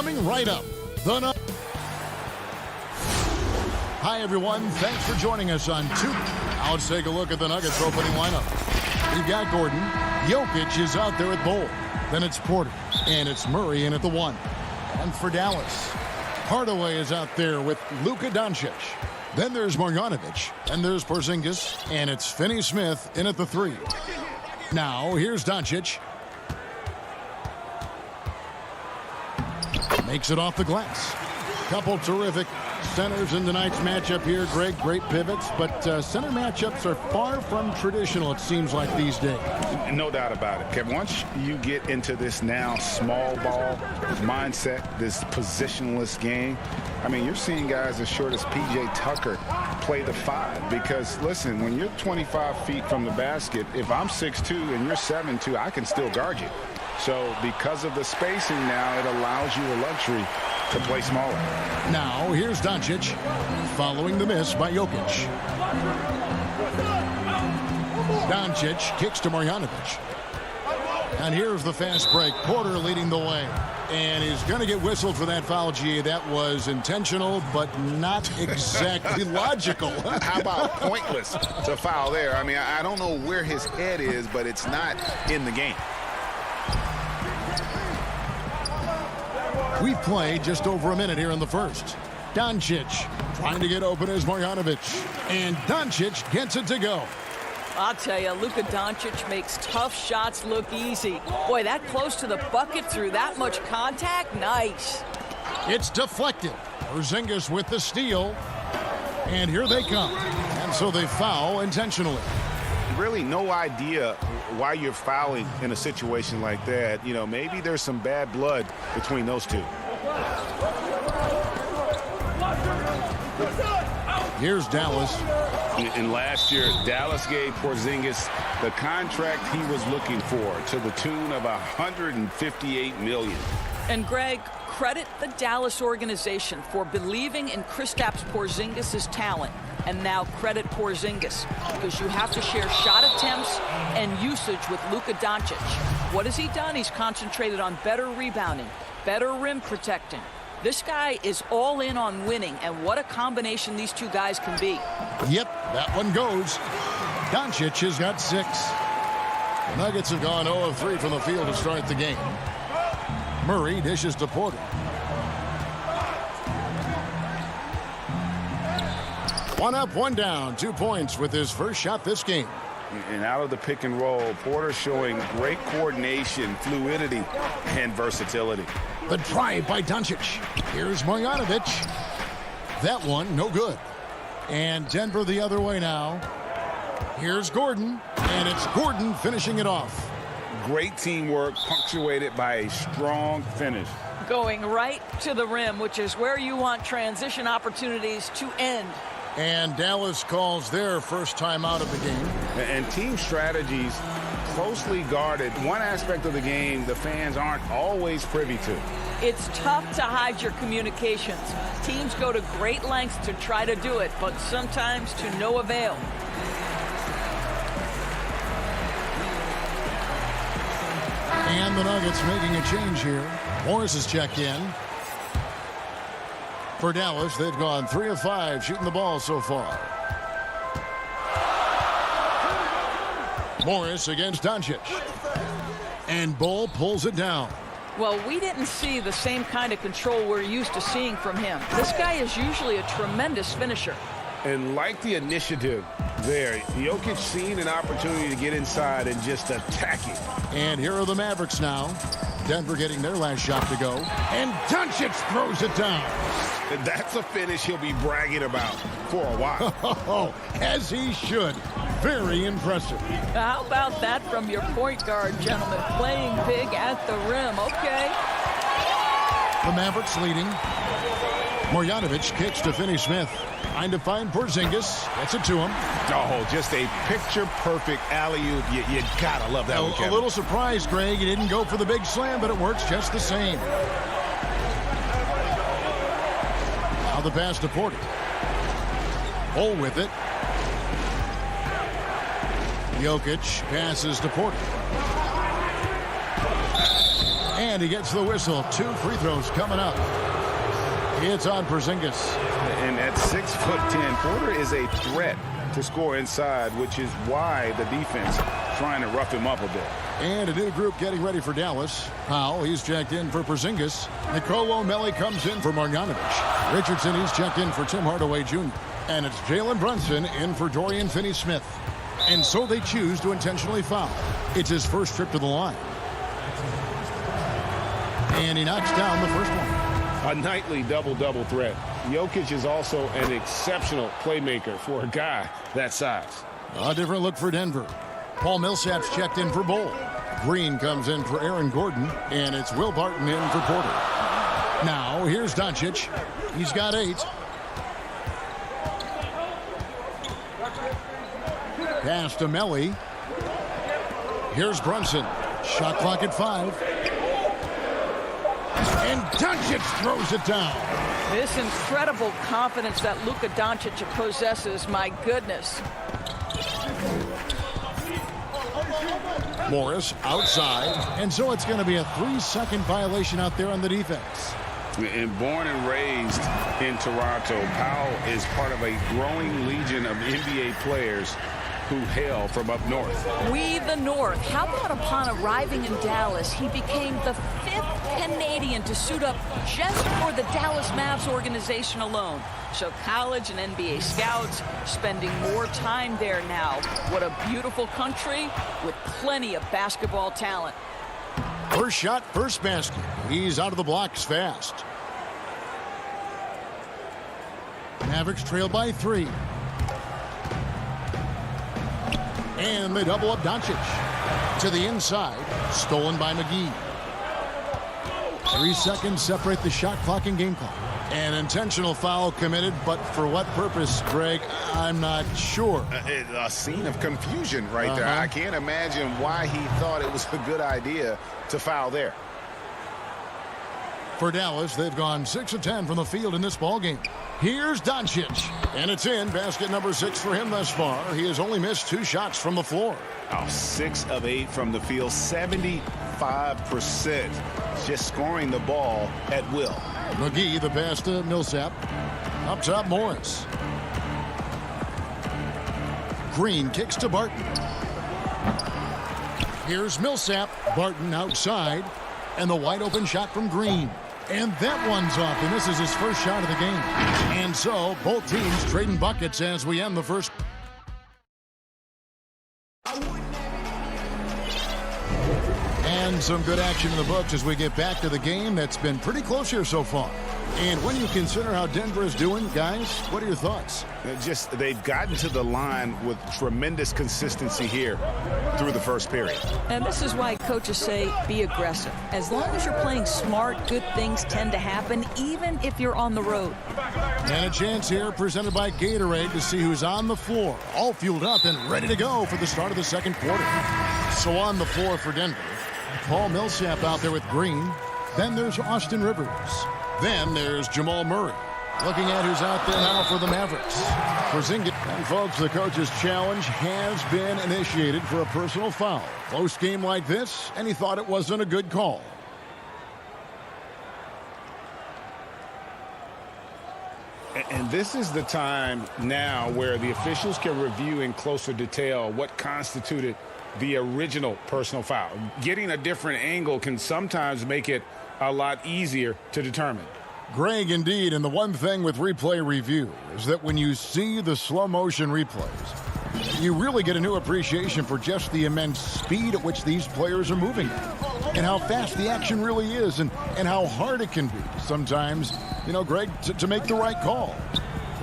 Coming right up, Hi, everyone. Thanks for joining us on Two. Now let's take a look at the Nuggets opening lineup. We've got Gordon. Jokic is out there at Bull. Then it's Porter. And it's Murray in at the 1. And for Dallas, Hardaway is out there with Luka Doncic. Then there's Marjanovic. And there's Porzingis. And it's Finney-Smith in at the 3. Now, here's Doncic. Makes it off the glass. Couple terrific centers in tonight's matchup here, Greg. Great pivots, but center matchups are far from traditional, it seems like, these days. No doubt about it, Kevin. Once you get into this now small ball mindset, this positionless game, I mean, you're seeing guys as short as P.J. Tucker play the 5. Because, listen, when you're 25 feet from the basket, if I'm 6'2 and you're 7'2, I can still guard you. So because of the spacing now, it allows you the luxury to play smaller. Now, here's Doncic following the miss by Jokic. Doncic kicks to Marjanovic. And here's the fast break. Porter leading the way. And he's going to get whistled for that foul, G. That was intentional, but not exactly logical. How about pointless to foul there? I mean, I don't know where his head is, but it's not in the game. We've played just over a minute here in the first. Doncic trying to get open as Marjanovic. And Doncic gets it to go. I'll tell you, Luka Doncic makes tough shots look easy. Boy, that close to the bucket through that much contact, nice. It's deflected. Porzingis with the steal. And here they come. And so they foul intentionally. Really no idea why you're fouling in a situation like that. You know, maybe there's some bad blood between those two. Here's Dallas. And last year, Dallas gave Porzingis the contract he was looking for to the tune of $158 million. And Greg, credit the Dallas organization for believing in Kristaps Porzingis' talent. And now credit Porzingis, because you have to share shot attempts and usage with Luka Doncic. What has he done? He's concentrated on better rebounding, better rim protecting. This guy is all in on winning, and what a combination these two guys can be. Yep, that one goes. Doncic has got 6. The Nuggets have gone 0 of 3 from the field to start the game. Murray dishes to Porter. One up, one down, 2 points with his first shot this game. And out of the pick and roll, Porter showing great coordination, fluidity, and versatility. The drive by Doncic. Here's Marjanovic. That one, no good. And Denver the other way now. Here's Gordon, and it's Gordon finishing it off. Great teamwork, punctuated by a strong finish. Going right to the rim, which is where you want transition opportunities to end. And Dallas calls their first time out of the game. And team strategies closely guarded. One aspect of the game the fans aren't always privy to. It's tough to hide your communications. Teams go to great lengths to try to do it, but sometimes to no avail. And the Nuggets making a change here. Morris has checked in. For Dallas, they've gone 3 of 5 shooting the ball so far. Morris against Doncic. And Bull pulls it down. Well, we didn't see the same kind of control we're used to seeing from him. This guy is usually a tremendous finisher. And like the initiative there, Jokic seeing an opportunity to get inside and just attack it. And here are the Mavericks now. Denver getting their last shot to go. And Doncic throws it down. That's a finish he'll be bragging about for a while. Oh, as he should. Very impressive. How about that from your point guard, gentlemen? Playing big at the rim. Okay. The Mavericks leading. Marjanovic kicks to Finney-Smith. Trying to find Porzingis. Gets it to him. Oh, just a picture-perfect alley-oop. You gotta love that one, Kevin. A little surprised, Greg. He didn't go for the big slam, but it works just the same. Now the pass to Porter. Bull with it. Jokic passes to Porter. And he gets the whistle. 2 free throws coming up. It's on Porzingis. And at 6'10", Porter is a threat to score inside, which is why the defense trying to rough him up a bit. And a new group getting ready for Dallas. Powell, he's checked in for Porzingis. Nicolo Melli comes in for Marjanovic. Richardson, he's checked in for Tim Hardaway Jr. And it's Jalen Brunson in for Dorian Finney-Smith. And so they choose to intentionally foul. It's his first trip to the line. And he knocks down the first one. A nightly double-double threat. Jokic is also an exceptional playmaker for a guy that size. A different look for Denver. Paul Millsap's checked in for Bol. Green comes in for Aaron Gordon, and it's Will Barton in for Porter. Now, here's Doncic. He's got 8. Pass to Melli. Here's Brunson. Shot clock at 5. And Doncic throws it down. This incredible confidence that Luka Doncic possesses, my goodness. Morris outside, and so it's going to be a 3-second violation out there on the defense. And born and raised in Toronto, Powell is part of a growing legion of NBA players who hail from up north. We the North. How about upon arriving in Dallas, he became the 5th Canadian to suit up just for the Dallas Mavs organization alone. So college and NBA scouts spending more time there now. What a beautiful country with plenty of basketball talent. First shot, first basket. He's out of the blocks fast. Mavericks trail by 3. And they double up Doncic. To the inside. Stolen by McGee. 3 seconds separate the shot clock and game clock. An intentional foul committed, but for what purpose, Greg? I'm not sure. A scene of confusion right there. I can't imagine why he thought it was a good idea to foul there. For Dallas, they've gone 6 of 10 from the field in this ballgame. Here's Doncic, and it's in. Basket number 6 for him thus far. He has only missed 2 shots from the floor. 6 of 8 from the field, 75%. Just scoring the ball at will. McGee, the pass to Millsap. Up top, Morris. Green kicks to Barton. Here's Millsap. Barton outside. And the wide open shot from Green. And that one's off, and this is his first shot of the game. And so, both teams trading buckets as we end the first. And some good action in the books as we get back to the game that's been pretty close here so far. And when you consider how Denver is doing, guys, what are your thoughts? They've gotten to the line with tremendous consistency here through the first period. And this is why coaches say be aggressive. As long as you're playing smart, good things tend to happen, even if you're on the road. And a chance here presented by Gatorade to see who's on the floor, all fueled up and ready to go for the start of the second quarter. So on the floor for Denver, Paul Millsap out there with Green. Then there's Austin Rivers. Then there's Jamal Murray. Looking at who's out there now for the Mavericks. Porzingis. And folks, the coach's challenge has been initiated for a personal foul. Close game like this, and he thought it wasn't a good call. And this is the time now where the officials can review in closer detail what constituted the original personal foul. Getting a different angle can sometimes make it a lot easier to determine. Greg, indeed, and the one thing with replay review is that when you see the slow motion replays, you really get a new appreciation for just the immense speed at which these players are moving and how fast the action really is and how hard it can be sometimes, you know, Greg, to make the right call.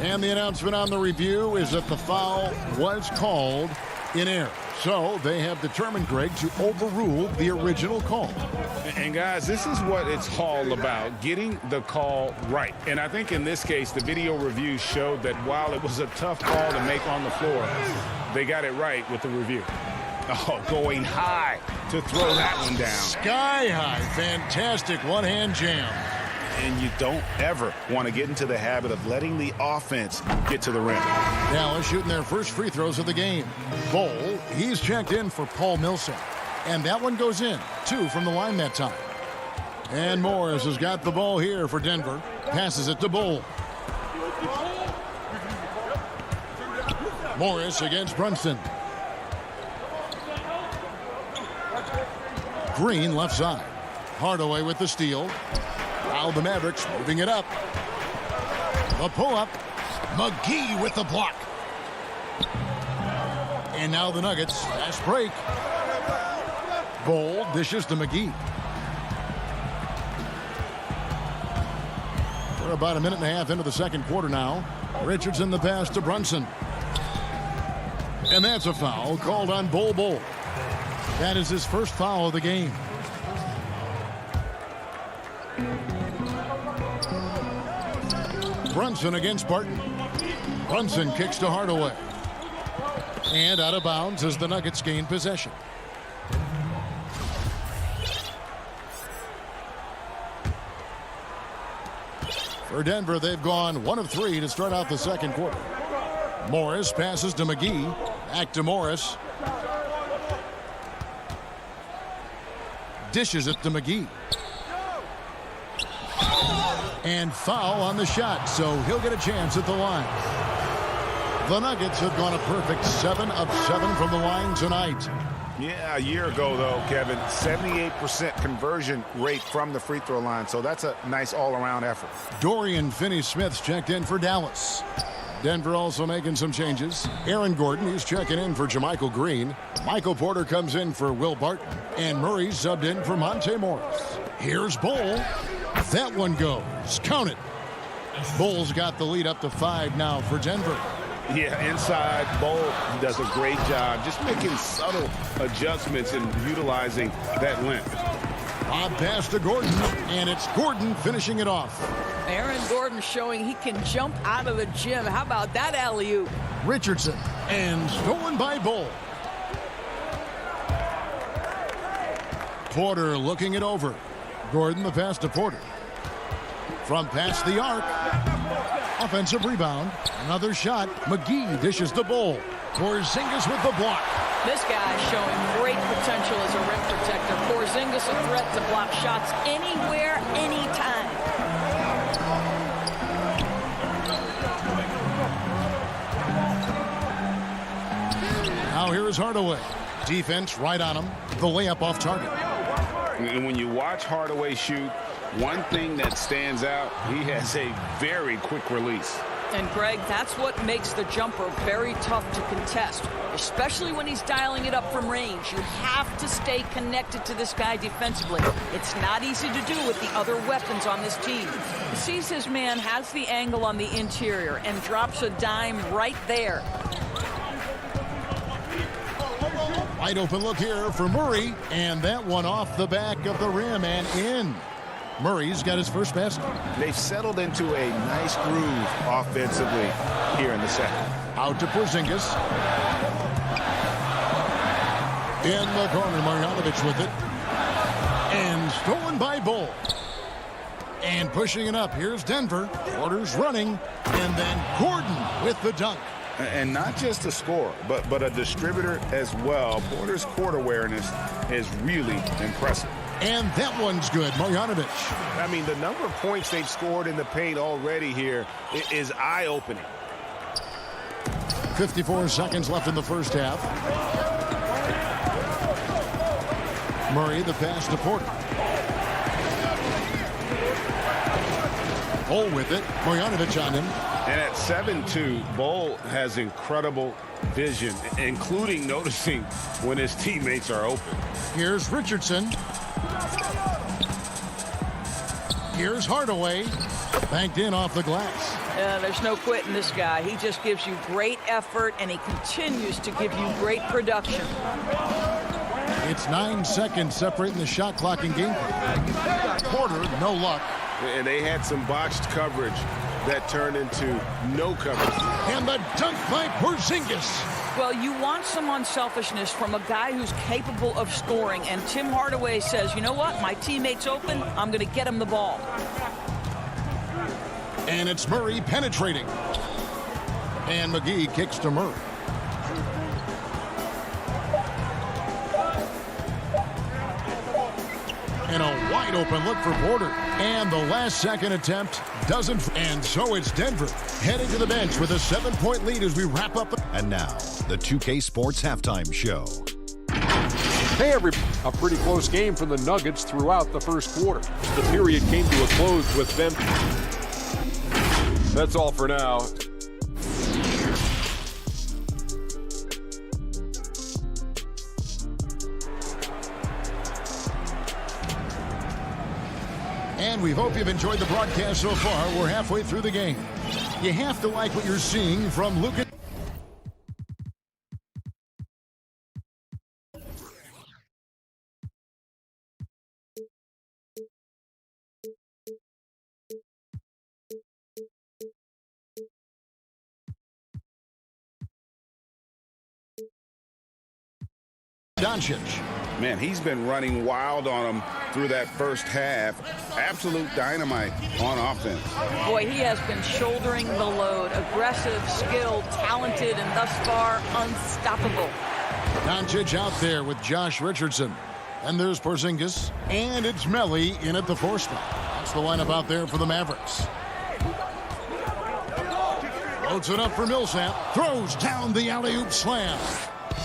And the announcement on the review is that the foul was called in error. So they have determined, Greg, to overrule the original call. And guys, this is what it's all about, getting the call right. And I think in this case, the video review showed that while it was a tough call to make on the floor, they got it right with the review. Oh, going high to throw that one down. Sky high. Fantastic one-hand jam. And you don't ever want to get into the habit of letting the offense get to the rim. Dallas shooting their first free throws of the game. Bol, he's checked in for Paul Millsap. And that one goes in. 2 from the line that time. And Morris has got the ball here for Denver. Passes it to Bull. Morris against Brunson. Green left side. Hardaway with the steal. Now the Mavericks moving it up. The pull-up. McGee with the block. And now the Nuggets. Fast break. Bull dishes to McGee. We're about a minute and a half into the second quarter now. Richardson the pass to Brunson. And that's a foul called on Bull. That is his first foul of the game. Brunson against Barton. Brunson kicks to Hardaway. And out of bounds as the Nuggets gain possession. For Denver, they've gone 1 of 3 to start out the second quarter. Morris passes to McGee. Back to Morris. Dishes it to McGee. And foul on the shot, so he'll get a chance at the line. The Nuggets have gone a perfect 7 of 7 from the line tonight. Yeah, a year ago, though, Kevin, 78% conversion rate from the free throw line, so that's a nice all-around effort. Dorian Finney-Smith's checked in for Dallas. Denver also making some changes. Aaron Gordon, he's checking in for JaMychal Green. Michael Porter comes in for Will Barton. And Murray subbed in for Monte Morris. Here's Bull. That one goes. Count it. Bull's got the lead up to 5 now for Denver. Yeah, inside, Bull does a great job just making subtle adjustments and utilizing that length. Lob pass to Gordon, and it's Gordon finishing it off. Aaron Gordon showing he can jump out of the gym. How about that alley-oop? Richardson, and stolen by Bull. Porter looking it over. Gordon the pass to Porter. From past the arc. Offensive rebound. Another shot. McGee dishes the Bull. Porzingis with the block. This guy is showing great potential as a rim protector. Porzingis a threat to block shots anywhere, anytime. Now here is Hardaway. Defense right on him. The layup off target. And when you watch Hardaway shoot, one thing that stands out, he has a very quick release. And, Greg, that's what makes the jumper very tough to contest, especially when he's dialing it up from range. You have to stay connected to this guy defensively. It's not easy to do with the other weapons on this team. He sees his man, has the angle on the interior, and drops a dime right there. Wide open look here for Murray, and that one off the back of the rim and in. Murray's got his first basket. They've settled into a nice groove offensively here in the second. Out to Porzingis. In the corner, Marjanovic with it. And stolen by Bull. And pushing it up, here's Denver. Porter's running, and then Gordon with the dunk. And not just a scorer, but a distributor as well. Porter's court awareness is really impressive. And that one's good, Marjanovic. I mean, the number of points they've scored in the paint already here is eye-opening. 54 seconds left in the first half. Murray, the pass to Porter. Bull with it. Marjanovic on him. And at 7-2, Bull has incredible vision, including noticing when his teammates are open. Here's Richardson. Here's Hardaway. Banked in off the glass. There's no quitting this guy. He just gives you great effort, and he continues to give you great production. It's 9 seconds separating the shot clock and game. Porter, no luck. And they had some botched coverage that turned into no coverage. And the dunk by Porzingis. Well, you want some unselfishness from a guy who's capable of scoring, and Tim Hardaway says, you know what, my teammate's open, I'm going to get him the ball. And it's Murray penetrating. And McGee kicks to Murray. And a wide open look for Porter. And the last second attempt doesn't. And so it's Denver heading to the bench with a 7-point lead as we wrap up. And now, the 2K Sports Halftime Show. Hey, everybody. A pretty close game from the Nuggets throughout the first quarter. The period came to a close with them. That's all for now. And we hope you've enjoyed the broadcast so far. We're halfway through the game. You have to like what you're seeing from Luka. Doncic. Man, he's been running wild on him through that first half. Absolute dynamite on offense. Boy, he has been shouldering the load. Aggressive, skilled, talented, and thus far unstoppable. Doncic out there with Josh Richardson. And there's Porzingis. And it's Melly in at the 4 spot. That's the lineup out there for the Mavericks. Loads it up for Millsap. Throws down the alley-oop slam.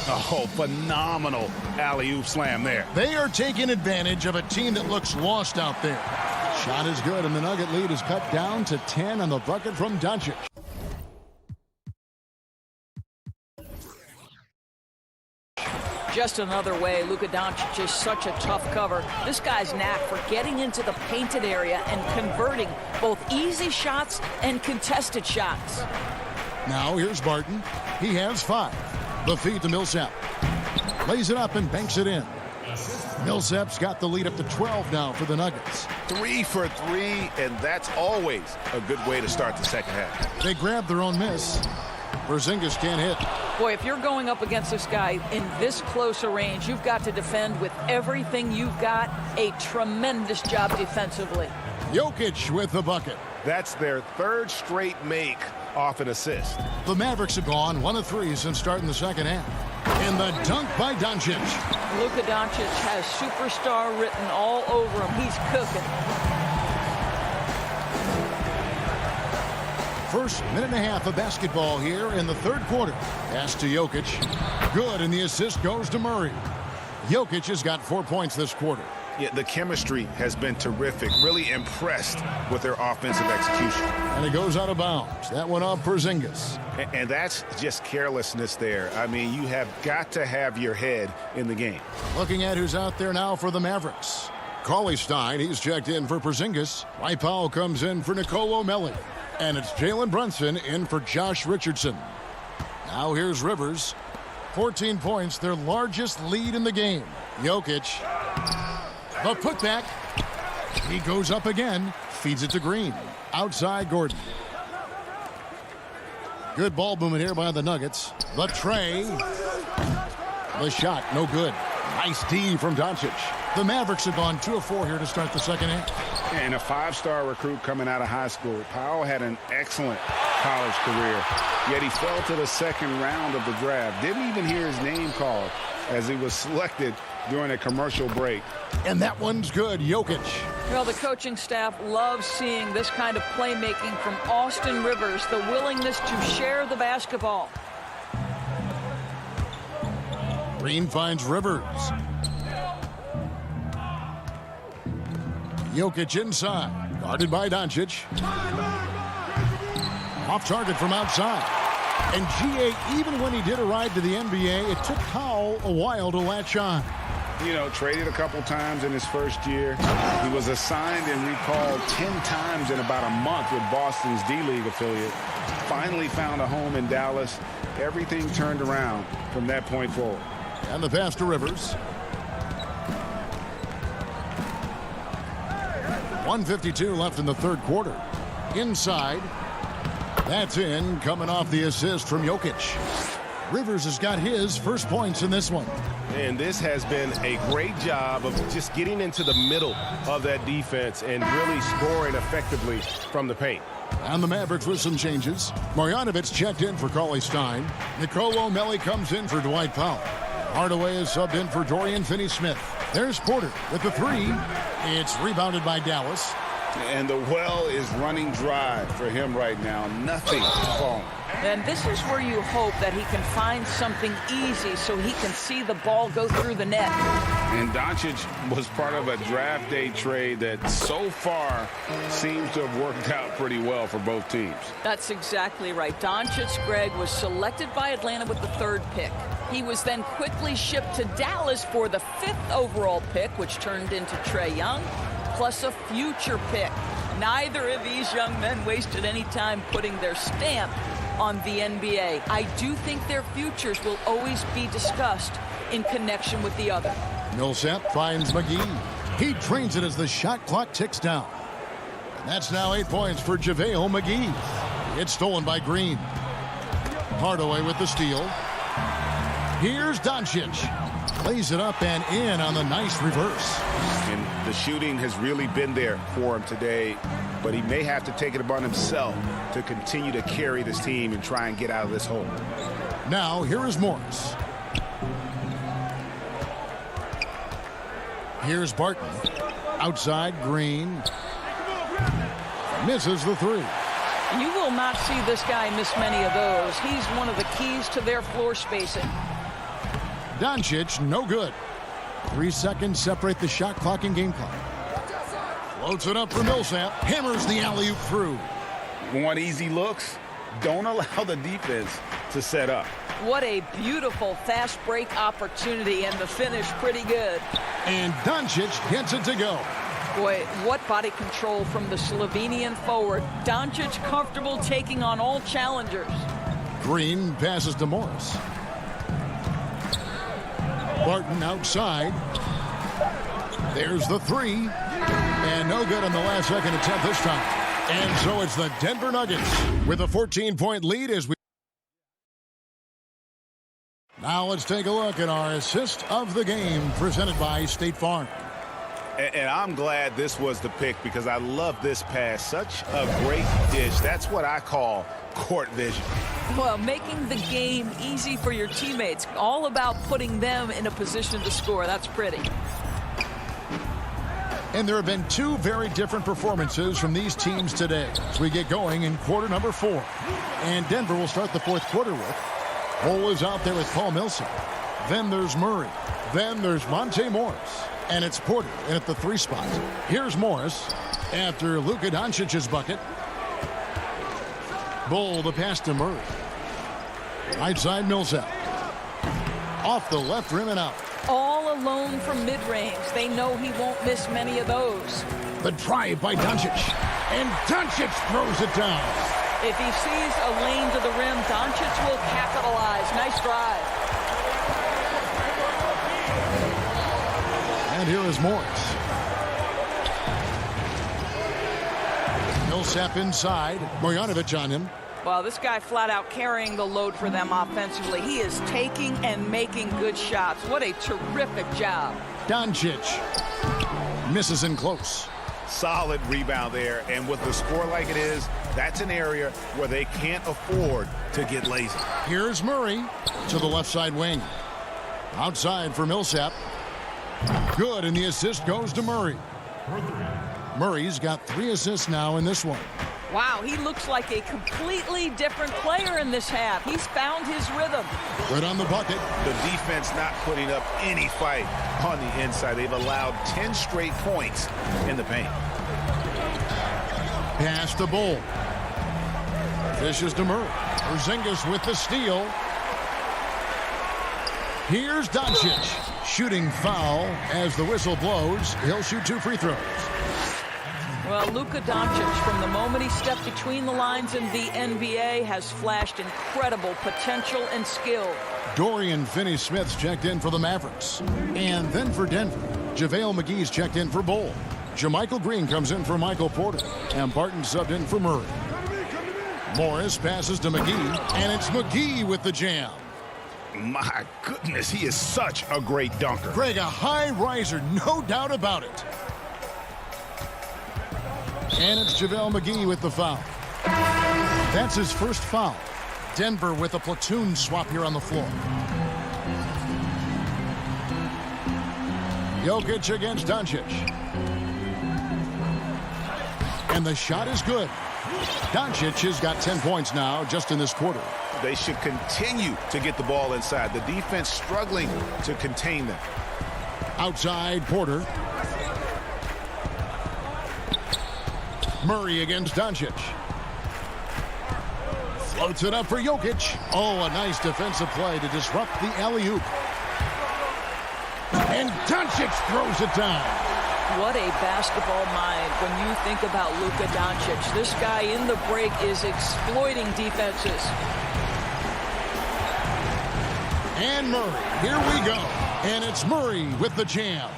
Oh, phenomenal alley-oop slam there. They are taking advantage of a team that looks lost out there. Shot is good, and the Nugget lead is cut down to 10 on the bucket from Doncic. Just another way, Luka Doncic is such a tough cover. This guy's knack for getting into the painted area and converting both easy shots and contested shots. Now here's Barton. He has 5. The feed to Millsap. Lays it up and banks it in. Millsap's got the lead up to 12 now for the Nuggets. 3 for 3, and that's always a good way to start the second half. They grab their own miss. Porzingis can't hit. Boy, if you're going up against this guy in this close a range, you've got to defend with everything you've got. A tremendous job defensively. Jokic with the bucket. That's their 3rd straight make off an assist. The Mavericks have gone 1 of 3 since starting the second half. And the dunk by Doncic. Luka Doncic has superstar written all over him. He's cooking. First minute and a half of basketball here in the 3rd quarter. Pass to Jokic. Good, and the assist goes to Murray. Jokic has got 4 points this quarter. Yeah, the chemistry has been terrific. Really impressed with their offensive execution. And it goes out of bounds. That one off Porzingis. And that's just carelessness there. I mean, you have got to have your head in the game. Looking at who's out there now for the Mavericks. Cauley-Stein, he's checked in for Porzingis. Dwight Powell comes in for Nicolo Melli. And it's Jalen Brunson in for Josh Richardson. Now here's Rivers. 14 points, their largest lead in the game. Jokic. The putback. He goes up again. Feeds it to Green. Outside Gordon. Good ball movement here by the Nuggets. The tray. The shot, no good. Nice D from Doncic. The Mavericks have gone 2 of 4 here to start the second half. And a 5-star recruit coming out of high school. Powell had an excellent college career, yet he fell to the second round of the draft. Didn't even hear his name called as he was selected during a commercial break. And that one's good. Jokic. Well, the coaching staff loves seeing this kind of playmaking from Austin Rivers, the willingness to share the basketball. Green finds Rivers. Jokic inside. Guarded by Doncic. Off target from outside. And G.A., even when he did arrive to the NBA, it took Powell a while to latch on. You know, traded a couple times in his first year. He was assigned and recalled 10 times in about a month with Boston's D-League affiliate. Finally found a home in Dallas. Everything turned around from that point forward. And the pass to Rivers. 1:52 left in the 3rd quarter. Inside. That's in, coming off the assist from Jokic. Rivers has got his first points in this one. And this has been a great job of just getting into the middle of that defense and really scoring effectively from the paint. And the Mavericks with some changes. Marjanovic checked in for Cauley-Stein. Nicolo Melli comes in for Dwight Powell. Hardaway is subbed in for Dorian Finney-Smith. There's Porter with the three. It's rebounded by Dallas. And the well is running dry for him right now. Nothing falling. And this is where you hope that he can find something easy so he can see the ball go through the net. And Doncic was part of a draft day trade that so far seems to have worked out pretty well for both teams. That's exactly right. Doncic, Greg, was selected by Atlanta with the 3rd pick. He was then quickly shipped to Dallas for the 5th overall pick, which turned into Trae Young, plus a future pick. Neither of these young men wasted any time putting their stamp on the NBA. I do think their futures will always be discussed in connection with the other. Millsap finds McGee. He trains it as the shot clock ticks down. And that's now 8 points for JaVale McGee. It's stolen by Green. Hardaway with the steal. Here's Doncic. Lays it up and in on the nice reverse. And the shooting has really been there for him today, but he may have to take it upon himself to continue to carry this team and try and get out of this hole. Now here is Morris. Here's Barton. Outside, Green. Misses the three. You will not see this guy miss many of those. He's one of the keys to their floor spacing. Doncic, no good. 3 seconds separate the shot clock and game clock. Floats it up for Millsap. Hammers the alley-oop through. Want easy looks? Don't allow the defense to set up. What a beautiful fast break opportunity, and the finish pretty good. And Doncic gets it to go. Boy, what body control from the Slovenian forward. Doncic comfortable taking on all challengers. Green passes to Morris. Barton outside. There's the three. And no good on the last second attempt this time. And so it's the Denver Nuggets with a 14-point lead as we... Now let's take a look at our assist of the game presented by State Farm. And I'm glad this was the pick because I love this pass. Such a great dish. That's what I call court vision. Well, making the game easy for your teammates. All about putting them in a position to score. That's pretty. And there have been 2 very different performances from these teams today as we get going in quarter number 4. And Denver will start the 4th quarter with. Cole is out there with Paul Millsap. Then there's Murray. Then there's Monte Morris. And it's Porter in at the 3 spot. Here's Morris after Luka Doncic's bucket. Bull the pass to Murray. Right side Millsap. Off the left rim and out. All alone from mid-range. They know he won't miss many of those. The drive by Doncic. And Doncic throws it down. If he sees a lane to the rim, Doncic will capitalize. Nice drive. And here is Morris. Millsap inside. Marjanovic on him. Well, this guy flat out carrying the load for them offensively. He is taking and making good shots. What a terrific job. Doncic misses in close. Solid rebound there. And with the score like it is, that's an area where they can't afford to get lazy. Here's Murray to the left side wing. Outside for Millsap. Good, and the assist goes to Murray. Murray's got 3 assists now in this one. Wow, he looks like a completely different player in this half. He's found his rhythm. Right on the bucket. The defense not putting up any fight on the inside. They've allowed 10 straight points in the paint. Pass to Bull. Dishes to Murray. Porzingis with the steal. Here's Doncic. Shooting foul as the whistle blows. He'll shoot 2 free throws. Well, Luka Doncic, from the moment he stepped between the lines in the NBA, has flashed incredible potential and skill. Dorian Finney-Smith's checked in for the Mavericks. And then for Denver, JaVale McGee's checked in for Bull. JaMychal Green comes in for Michael Porter. And Barton subbed in for Murray. Morris passes to McGee, and it's McGee with the jam. My goodness, he is such a great dunker. Greg, a high riser, no doubt about it. And it's JaVale McGee with the foul. That's his first foul. Denver with a platoon swap here on the floor. Jokic against Doncic. And the shot is good. Doncic has got 10 points now just in this quarter. They should continue to get the ball inside. The defense struggling to contain them. Outside, Porter. Murray against Doncic. Floats it up for Jokic. Oh, a nice defensive play to disrupt the alley-oop. And Doncic throws it down. What a basketball mind when you think about Luka Doncic. This guy in the break is exploiting defenses. And Murray, here we go. And it's Murray with the jam.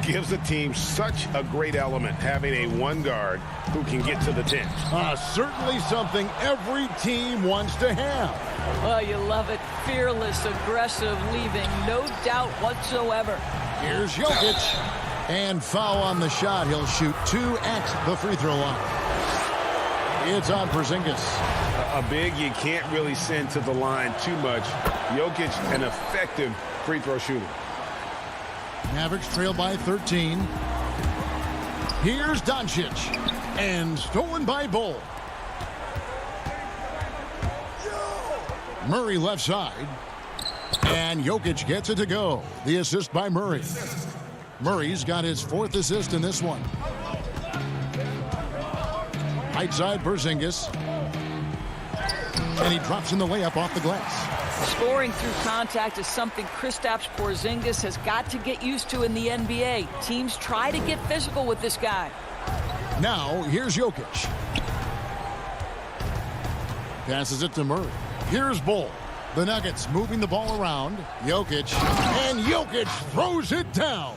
Gives the team such a great element having a one guard who can get to the 10. Certainly something every team wants to have. Well, you love it. Fearless, aggressive, leaving no doubt whatsoever. Here's Jokic. And foul on the shot. He'll shoot 2 at the free throw line. It's on Porzingis. A big you can't really send to the line too much. Jokic, an effective free throw shooter. Mavericks trail by 13. Here's Doncic. And stolen by Bull. Murray left side. And Jokic gets it to go. The assist by Murray. Murray's got his 4th assist in this one. Right side, Porzingis. And he drops in the layup off the glass. Scoring through contact is something Kristaps Porzingis has got to get used to in the NBA. Teams try to get physical with this guy. Now, here's Jokic. Passes it to Murray. Here's Bull. The Nuggets moving the ball around. Jokic. And Jokic throws it down.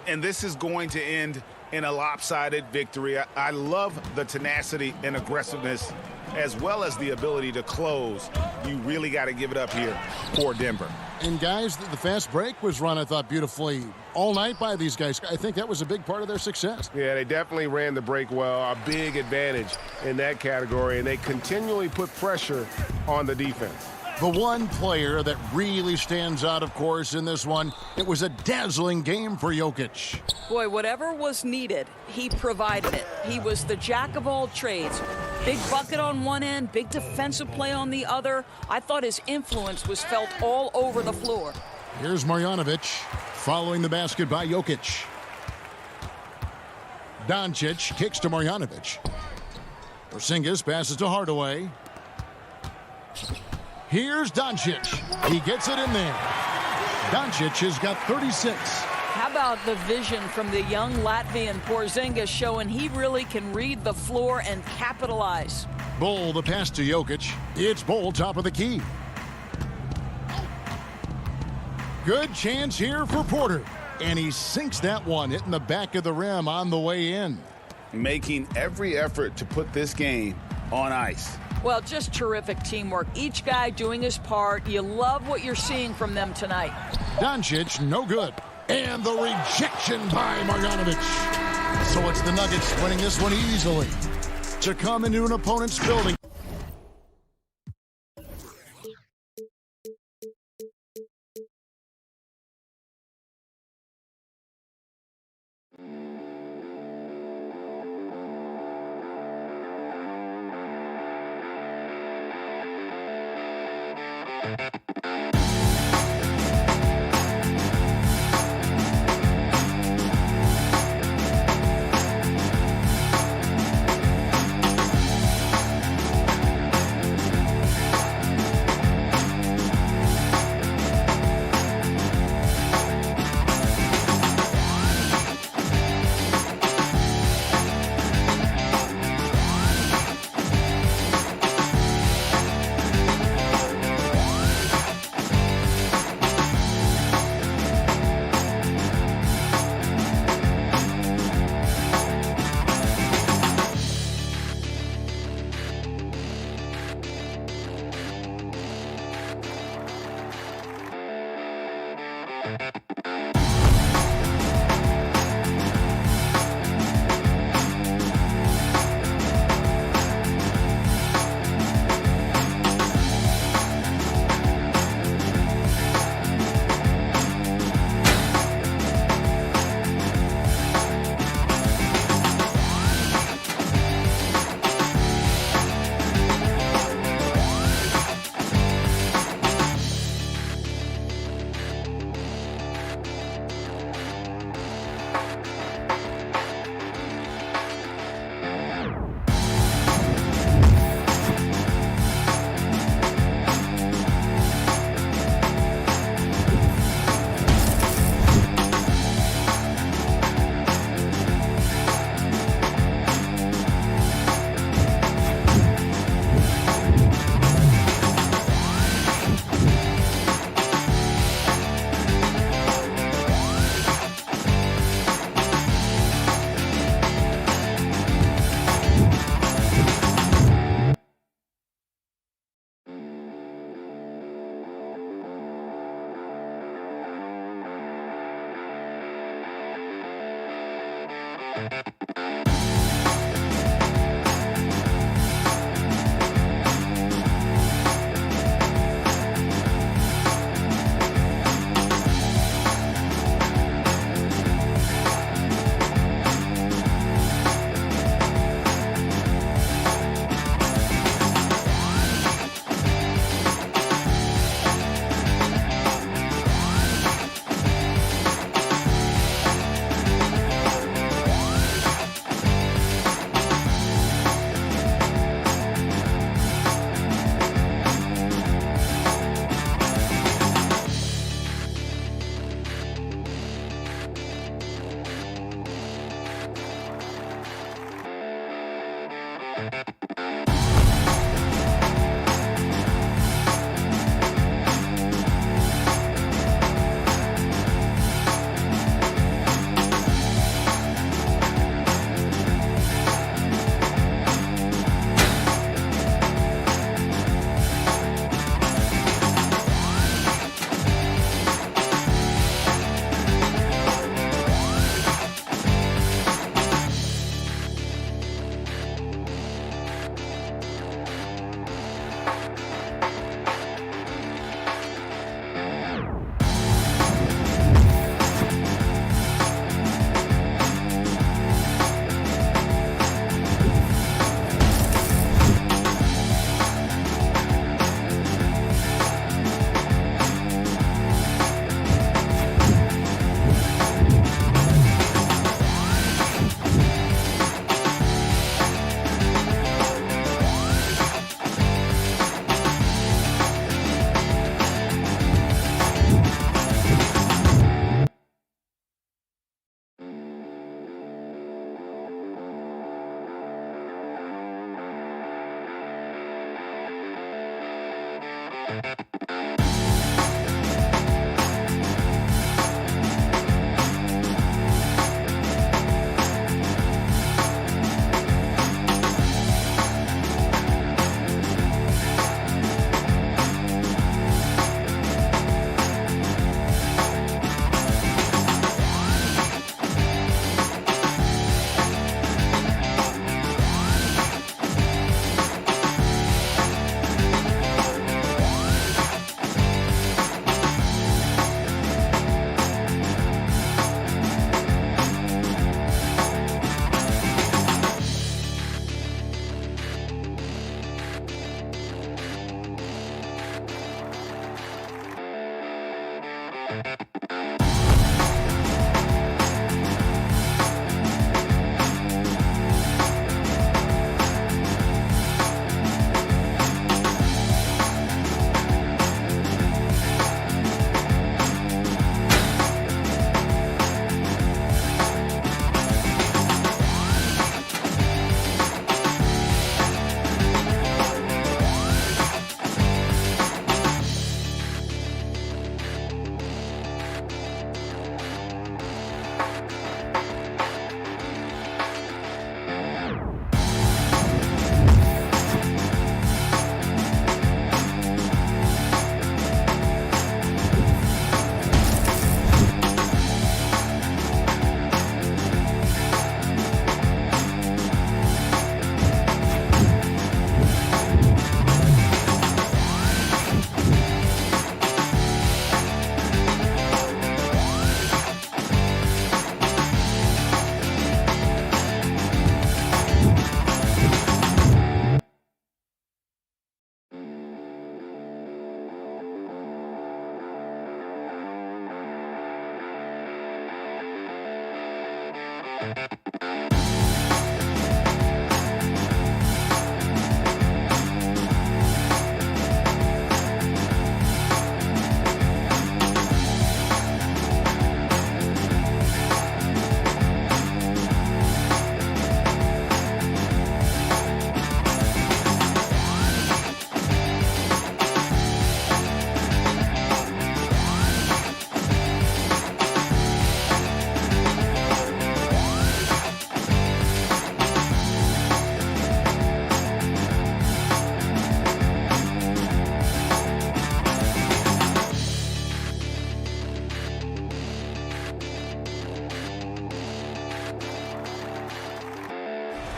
And this is going to end in a lopsided victory. I love the tenacity and aggressiveness as well as the ability to close. You really got to give it up here for Denver. And guys, the fast break was run, I thought, beautifully all night by these guys. I think that was a big part of their success. Yeah, they definitely ran the break well. A big advantage in that category, and they continually put pressure on the defense. The one player that really stands out, of course, in this one, it was a dazzling game for Jokic. Boy, whatever was needed, he provided it. He was the jack of all trades. Big bucket on one end, big defensive play on the other. I thought his influence was felt all over the floor. Here's Marjanovic following the basket by Jokic. Doncic kicks to Marjanovic. Porzingis passes to Hardaway. Here's Doncic. He gets it in there. Doncic has got 36. How about the vision from the young Latvian Porzingis showing he really can read the floor and capitalize. Bull the pass to Jokic. It's Bull top of the key. Good chance here for Porter. And he sinks that one, hitting the back of the rim on the way in. Making every effort to put this game on ice. Well, just terrific teamwork. Each guy doing his part. You love what you're seeing from them tonight. Doncic, no good. And the rejection by Marjanovic. So it's the Nuggets winning this one easily to come into an opponent's building.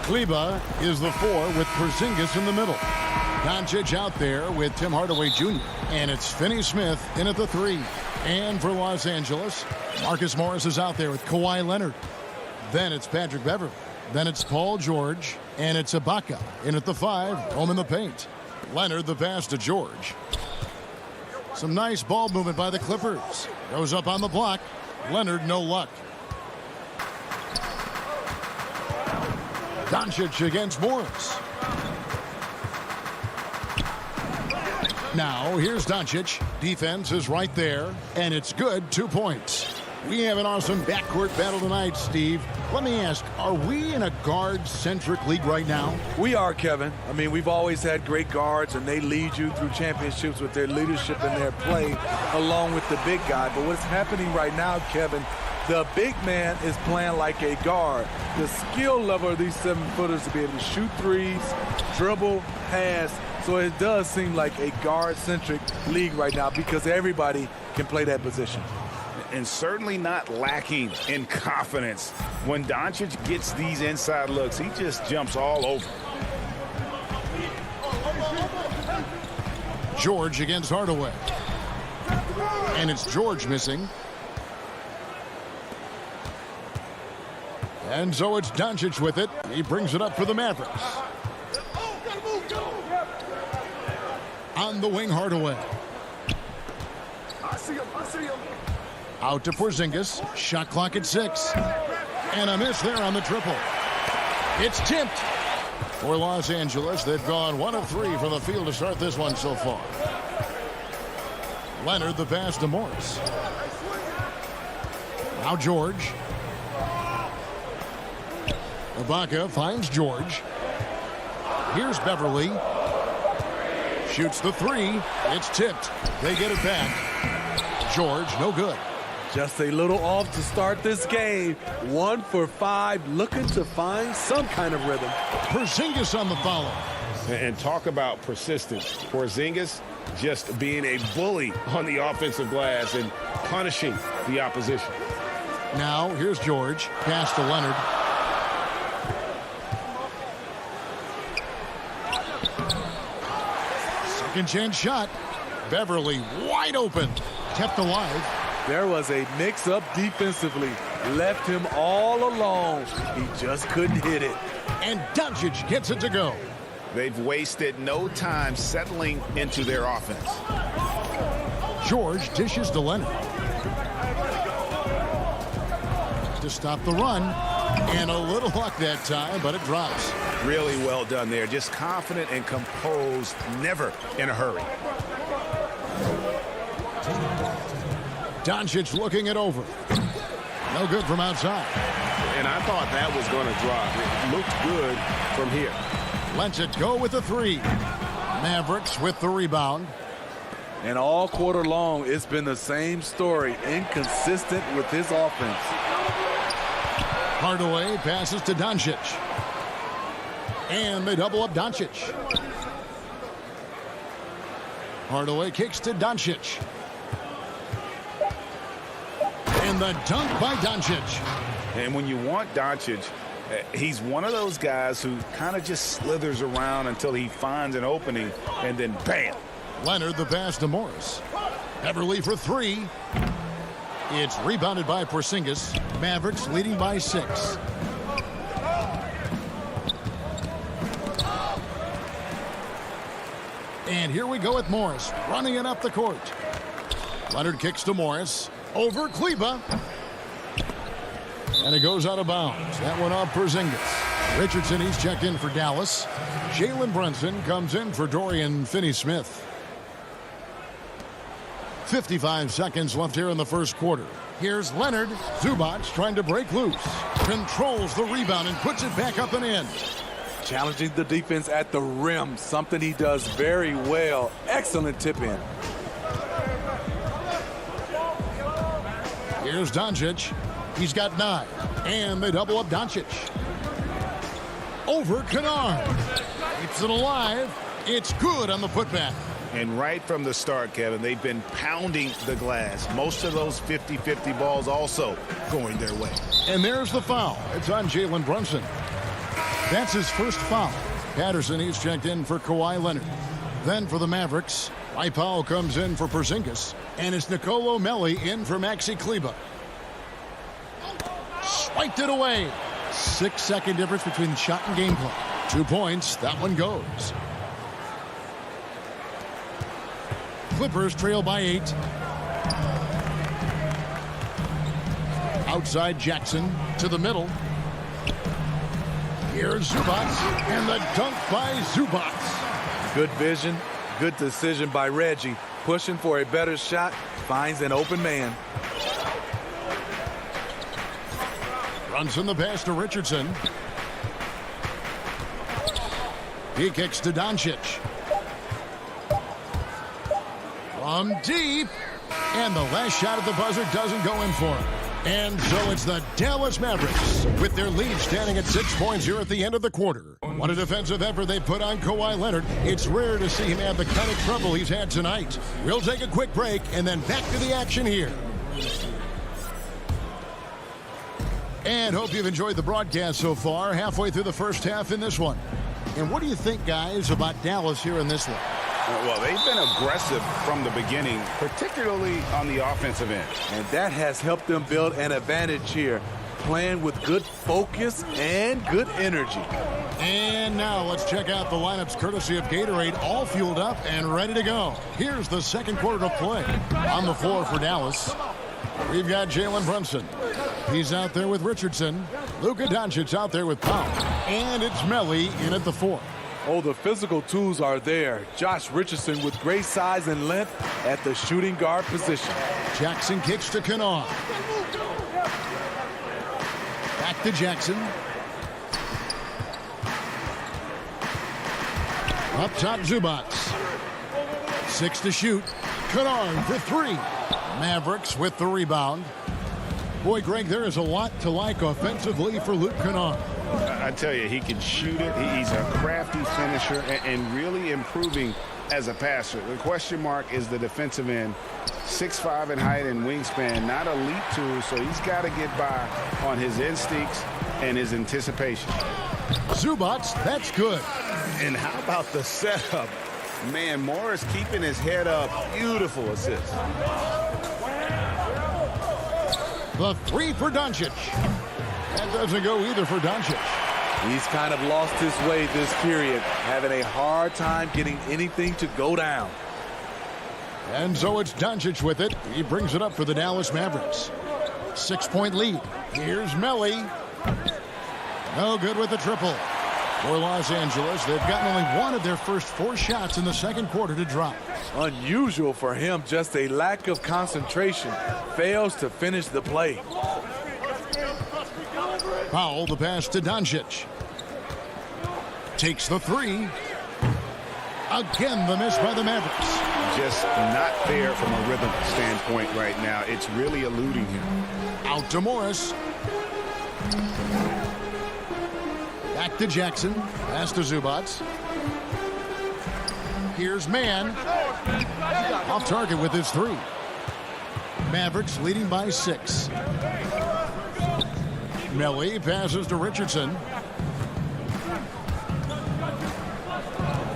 Kleba is the 4 with Porzingis in the middle. Doncic out there with Tim Hardaway Jr. And it's Finney-Smith in at the 3. And for Los Angeles, Marcus Morris is out there with Kawhi Leonard. Then it's Patrick Beverley. Then it's Paul George. And it's Ibaka in at the 5, home in the paint. Leonard the pass to George. Some nice ball movement by the Clippers. Goes up on the block. Leonard, no luck. Doncic against Morris. Now, here's Doncic. Defense is right there, and it's good. 2 points. We have an awesome backcourt battle tonight, Steve. Let me ask, are we in a guard-centric league right now? We are, Kevin. I mean, we've always had great guards, and they lead you through championships with their leadership and their play, along with the big guy. But what's happening right now, Kevin, the big man is playing like a guard. The skill level of these 7-footers to be able to shoot threes, dribble, pass. So it does seem like a guard-centric league right now because everybody can play that position. And certainly not lacking in confidence. When Doncic gets these inside looks, he just jumps all over. George against Hardaway. And it's George missing. And so it's Doncic with it. He brings it up for the Mavericks. On the wing, Hardaway. I see him. Out to Porzingis. Shot clock at 6. And a miss there on the triple. It's tipped. For Los Angeles, they've gone 1 of 3 from the field to start this one so far. Leonard the pass to Morris. Now George. Ibaka finds George. Here's Beverley. Shoots the 3. It's tipped. They get it back. George, no good. Just a little off to start this game. 1 for 5, looking to find some kind of rhythm. Porzingis on the follow. And talk about persistence. Porzingis just being a bully on the offensive glass and punishing the opposition. Now, here's George. Pass to Leonard. Second chance shot. Beverley wide open. Kept alive. There was a mix-up defensively. Left him all alone. He just couldn't hit it. And Doncic gets it to go. They've wasted no time settling into their offense. George dishes to Leonard. To stop the run. And a little luck that time, but it drops. Really well done there. Just confident and composed, never in a hurry. Doncic looking it over. No good from outside. And I thought that was going to drop. It looked good from here. Lets it go with the 3. Mavericks with the rebound. And all quarter long, it's been the same story. Inconsistent with his offense. Hardaway passes to Doncic. And they double up Doncic. Hardaway kicks to Doncic. And the dunk by Doncic. And when you want Doncic, he's one of those guys who kind of just slithers around until he finds an opening, and then bam. Leonard the pass to Morris. Beverley for 3. It's rebounded by Porzingis. Mavericks leading by 6. And here we go with Morris running it up the court. Leonard kicks to Morris. Over Kleba. And it goes out of bounds. That one off Porzingis. Richardson, he's checked in for Dallas. Jalen Brunson comes in for Dorian Finney-Smith. 55 seconds left here in the first quarter. Here's Leonard. Zubac trying to break loose. Controls the rebound and puts it back up and in. Challenging the defense at the rim, something he does very well. Excellent tip in. Here's Doncic. He's got 9. And they double up Doncic. Over Kennard. Keeps it alive. It's good on the putback. And right from the start, Kevin, they've been pounding the glass. Most of those 50-50 balls also going their way. And there's the foul. It's on Jalen Brunson. That's his first foul. Patterson, he's checked in for Kawhi Leonard. Then for the Mavericks, Dwight Powell comes in for Porzingis. And it's Nicolo Melli in for Maxi Kleber. Swiped it away. 6-second difference between the shot and gameplay. 2 points. That one goes. Clippers trail by 8. Outside Jackson to the middle. Here's Zubats, and the dunk by Zubats. Good vision, good decision by Reggie. Pushing for a better shot, finds an open man. Runs in the pass to Richardson. He kicks to Doncic. From deep. And the last shot at the buzzer doesn't go in for him. And so it's the Dallas Mavericks with their lead standing at 6 points here at the end of the quarter. What a defensive effort they put on Kawhi Leonard. It's rare to see him have the kind of trouble he's had tonight. We'll take a quick break and then back to the action here. And hope you've enjoyed the broadcast so far, halfway through the first half in this one. And what do you think, guys, about Dallas here in this one? Well, they've been aggressive from the beginning, particularly on the offensive end. And that has helped them build an advantage here, playing with good focus and good energy. And now let's check out the lineups courtesy of Gatorade, all fueled up and ready to go. Here's the second quarter to play. On the floor for Dallas, we've got Jalen Brunson. He's out there with Richardson. Luka Doncic out there with Powell. And it's Melli in at the 4. Oh, the physical tools are there. Josh Richardson with great size and length at the shooting guard position. Jackson kicks to Kennard. Back to Jackson. Up top, Zubats. 6 to shoot. Kennard for 3. Mavericks with the rebound. Boy, Greg, there is a lot to like offensively for Luke Kennard. I tell you, he can shoot it. He's a crafty finisher and really improving as a passer. The question mark is the defensive end. 6'5" in height and wingspan, not a leap tool, so he's got to get by on his instincts and his anticipation. Zubats, that's good. And how about the setup? Man, Morris keeping his head up. Beautiful assist. The 3 for Doncic. That doesn't go either for Doncic. He's kind of lost his way this period, having a hard time getting anything to go down. And so it's Doncic with it. He brings it up for the Dallas Mavericks. 6-point lead. Here's Melli. No good with the triple. For Los Angeles, they've gotten only one of their first 4 shots in the second quarter to drop. Unusual for him, just a lack of concentration. Fails to finish the play. Powell, the pass to Doncic. Takes the 3. Again, the miss by the Mavericks. Just not there from a rhythm standpoint right now. It's really eluding him. Out to Morris. Back to Jackson. Pass to Zubats. Here's Mann. Off target with his 3. Mavericks leading by 6. Melli passes to Richardson.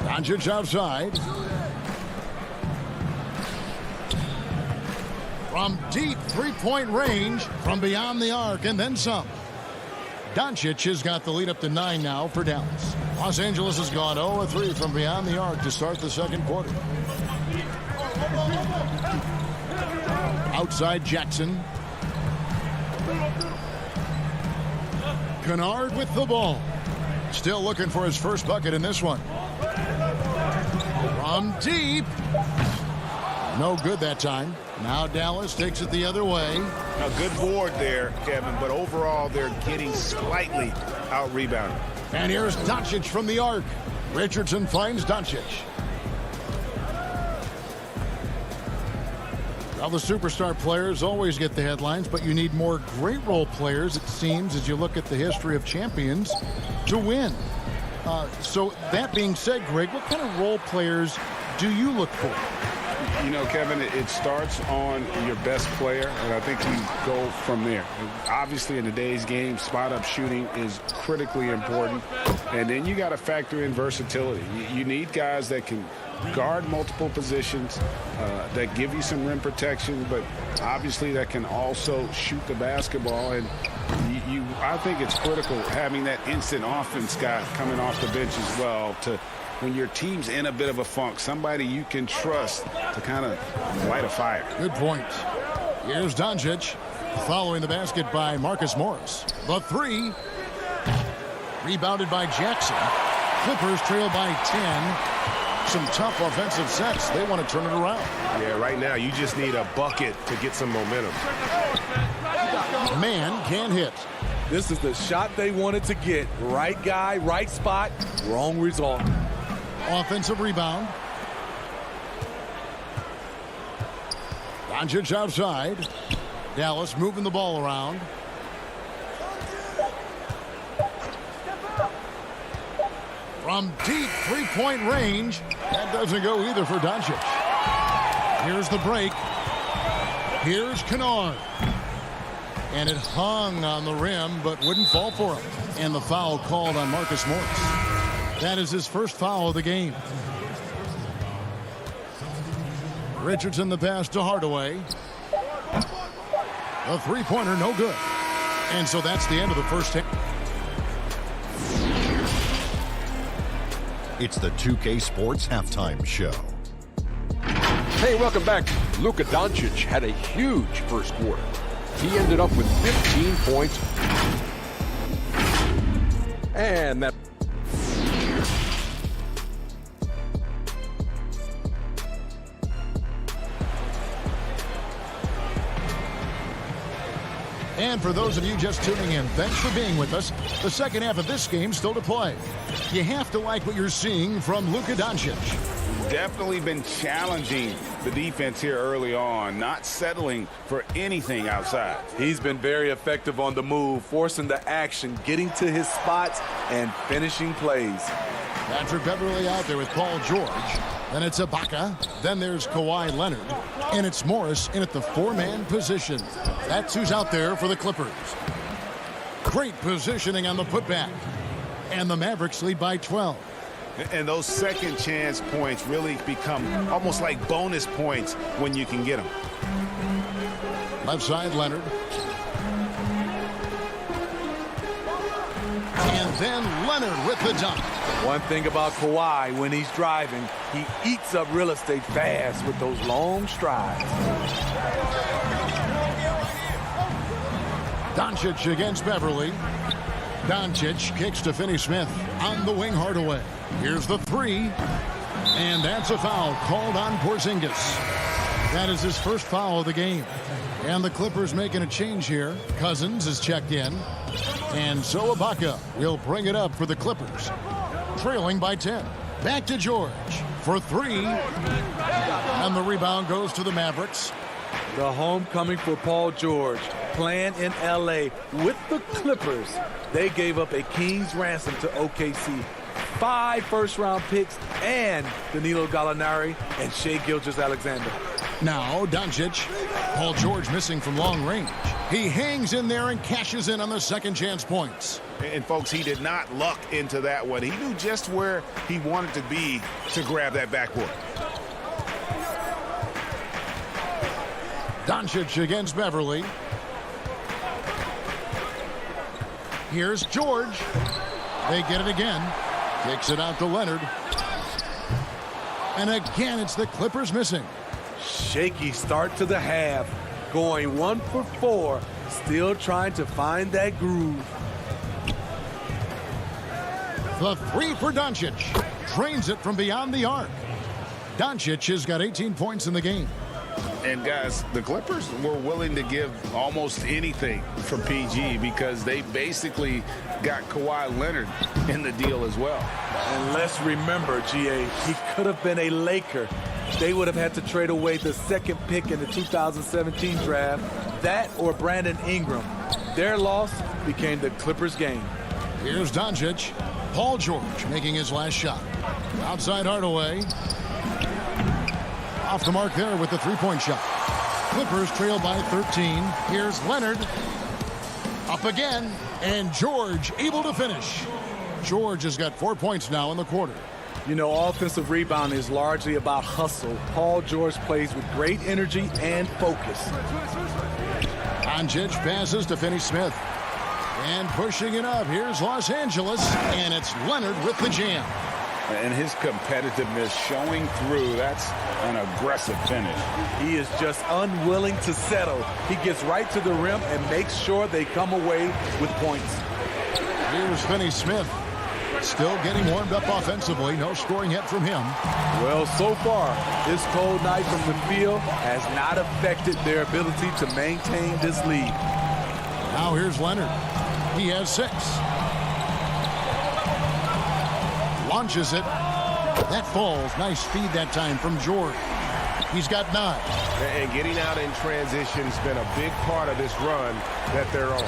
Doncic outside. From deep 3-point range, from beyond the arc, and then some. Doncic has got the lead up to 9 now for Dallas. Los Angeles has gone 0-3 from beyond the arc to start the second quarter. Outside Jackson. Kennard with the ball. Still looking for his first bucket in this one. From deep. No good that time. Now Dallas takes it the other way. A good board there, Kevin, but overall they're getting slightly out-rebounded. And here's Doncic from the arc. Richardson finds Doncic. Well, the superstar players always get the headlines, but you need more great role players, it seems, as you look at the history of champions, to win. So that being said, Greg, what kind of role players do you look for? You know, Kevin, it starts on your best player, and I think you go from there. And obviously, in today's game, spot-up shooting is critically important, and then you got to factor in versatility. You need guys that can guard multiple positions, that give you some rim protection, but obviously that can also shoot the basketball. And I think it's critical having that instant offense guy coming off the bench as well to – when your team's in a bit of a funk, somebody you can trust to kind of light a fire. Good point. Here's Doncic following the basket by Marcus Morris. The three. Rebounded by Jackson. Clippers trail by 10. Some tough offensive sets. They want to turn it around. Yeah, right now you just need a bucket to get some momentum. Man can't hit. This is the shot they wanted to get. Right guy, right spot, wrong result. Offensive rebound. Doncic outside. Dallas moving the ball around. From deep three-point range. That doesn't go either for Doncic. Here's the break. Here's Kennard. And it hung on the rim, but wouldn't fall for him. And the foul called on Marcus Morris. That is his first foul of the game. Richardson the pass to Hardaway. A three-pointer, no good. And so that's the end of the first half. It's the 2K Sports Halftime Show. Hey, welcome back. Luka Doncic had a huge first quarter. He ended up with 15 points. And that... And for those of you just tuning in, thanks for being with us. The second half of this game still to play. You have to like what you're seeing from Luka Doncic. Definitely been challenging the defense here early on, not settling for anything outside. He's been very effective on the move, forcing the action, getting to his spots, and finishing plays. Patrick Beverly out there with Paul George. Then it's Ibaka. Then there's Kawhi Leonard. And it's Morris in at the four-man position. That's who's out there for the Clippers. Great positioning on the putback. And the Mavericks lead by 12. And those second chance points really become almost like bonus points when you can get them. Left side, Leonard. And then Leonard with the dunk. One thing about Kawhi, when he's driving, he eats up real estate fast with those long strides. Doncic against Beverly. Doncic kicks to Finney-Smith. On the wing, Hardaway. Here's the three. And that's a foul called on Porzingis. That is his first foul of the game. And the Clippers making a change here. Cousins is checked in. And so Ibaka will bring it up for the Clippers. Trailing by 10. Back to George for three. And the rebound goes to the Mavericks. The homecoming for Paul George, playing in L.A. with the Clippers. They gave up a king's ransom to OKC. 5 first-round picks and Danilo Gallinari and Shai Gilgeous-Alexander. Now Doncic. Paul George missing from long range. He hangs in there and cashes in on the second chance points. And folks, he did not luck into that one. He knew just where he wanted to be to grab that backboard. Doncic against Beverly. Here's George. They get it again. Kicks it out to Leonard. And again, it's the Clippers missing. Shaky start to the half. Going 1 for 4. Still trying to find that groove. The three for Doncic. Drains it from beyond the arc. Doncic has got 18 points in the game. And guys, the Clippers were willing to give almost anything for PG because they basically got Kawhi Leonard in the deal as well. And let's remember, GA, he could have been a Laker. They would have had to trade away the second pick in the 2017 draft. That or Brandon Ingram. Their loss became the Clippers' game. Here's Doncic. Paul George making his last shot. Outside Hardaway. Off the mark there with the three-point shot. Clippers trail by 13. Here's Leonard. Up again. And George able to finish. George has got 4 points now in the quarter. You know, offensive rebound is largely about hustle. Paul George plays with great energy and focus. Doncic passes to Finney-Smith. And pushing it up. Here's Los Angeles. And it's Leonard with the jam. And his competitiveness showing through. That's an aggressive finish. He is just unwilling to settle. He gets right to the rim and makes sure they come away with points. Here's Finney-Smith. Still getting warmed up offensively. No scoring yet from him. Well, so far, this cold night from the field has not affected their ability to maintain this lead. Now here's Leonard. He has 6. Launches it. That falls. Nice feed that time from George. He's got 9. And getting out in transition has been a big part of this run that they're on.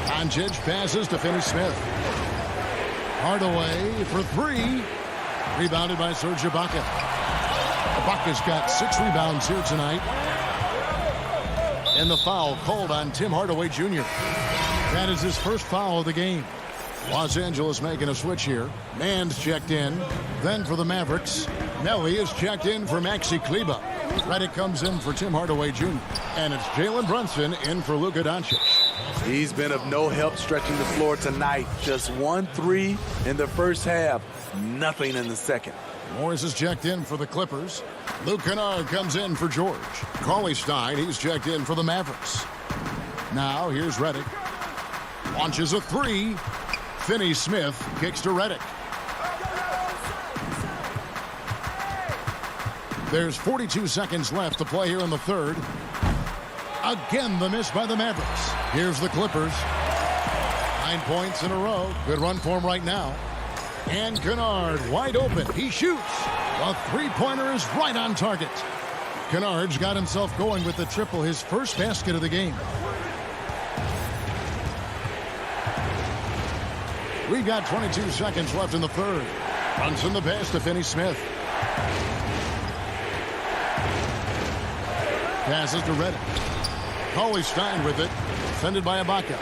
Doncic passes to Finney-Smith. Hardaway for 3. Rebounded by Serge Ibaka. Ibaka's got 6 rebounds here tonight. And the foul called on Tim Hardaway Jr. That is his first foul of the game. Los Angeles making a switch here. Mann's checked in. Then for the Mavericks, Nelly is checked in for Maxi Kleber. Redick comes in for Tim Hardaway Jr. And it's Jalen Brunson in for Luka Doncic. He's been of no help stretching the floor tonight. Just 1 3 in the first half. Nothing in the second. Morris is checked in for the Clippers. Luke Kennard comes in for George. Cauley-Stein, he's checked in for the Mavericks. Now here's Redick. Launches a 3. Finney-Smith kicks to Redick. There's 42 seconds left to play here in the third. Again, the miss by the Mavericks. Here's the Clippers. 9 points in a row. Good run for him right now. And Kennard wide open. He shoots. A three-pointer is right on target. Kennard's got himself going with the triple, his first basket of the game. We've got 22 seconds left in the third. Brunson the pass to Finney-Smith. Passes to Redick. Cauley-Stein with it. Defended by Ibaka.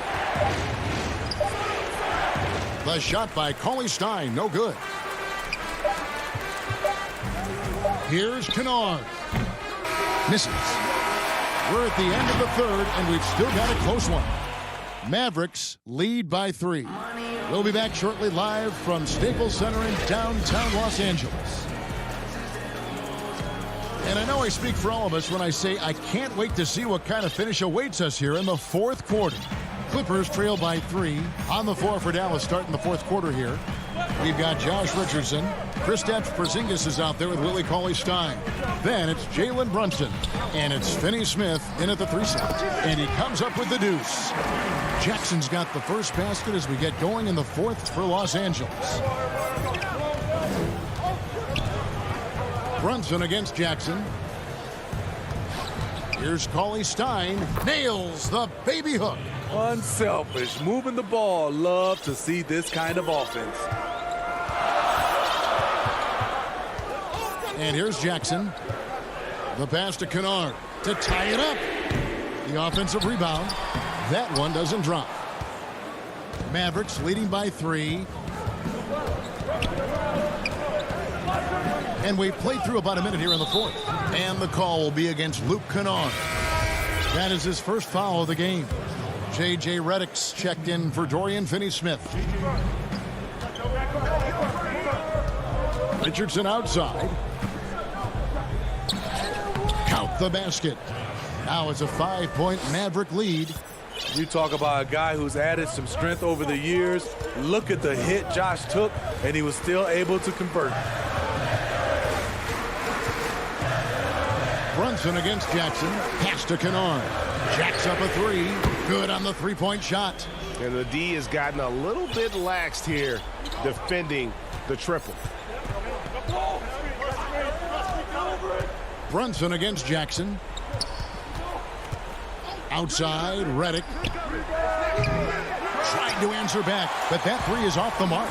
The shot by Cauley-Stein. No good. Here's Kennard. Misses. We're at the end of the third, and we've still got a close one. Mavericks lead by 3. We'll be back shortly live from Staples Center in downtown Los Angeles. And I know I speak for all of us when I say I can't wait to see what kind of finish awaits us here in the fourth quarter. Clippers trail by 3 on the floor for Dallas starting the fourth quarter here. We've got Josh Richardson. Kristaps Porzingis is out there with Willie Cauley-Stein. Then it's Jalen Brunson. And it's Finney-Smith in at the 3 slot. And he comes up with the deuce. Jackson's got the first basket as we get going in the fourth for Los Angeles. Brunson against Jackson. Here's Cauley-Stein. Nails the baby hook. Unselfish, moving the ball. Love to see this kind of offense. And here's Jackson. The pass to Kennard to tie it up. The offensive rebound. That one doesn't drop. Mavericks leading by 3. And we've played through about a minute here in the fourth. And the call will be against Luke Kennard. That is his first foul of the game. J.J. Redick's checked in for Dorian Finney-Smith. Richardson outside. Count the basket. Now it's a 5-point Maverick lead. You talk about a guy who's added some strength over the years. Look at the hit Josh took, and he was still able to convert. Brunson against Jackson. Pass to Kennard. Jacks up a 3. Good on the three-point shot. And the D has gotten a little bit laxed here defending the triple. Brunson against Jackson. Outside, Redick. Tried to answer back, but that 3 is off the mark.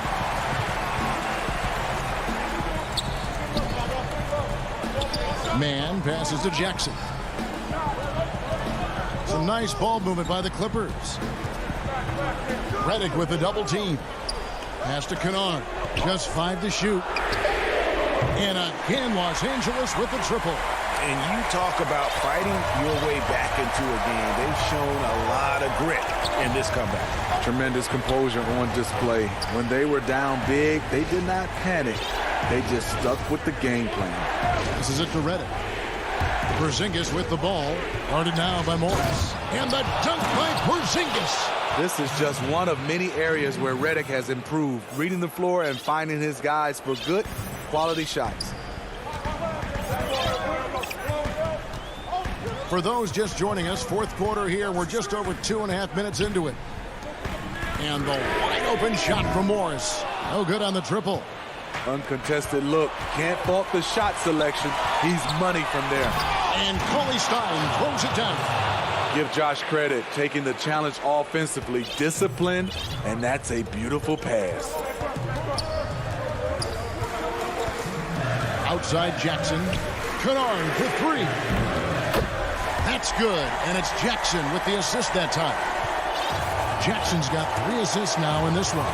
Man passes to Jackson. Some nice ball movement by the Clippers. Redick with a double team. Pass to Kennard. Just 5 to shoot. And again, Los Angeles with the triple. And you talk about fighting your way back into a game. They've shown a lot of grit in this comeback. Tremendous composure on display. When they were down big, they did not panic. They just stuck with the game plan. This is it to Redick. Porzingis with the ball. Guarded now by Morris. And the dunk by Porzingis. This is just one of many areas where Redick has improved, reading the floor and finding his guys for good, quality shots. For those just joining us, fourth quarter here. We're just over 2.5 minutes into it. And the wide open shot from Morris. No good on the triple. Uncontested look. Can't fault the shot selection. He's money from there. And Cauley Stein throws it down. Give Josh credit, taking the challenge offensively, disciplined, and that's a beautiful pass. Outside Jackson. Kennard for 3. That's good, and it's Jackson with the assist that time. Jackson's got 3 assists now in this one.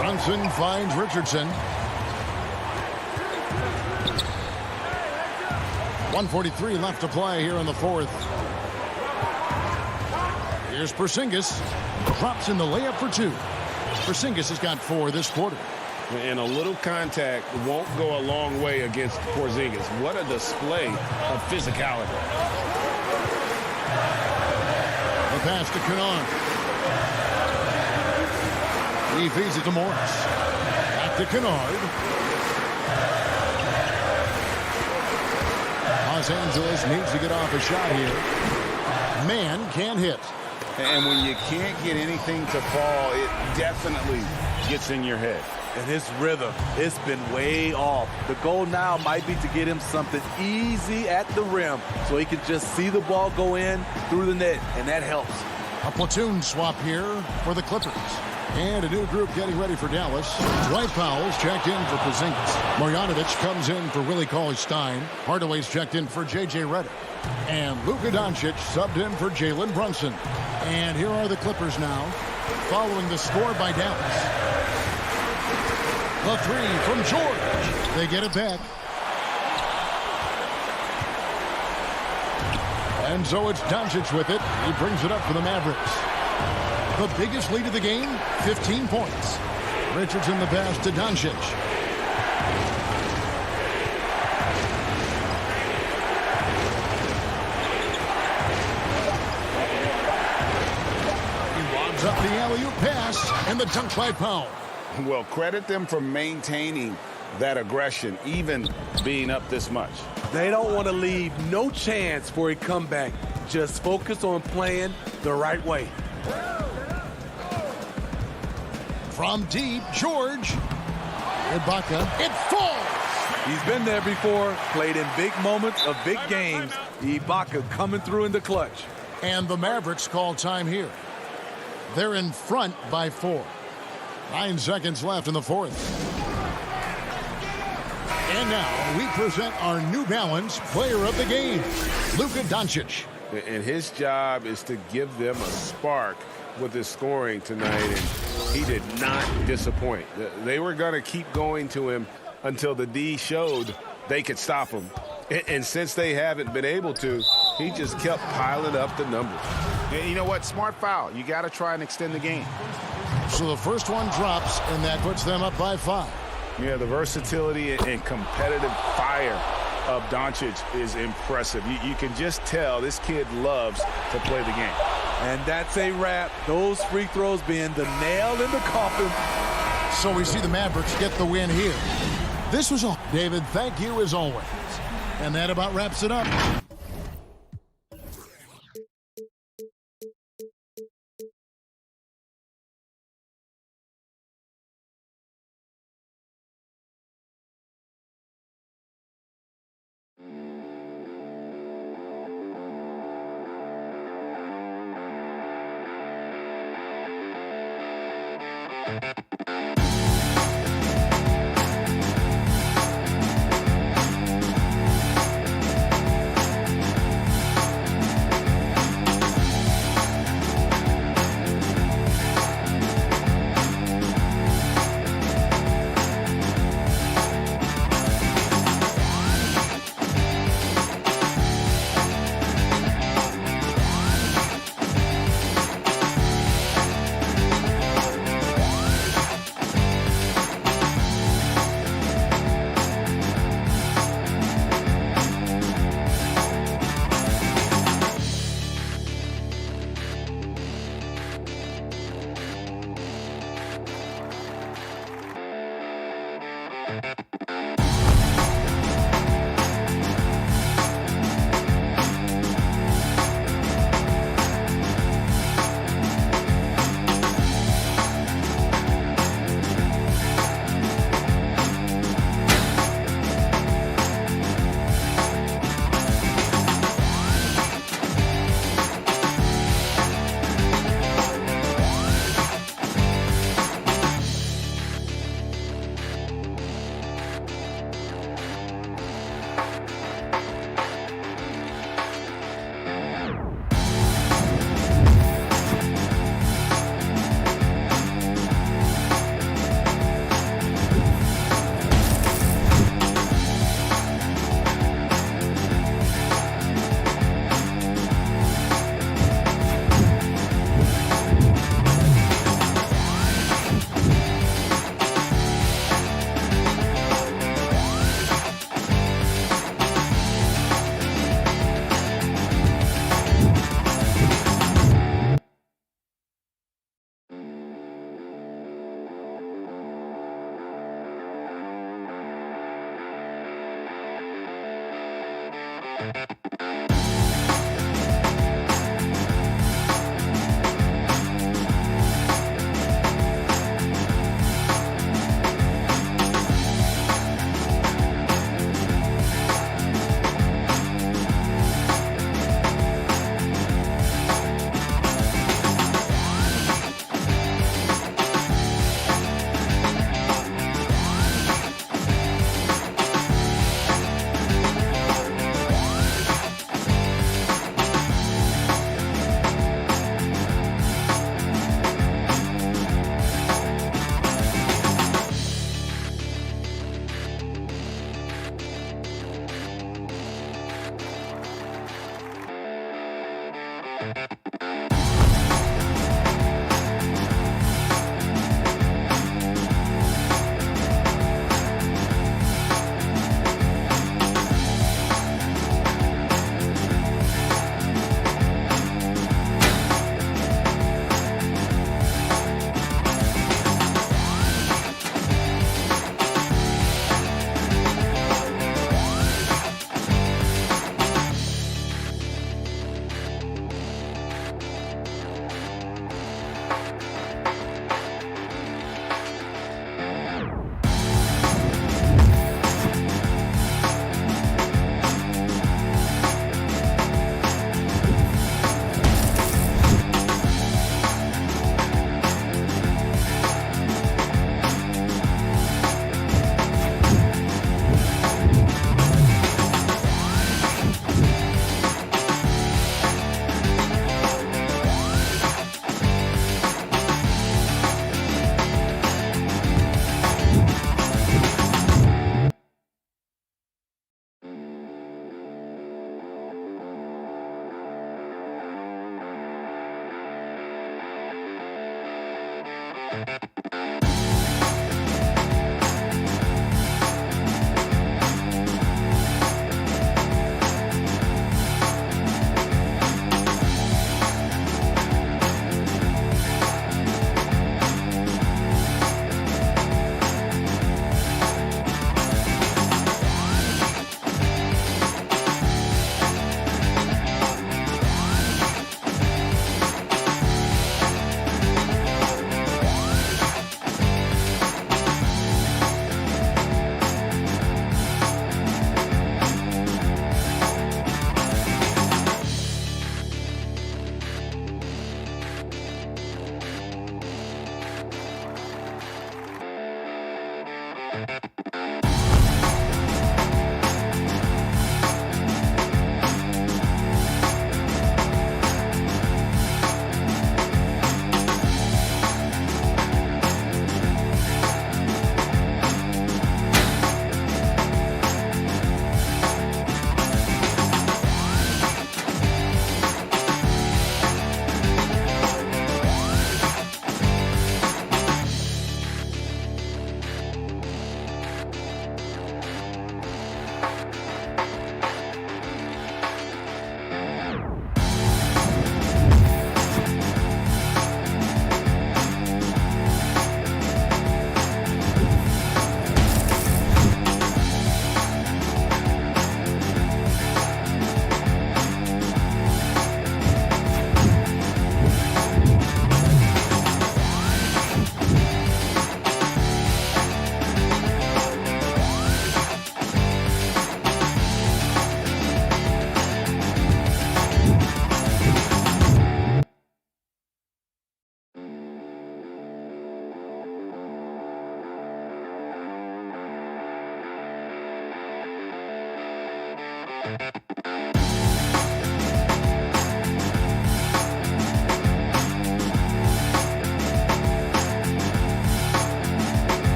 Brunson finds Richardson. 1:43 left to play here in the fourth. Here's Porzingis. Drops in the layup for 2. Porzingis has got 4 this quarter. And a little contact won't go a long way against Porzingis. What a display of physicality. The pass to Kennard. He feeds it to Morris. Back to Kennard. Los Angeles needs to get off a shot here. Man can't hit. And when you can't get anything to fall, it definitely gets in your head. And his rhythm, it's been way off. The goal now might be to get him something easy at the rim so he can just see the ball go in through the net, and that helps. A platoon swap here for the Clippers. And a new group getting ready for Dallas. Dwight Powell's checked in for Porzingis. Marjanovic comes in for Willie Cauley-Stein. Hardaway's checked in for J.J. Redick. And Luka Doncic subbed in for Jalen Brunson. And here are the Clippers now, following the score by Dallas. The 3 from George. They get it back. And so it's Doncic with it. He brings it up for the Mavericks. The biggest lead of the game, 15 points. Richardson the pass to Doncic. He lobs up the alley-oop pass and the dunk by Powell. Well, credit them for maintaining that aggression, even being up this much. They don't want to leave no chance for a comeback. Just focus on playing the right way. From deep, George. Ibaka. It falls. He's been there before, played in big moments of big games. Ibaka coming through in the clutch. And the Mavericks call time here. They're in front by 4. 9 seconds left in the fourth. And now we present our New Balance player of the game, Luka Doncic. And his job is to give them a spark with his scoring tonight, and he did not disappoint. They were going to keep going to him until the D showed they could stop him. And since they haven't been able to, he just kept piling up the numbers. And you know what? Smart foul. You got to try and extend the game. So the first one drops, and that puts them up by 5. Yeah, the versatility and competitive fire of Doncic is impressive. You can just tell this kid loves to play the game. And that's a wrap. Those free throws being the nail in the coffin. So we see the Mavericks get the win here. This was all. David, thank you as always. And that about wraps it up.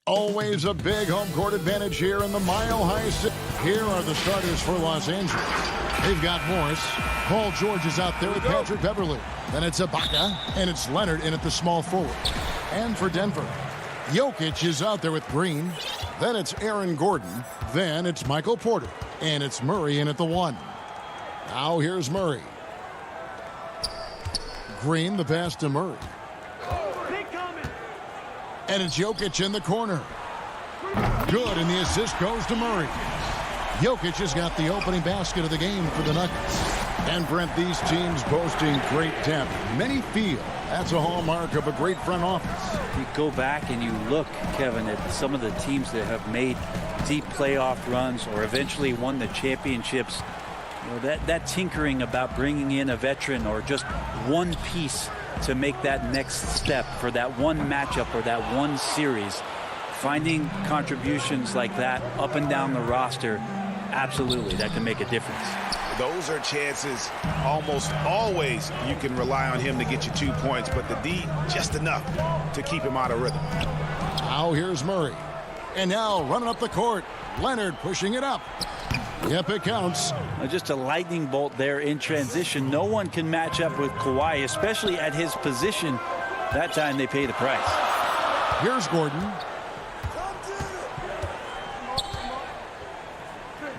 Always a big home court advantage here in the Mile High City. Here are the starters for Los Angeles. They've got Morris. Paul George is out there with Patrick Beverley. Then it's Ibaka, and it's Leonard in at the small forward. And for Denver, Jokic is out there with Green. Then it's Aaron Gordon. Then it's Michael Porter. And it's Murray in at the 1. Now here's Murray. Green, the pass to Murray. And it's Jokic in the corner. Good, and the assist goes to Murray. Jokic has got the opening basket of the game for the Nuggets. And Brent, these teams boasting great depth. Many feel that's a hallmark of a great front office. You go back and you look, Kevin, at some of the teams that have made deep playoff runs or eventually won the championships. You know, that tinkering about bringing in a veteran or just one piece to make that next step for that one matchup or that one series. Finding contributions like that up and down the roster, absolutely, that can make a difference. Those are chances almost always you can rely on him to get you 2 points, but the D just enough to keep him out of rhythm. Now here's Murray. And now running up the court, Leonard pushing it up. Yep, it counts. Just a lightning bolt there in transition. No one can match up with Kawhi, especially at his position. That time they pay the price. Here's Gordon.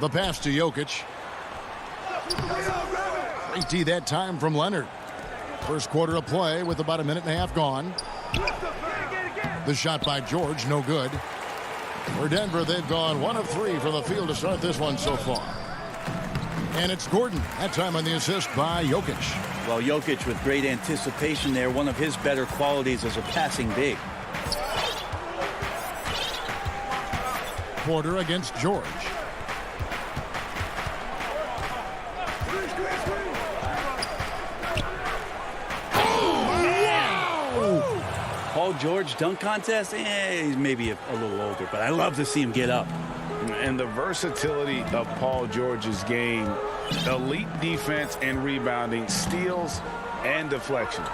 The pass to Jokic. Great D that time from Leonard. First quarter of play with about a minute and a half gone. The shot by George, no good. For Denver, they've gone 1 of 3 from the field to start this one so far. And it's Gordon, that time on the assist by Jokic. Well, Jokic with great anticipation there, one of his better qualities as a passing big. Porter against George. Paul George dunk contest, he's maybe a little older, but I love to see him get up. And the versatility of Paul George's game, elite defense and rebounding, steals and deflections.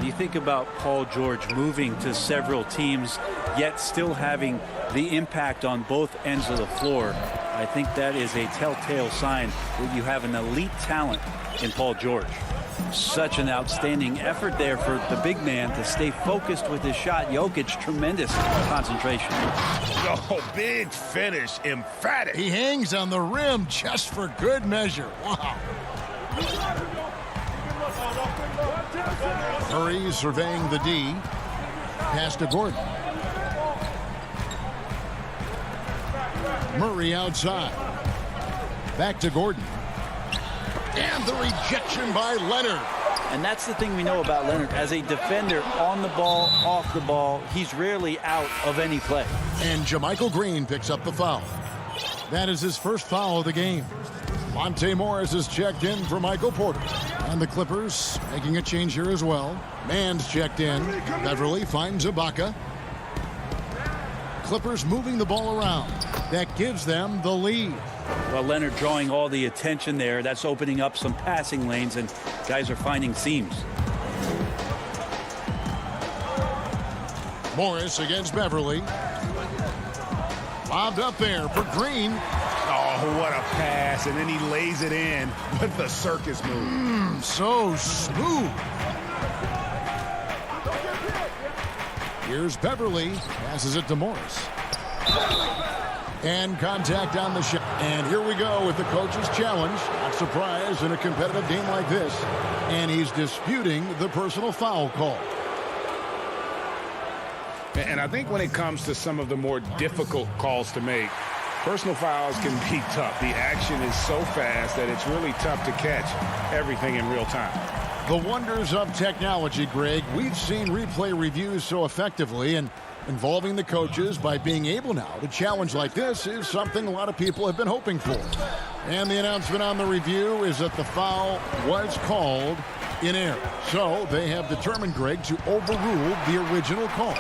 You think about Paul George moving to several teams, yet still having the impact on both ends of the floor. I think that is a telltale sign that you have an elite talent in Paul George. Such an outstanding effort there for the big man to stay focused with his shot. Jokic, tremendous concentration. Oh, big finish, emphatic. He hangs on the rim just for good measure. Wow. Murray surveying the D. Pass to Gordon. Murray outside. Back to Gordon. And the rejection by Leonard. And that's the thing we know about Leonard. As a defender, on the ball, off the ball, he's rarely out of any play. And JaMychal Green picks up the foul. That is his first foul of the game. Monte Morris is checked in for Michael Porter. And the Clippers making a change here as well. Mann's checked in. Beverly finds Ibaka. Clippers moving the ball around. That gives them the lead. Well, Leonard drawing all the attention there. That's opening up some passing lanes, and guys are finding seams. Morris against Beverly. Lobbed up there for Green. Oh, what a pass. And then he lays it in with the circus move. So smooth. Here's Beverly. Passes it to Morris. And contact on the shot. And here we go with the coach's challenge. Not surprised in a competitive game like this. And he's disputing the personal foul call. And I think when it comes to some of the more difficult calls to make, personal fouls can be tough. The action is so fast that it's really tough to catch everything in real time. The wonders of technology, Greg. We've seen replay reviews so effectively, and involving the coaches by being able now to challenge like this is something a lot of people have been hoping for. And the announcement on the review is that the foul was called in error. So they have determined, Greg, to overrule the original call.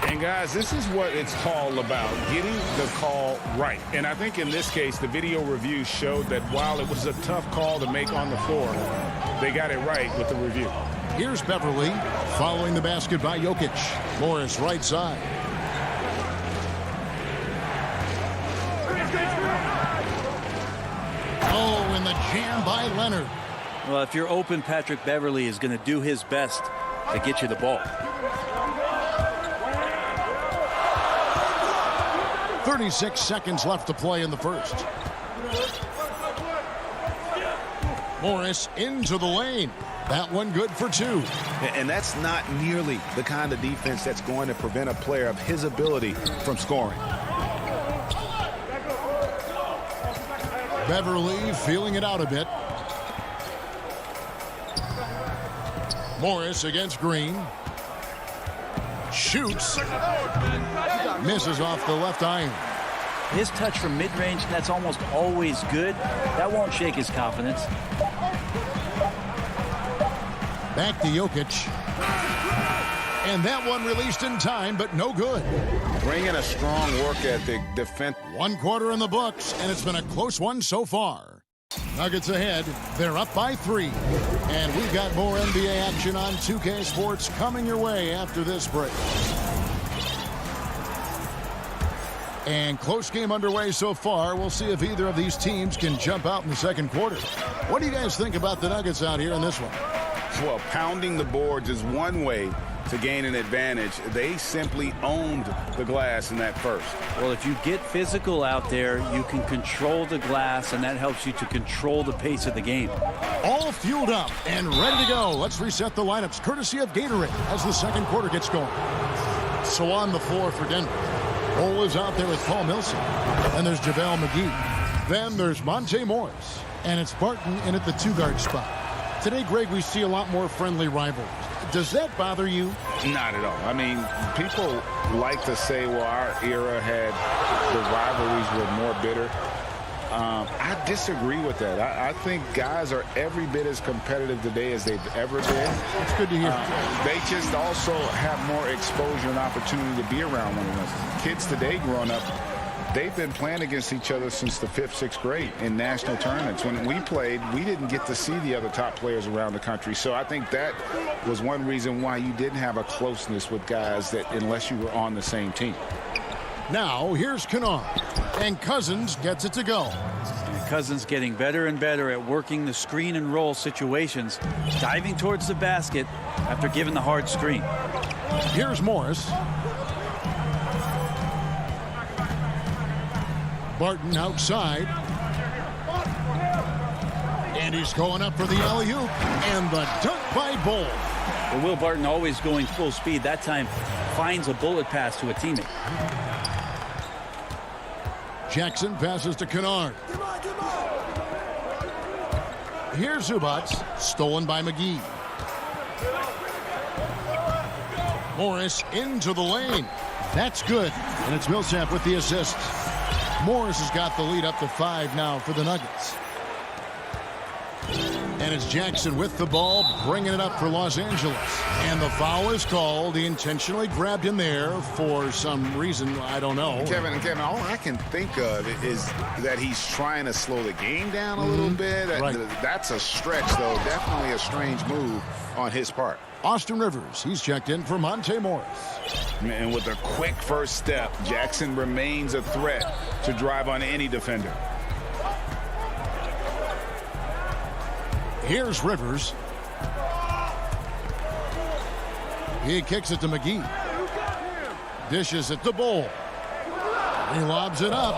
And guys, this is what it's all about, getting the call right. And I think in this case, the video review showed that while it was a tough call to make on the floor, they got it right with the review. Here's Beverly following the basket by Jokic. Morris right side. Oh, and the jam by Leonard. Well, if you're open, Patrick Beverly is going to do his best to get you the ball. 36 seconds left to play in the first. Morris into the lane. That one good for 2. And that's not nearly the kind of defense that's going to prevent a player of his ability from scoring. Beverly feeling it out a bit. Morris against Green. Shoots. Misses off the left iron. His touch from mid-range, that's almost always good. That won't shake his confidence. Back to Jokic. And that one released in time, but no good. Bringing a strong work ethic, defense. 1 quarter in the books, and it's been a close one so far. Nuggets ahead. They're up by 3. And we've got more NBA action on 2K Sports coming your way after this break. And close game underway so far. We'll see if either of these teams can jump out in the second quarter. What do you guys think about the Nuggets out here in this one? Well, pounding the boards is one way to gain an advantage. They simply owned the glass in that first. Well, if you get physical out there, you can control the glass, and that helps you to control the pace of the game. All fueled up and ready to go. Let's reset the lineups courtesy of Gatorade as the second quarter gets going. So on the floor for Denver, Cole is out there with Paul Millsap. And there's JaVale McGee. Then there's Monte Morris. And it's Barton in at the two-guard spot. Today, Greg, we see a lot more friendly rivalries. Does that bother you? Not at all. I mean, people like to say, well, our era had the rivalries were more bitter. I disagree with that. I think guys are every bit as competitive today as they've ever been. It's good to hear. They just also have more exposure and opportunity to be around one another. Kids today growing up, they've been playing against each other since the 5th, 6th grade in national tournaments. When we played, we didn't get to see the other top players around the country. So I think that was one reason why you didn't have a closeness with guys that unless you were on the same team. Now, here's Kennard. And Cousins gets it to go. And Cousins getting better and better at working the screen and roll situations, diving towards the basket after giving the hard screen. Here's Morris. Barton outside. And he's going up for the alley-oop. And the dunk by Bull. Well, Will Barton always going full speed. That time finds a bullet pass to a teammate. Jackson passes to Kennard. Here's Zubats. Stolen by McGee. Morris into the lane. That's good. And it's Millsap with the assist. Morris has got the lead up to 5 now for the Nuggets. And it's Jackson with the ball, bringing it up for Los Angeles. And the foul is called. He intentionally grabbed him there for some reason. I don't know. Kevin, all I can think of is that he's trying to slow the game down a little bit. Right. That's a stretch, though. Definitely a strange move on his part. Austin Rivers, he's checked in for Monte Morris. And with a quick first step, Jackson remains a threat to drive on any defender. Here's Rivers. He kicks it to McGee. Dishes it to Bull. He lobs it up.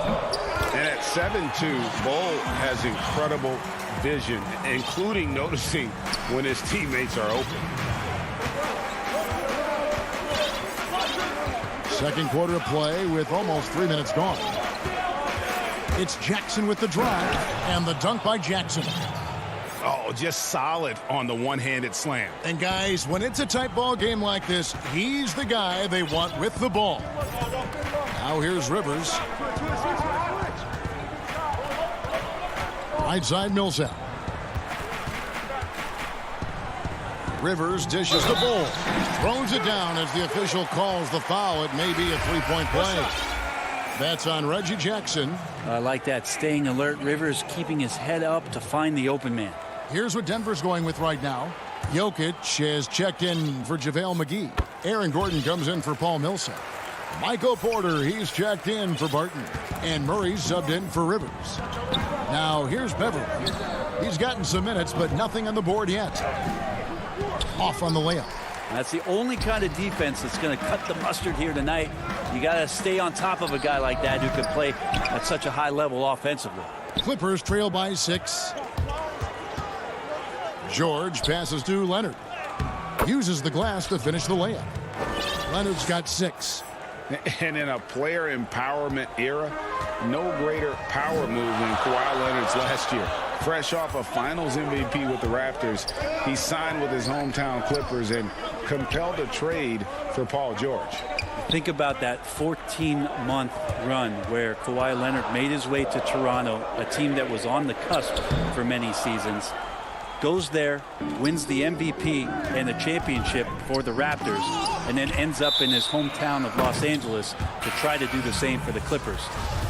And at 7'2", Bull has incredible vision, including noticing when his teammates are open. Second quarter of play with almost 3 minutes gone. It's Jackson with the drive and the dunk by Jackson. Oh, just solid on the one-handed slam. And guys, when it's a tight ball game like this, he's the guy they want with the ball. Now here's Rivers. Right side Millsap. Rivers dishes the ball. Throws it down as the official calls the foul. It may be a three-point play. That's on Reggie Jackson. I like that, staying alert. Rivers keeping his head up to find the open man. Here's what Denver's going with right now. Jokic has checked in for JaVale McGee. Aaron Gordon comes in for Paul Millsap. Michael Porter, he's checked in for Barton. And Murray's subbed in for Rivers. Now here's Beverly. He's gotten some minutes, but nothing on the board yet. Off on the layup. That's the only kind of defense that's going to cut the mustard here tonight. You got to stay on top of a guy like that who can play at such a high level offensively. Clippers trail by 6. George passes to Leonard. Uses the glass to finish the layup. Leonard's got 6. And in a player empowerment era, no greater power move than Kawhi Leonard's last year. Fresh off a finals MVP with the Raptors, he signed with his hometown Clippers and compelled a trade for Paul George. Think about that 14-month run where Kawhi Leonard made his way to Toronto, a team that was on the cusp for many seasons. Goes there, wins the MVP and the championship for the Raptors, and then ends up in his hometown of Los Angeles to try to do the same for the Clippers.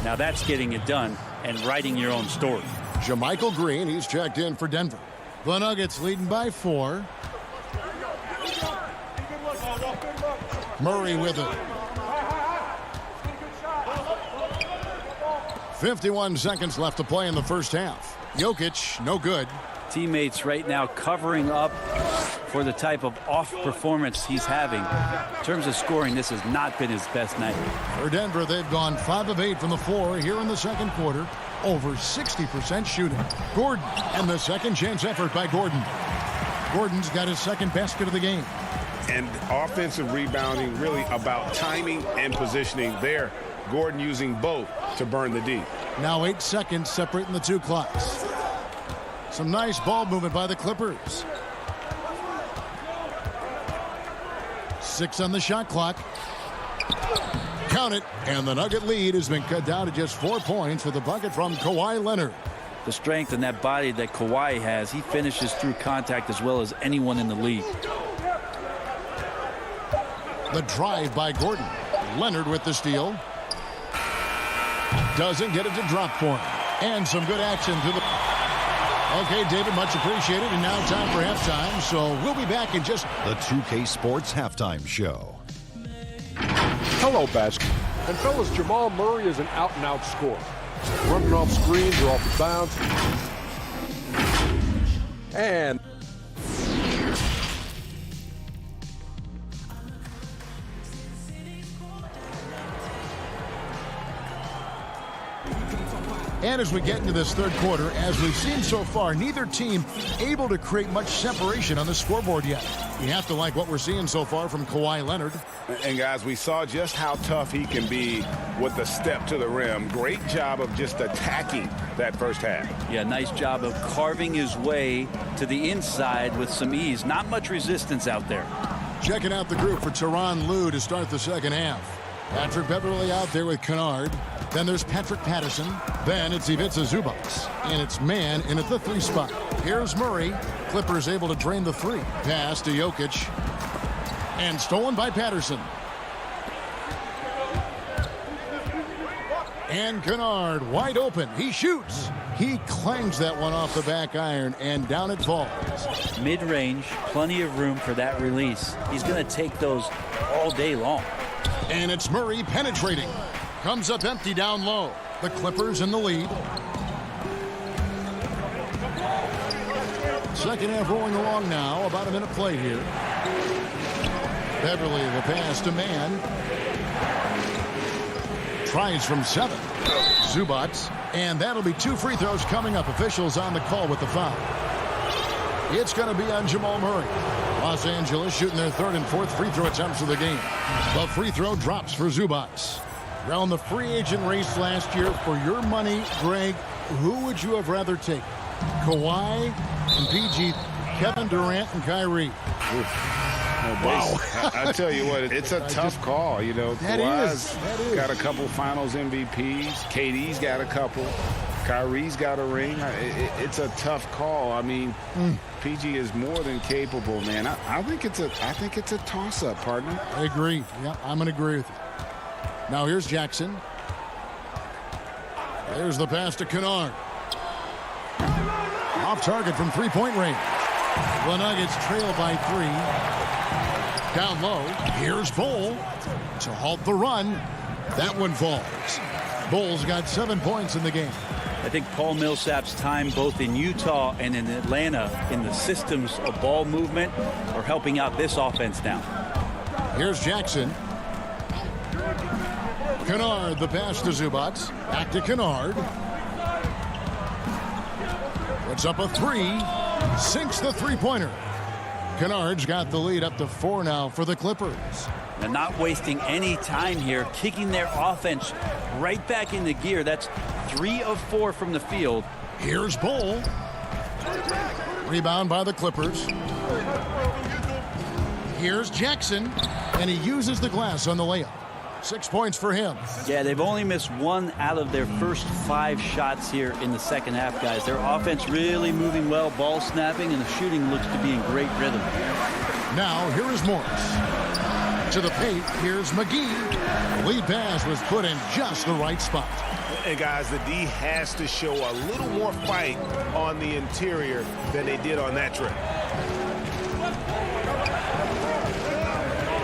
Now that's getting it done and writing your own story. JaMychal Green, he's checked in for Denver. The Nuggets leading by 4. Murray with it. 51 seconds left to play in the first half. Jokic, no good. Teammates right now covering up for the type of off performance he's having. In terms of scoring, this has not been his best night. For Denver, they've gone 5 of 8 from the floor here in the second quarter. Over 60% shooting. Gordon, and the second chance effort by Gordon. Gordon's got his second basket of the game. And offensive rebounding, really about timing and positioning there. Gordon using both to burn the D. Now 8 seconds separating the two clocks. Some nice ball movement by the Clippers. 6 on the shot clock. Count it, and the Nugget lead has been cut down to just 4 points with a bucket from Kawhi Leonard. The strength and that body that Kawhi has, he finishes through contact as well as anyone in the league. The drive by Gordon. Leonard with the steal. Doesn't get it to drop for him. And some good action to the... Okay, David, much appreciated. And now time for halftime, so we'll be back in just... The 2K Sports Halftime Show. Hello, basket. And fellas, Jamal Murray is an out-and-out scorer. Running off screens or off the bounce. And... And as we get into this third quarter, as we've seen so far, neither team able to create much separation on the scoreboard yet. You have to like what we're seeing so far from Kawhi Leonard. And guys, we saw just how tough he can be with the step to the rim. Great job of just attacking that first half. Yeah, nice job of carving his way to the inside with some ease. Not much resistance out there. Checking out the group for Tyronn Lue to start the second half. Patrick Beverly out there with Kennard. Then there's Patrick Patterson. Then it's Ivica Zubac. And it's man in at the 3 spot. Here's Murray. Clippers able to drain the 3. Pass to Jokic. And stolen by Patterson. And Kennard wide open. He shoots. He clangs that one off the back iron, and down it falls. Mid-range, plenty of room for that release. He's going to take those all day long. And it's Murray penetrating. Comes up empty down low. The Clippers in the lead. Second half rolling along now. About a minute played here. Beverly the pass to man. Tries from 7. Zubac. And that'll be 2 free throws coming up. Officials on the call with the foul. It's going to be on Jamal Murray. Los Angeles shooting their 3rd and 4th free throw attempts of the game. The free throw drops for Zubac. Around the free agent race last year, for your money, Greg, who would you have rather taken? Kawhi and PG, Kevin Durant and Kyrie. Wow. I tell you what, it's a tough call. You know, Kawhi's got a couple finals MVPs. KD's got a couple. Kyrie's got a ring. It's a tough call. I mean, PG is more than capable, man. I think it's a toss-up, partner. I agree. Yeah, I'm going to agree with you. Now here's Jackson. There's the pass to Kennard. Off target from 3-point range. The Nuggets trail by 3. Down low. Here's Bull to halt the run. That one falls. Bull's got 7 points in the game. I think Paul Millsap's time both in Utah and in Atlanta in the systems of ball movement are helping out this offense now. Here's Jackson. Kennard, the pass to Zubac. Back to Kennard. Puts up a 3. Sinks the 3-pointer. Kennard's got the lead up to 4 now for the Clippers. And not wasting any time here, kicking their offense right back into gear. That's 3 of 4 from the field. Here's Bull. Rebound by the Clippers. Here's Jackson, and he uses the glass on the layup. 6 points for him. Yeah, they've only missed 1 out of their first 5 shots here in the second half, guys. Their offense really moving well, ball snapping, and the shooting looks to be in great rhythm. Now, here is Morris. To the paint, here's McGee. Lead pass was put in just the right spot. And guys, the D has to show a little more fight on the interior than they did on that trip.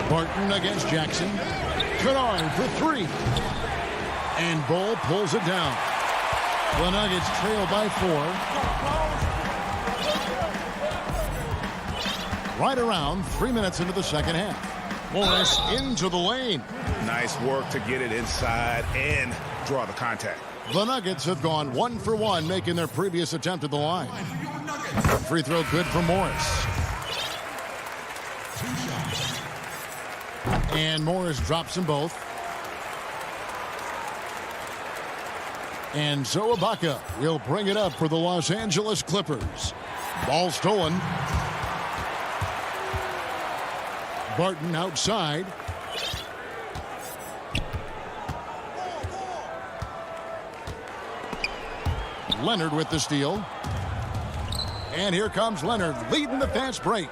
Barton against Jackson. Kennard for 3. And Bull pulls it down. The Nuggets trail by 4. right around 3 minutes into the second half. Morris into the lane. Nice work to get it inside and draw the contact. The Nuggets have gone 1 for 1, making their previous attempt at the line. Free throw good for Morris. And Morris drops them both. And so Ibaka will bring it up for the Los Angeles Clippers. Ball stolen. Barton outside. Leonard with the steal. And here comes Leonard leading the fast break.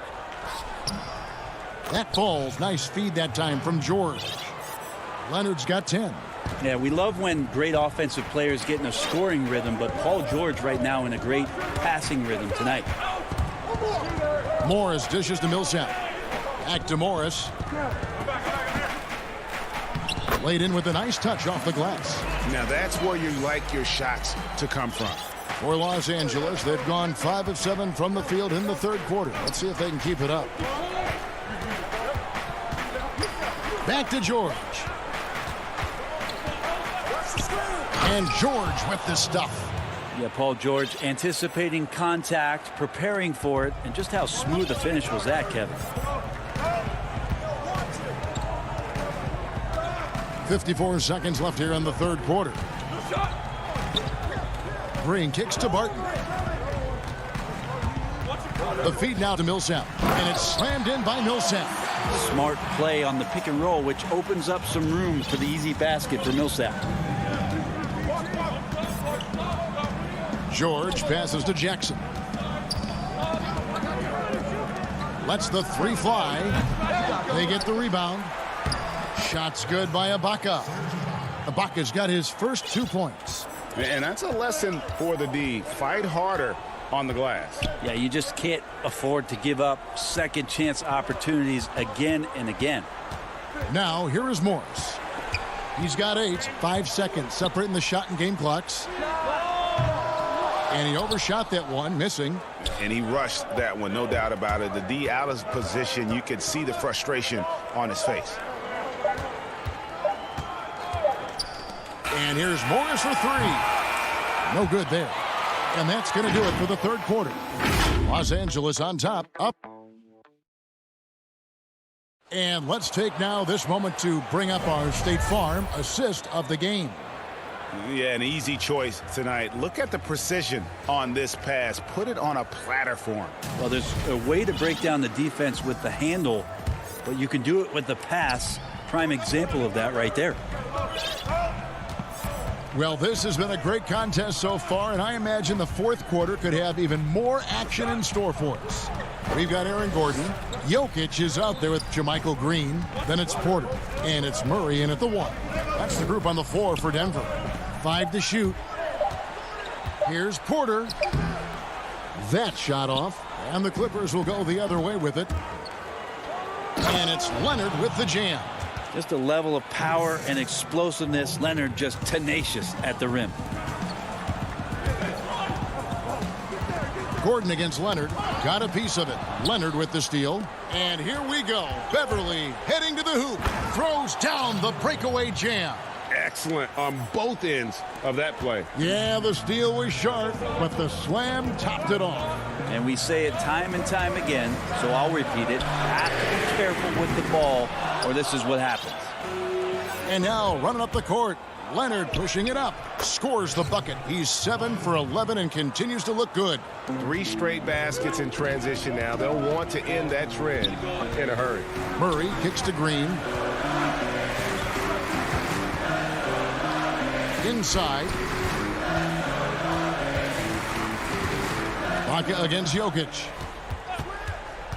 That falls. Nice feed that time from George. Leonard's got 10. Yeah, we love when great offensive players get in a scoring rhythm, but Paul George right now in a great passing rhythm tonight. Morris dishes to Millsap. Back to Morris. Laid in with a nice touch off the glass. Now that's where you like your shots to come from. For Los Angeles, they've gone 5 of 7 from the field in the third quarter. Let's see if they can keep it up. Back to George. And George with the stuff. Yeah, Paul George anticipating contact, preparing for it, and just how smooth the finish was that, Kevin. 54 seconds left here in the third quarter. Green kicks to Barton. The feed now to Millsap. And it's slammed in by Millsap. Smart play on the pick and roll, which opens up some room for the easy basket for Millsap. George passes to Jackson. Lets the three fly. They get the rebound. Shots good by Ibaka. Ibaka's got his first 2 points. And that's a lesson for the D. Fight harder on the glass. Yeah, you just can't afford to give up second chance opportunities again and again. Now, here is Morris. He's got 8. 5 seconds separating the shot and game clocks. And he overshot that one, missing. And he rushed that one, no doubt about it. The D out of position, you could see the frustration on his face. And here's Morris for 3. No good there. And that's going to do it for the third quarter. Los Angeles on top, up. And let's take now this moment to bring up our State Farm assist of the game. Yeah, an easy choice tonight. Look at the precision on this pass. Put it on a platter for him. Well, there's a way to break down the defense with the handle, but you can do it with the pass. Prime example of that right there. Well, this has been a great contest so far, and I imagine the fourth quarter could have even more action in store for us. We've got Aaron Gordon. Jokic is out there with Jermichael Green. Then it's Porter. And it's Murray in at the 1. That's the group on the floor for Denver. 5 to shoot. Here's Porter. That shot off. And the Clippers will go the other way with it. And it's Leonard with the jam. Just a level of power and explosiveness. Leonard just tenacious at the rim. Gordon against Leonard. Got a piece of it. Leonard with the steal. And here we go. Beverly heading to the hoop. Throws down the breakaway jam. Excellent on both ends of that play. Yeah, the steal was sharp, but the slam topped it off. And we say it time and time again, so I'll repeat it. Have to be careful with the ball, or this is what happens. And now running up the court. Leonard pushing it up. Scores the bucket. He's 7 for 11 and continues to look good. 3 straight baskets in transition now. They'll want to end that trend in a hurry. Murray kicks to Green. Inside. Ibaka against Jokic.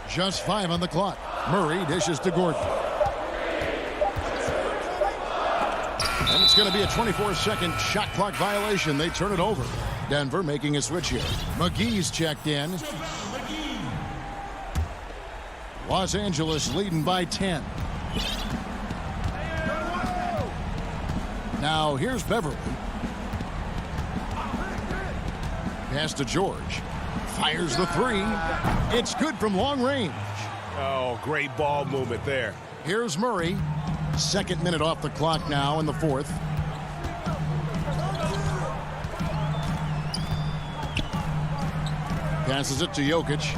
Just 5 on the clock. Murray dishes to Gordon. And it's going to be a 24-second shot clock violation. They turn it over. Denver making a switch here. McGee's checked in. Los Angeles leading by 10. Now here's Beverly. Pass to George. Fires the 3. It's good from long range. Oh, great ball movement there. Here's Murray. Second minute off the clock now in the fourth. Passes it to Jokic.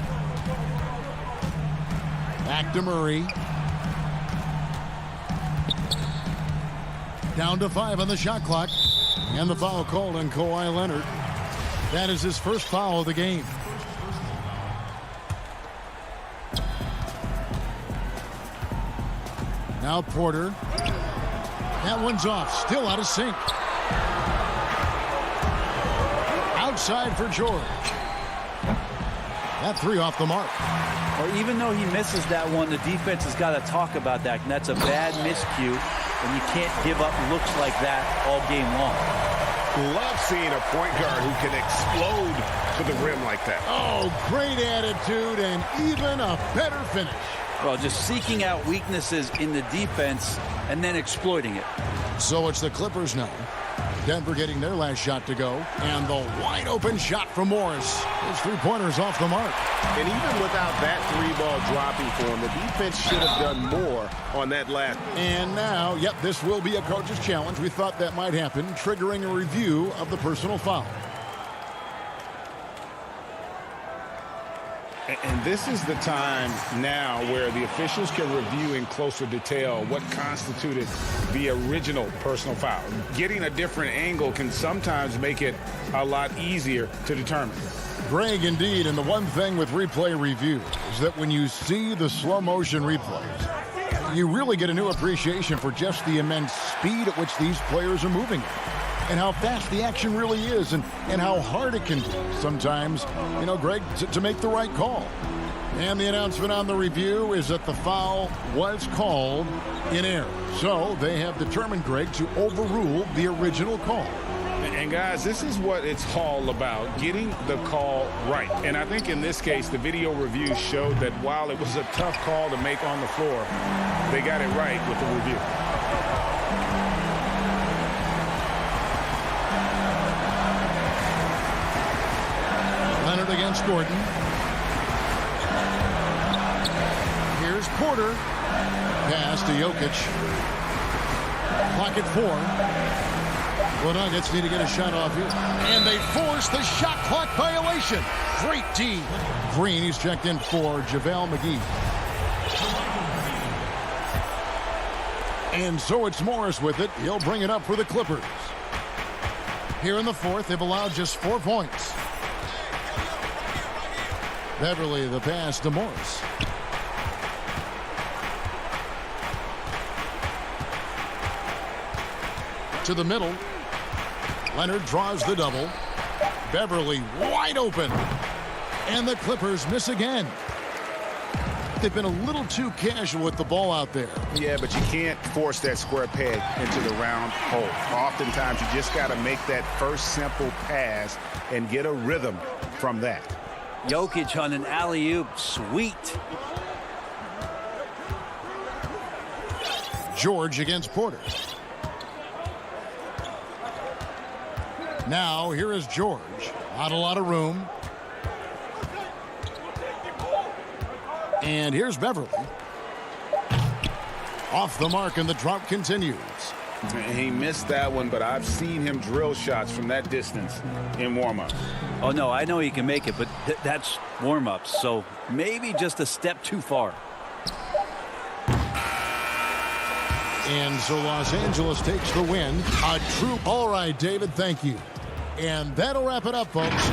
Back to Murray. Down to 5 on the shot clock. And the foul called on Kawhi Leonard. That is his first foul of the game. Now Porter. That one's off. Still out of sync. Outside for George. That three off the mark. Or even though he misses that one, the defense has got to talk about that. And that's a bad miscue. And you can't give up looks like that all game long. Love seeing a point guard who can explode to the rim like that. Oh, great attitude and even a better finish. Well, just seeking out weaknesses in the defense and then exploiting it. So it's the Clippers now. Denver getting their last shot to go. And the wide open shot from Morris. His three-pointer's off the mark. And even without that three ball dropping for him, the defense should have done more on that last. And now, yep, this will be a coach's challenge. We thought that might happen, triggering a review of the personal foul. And this is the time now where the officials can review in closer detail what constituted the original personal foul. Getting a different angle can sometimes make it a lot easier to determine. Greg, indeed, and the one thing with replay review is that when you see the slow motion replays, you really get a new appreciation for just the immense speed at which these players are moving and how fast the action really is and how hard it can be sometimes, you know, Greg, to make the right call. And the announcement on the review is that the foul was called in error. So they have determined, Greg, to overrule the original call. And guys, this is what it's all about, getting the call right. And I think in this case, the video review showed that while it was a tough call to make on the floor, they got it right with the review. Leonard against Gordon. Here's Porter. Pass to Jokic. Clock at 4. The Nuggets need to get a shot off here. And they force the shot clock violation. Great D. Green, he's checked in for JaVale McGee. And so it's Morris with it. He'll bring it up for the Clippers. Here in the fourth, they've allowed just 4 points. Beverly, the pass to Morris. To the middle. Leonard draws the double. Beverly wide open. And the Clippers miss again. They've been a little too casual with the ball out there. Yeah, but you can't force that square peg into the round hole. Oftentimes, you just got to make that first simple pass and get a rhythm from that. Jokic on an alley-oop. Sweet. George against Porter. Now, here is George. Not a lot of room. And here's Beverly. Off the mark, and the drought continues. He missed that one, but I've seen him drill shots from that distance in warm-ups. Oh, no, I know he can make it, but that's warm-ups, so maybe just a step too far. And so Los Angeles takes the win. A true. All right, David, thank you. And that'll wrap it up, folks.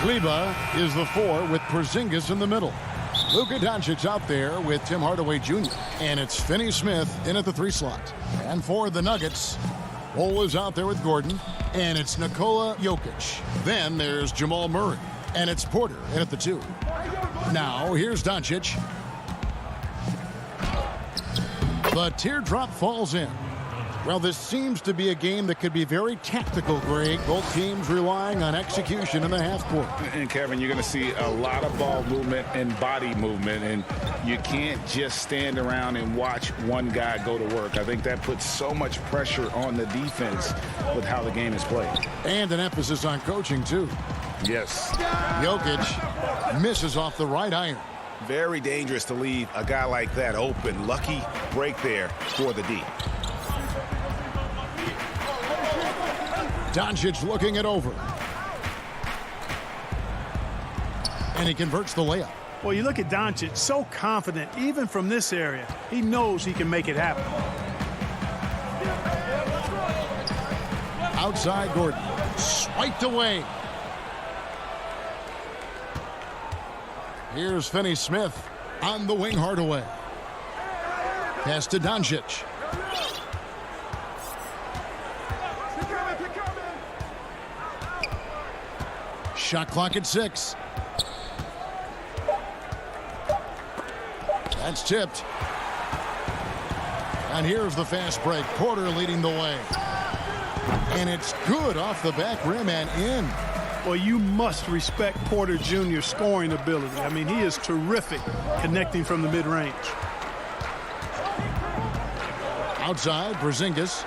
Kleba is the 4 with Porzingis in the middle. Luka Doncic out there with Tim Hardaway Jr. And it's Finney Smith in at the 3 slot. And for the Nuggets, Bol is out there with Gordon. And it's Nikola Jokic. Then there's Jamal Murray. And it's Porter in at the 2. Now here's Doncic. The teardrop falls in. Well, this seems to be a game that could be very tactical, Greg. Both teams relying on execution in the half court. And, Kevin, you're going to see a lot of ball movement and body movement, and you can't just stand around and watch one guy go to work. I think that puts so much pressure on the defense with how the game is played. And an emphasis on coaching, too. Yes. Jokic misses off the right iron. Very dangerous to leave a guy like that open. Lucky break there for the D. Doncic looking it over. And he converts the layup. Well, you look at Doncic, so confident, even from this area. He knows he can make it happen. Outside Gordon. Swiped away. Here's Finney Smith on the wing Hardaway. Pass to Doncic. Shot clock at 6. That's tipped. And here's the fast break. Porter leading the way. And it's good off the back rim and in. Well, you must respect Porter Jr.'s scoring ability. I mean, he is terrific connecting from the mid-range. Outside, Porzingis.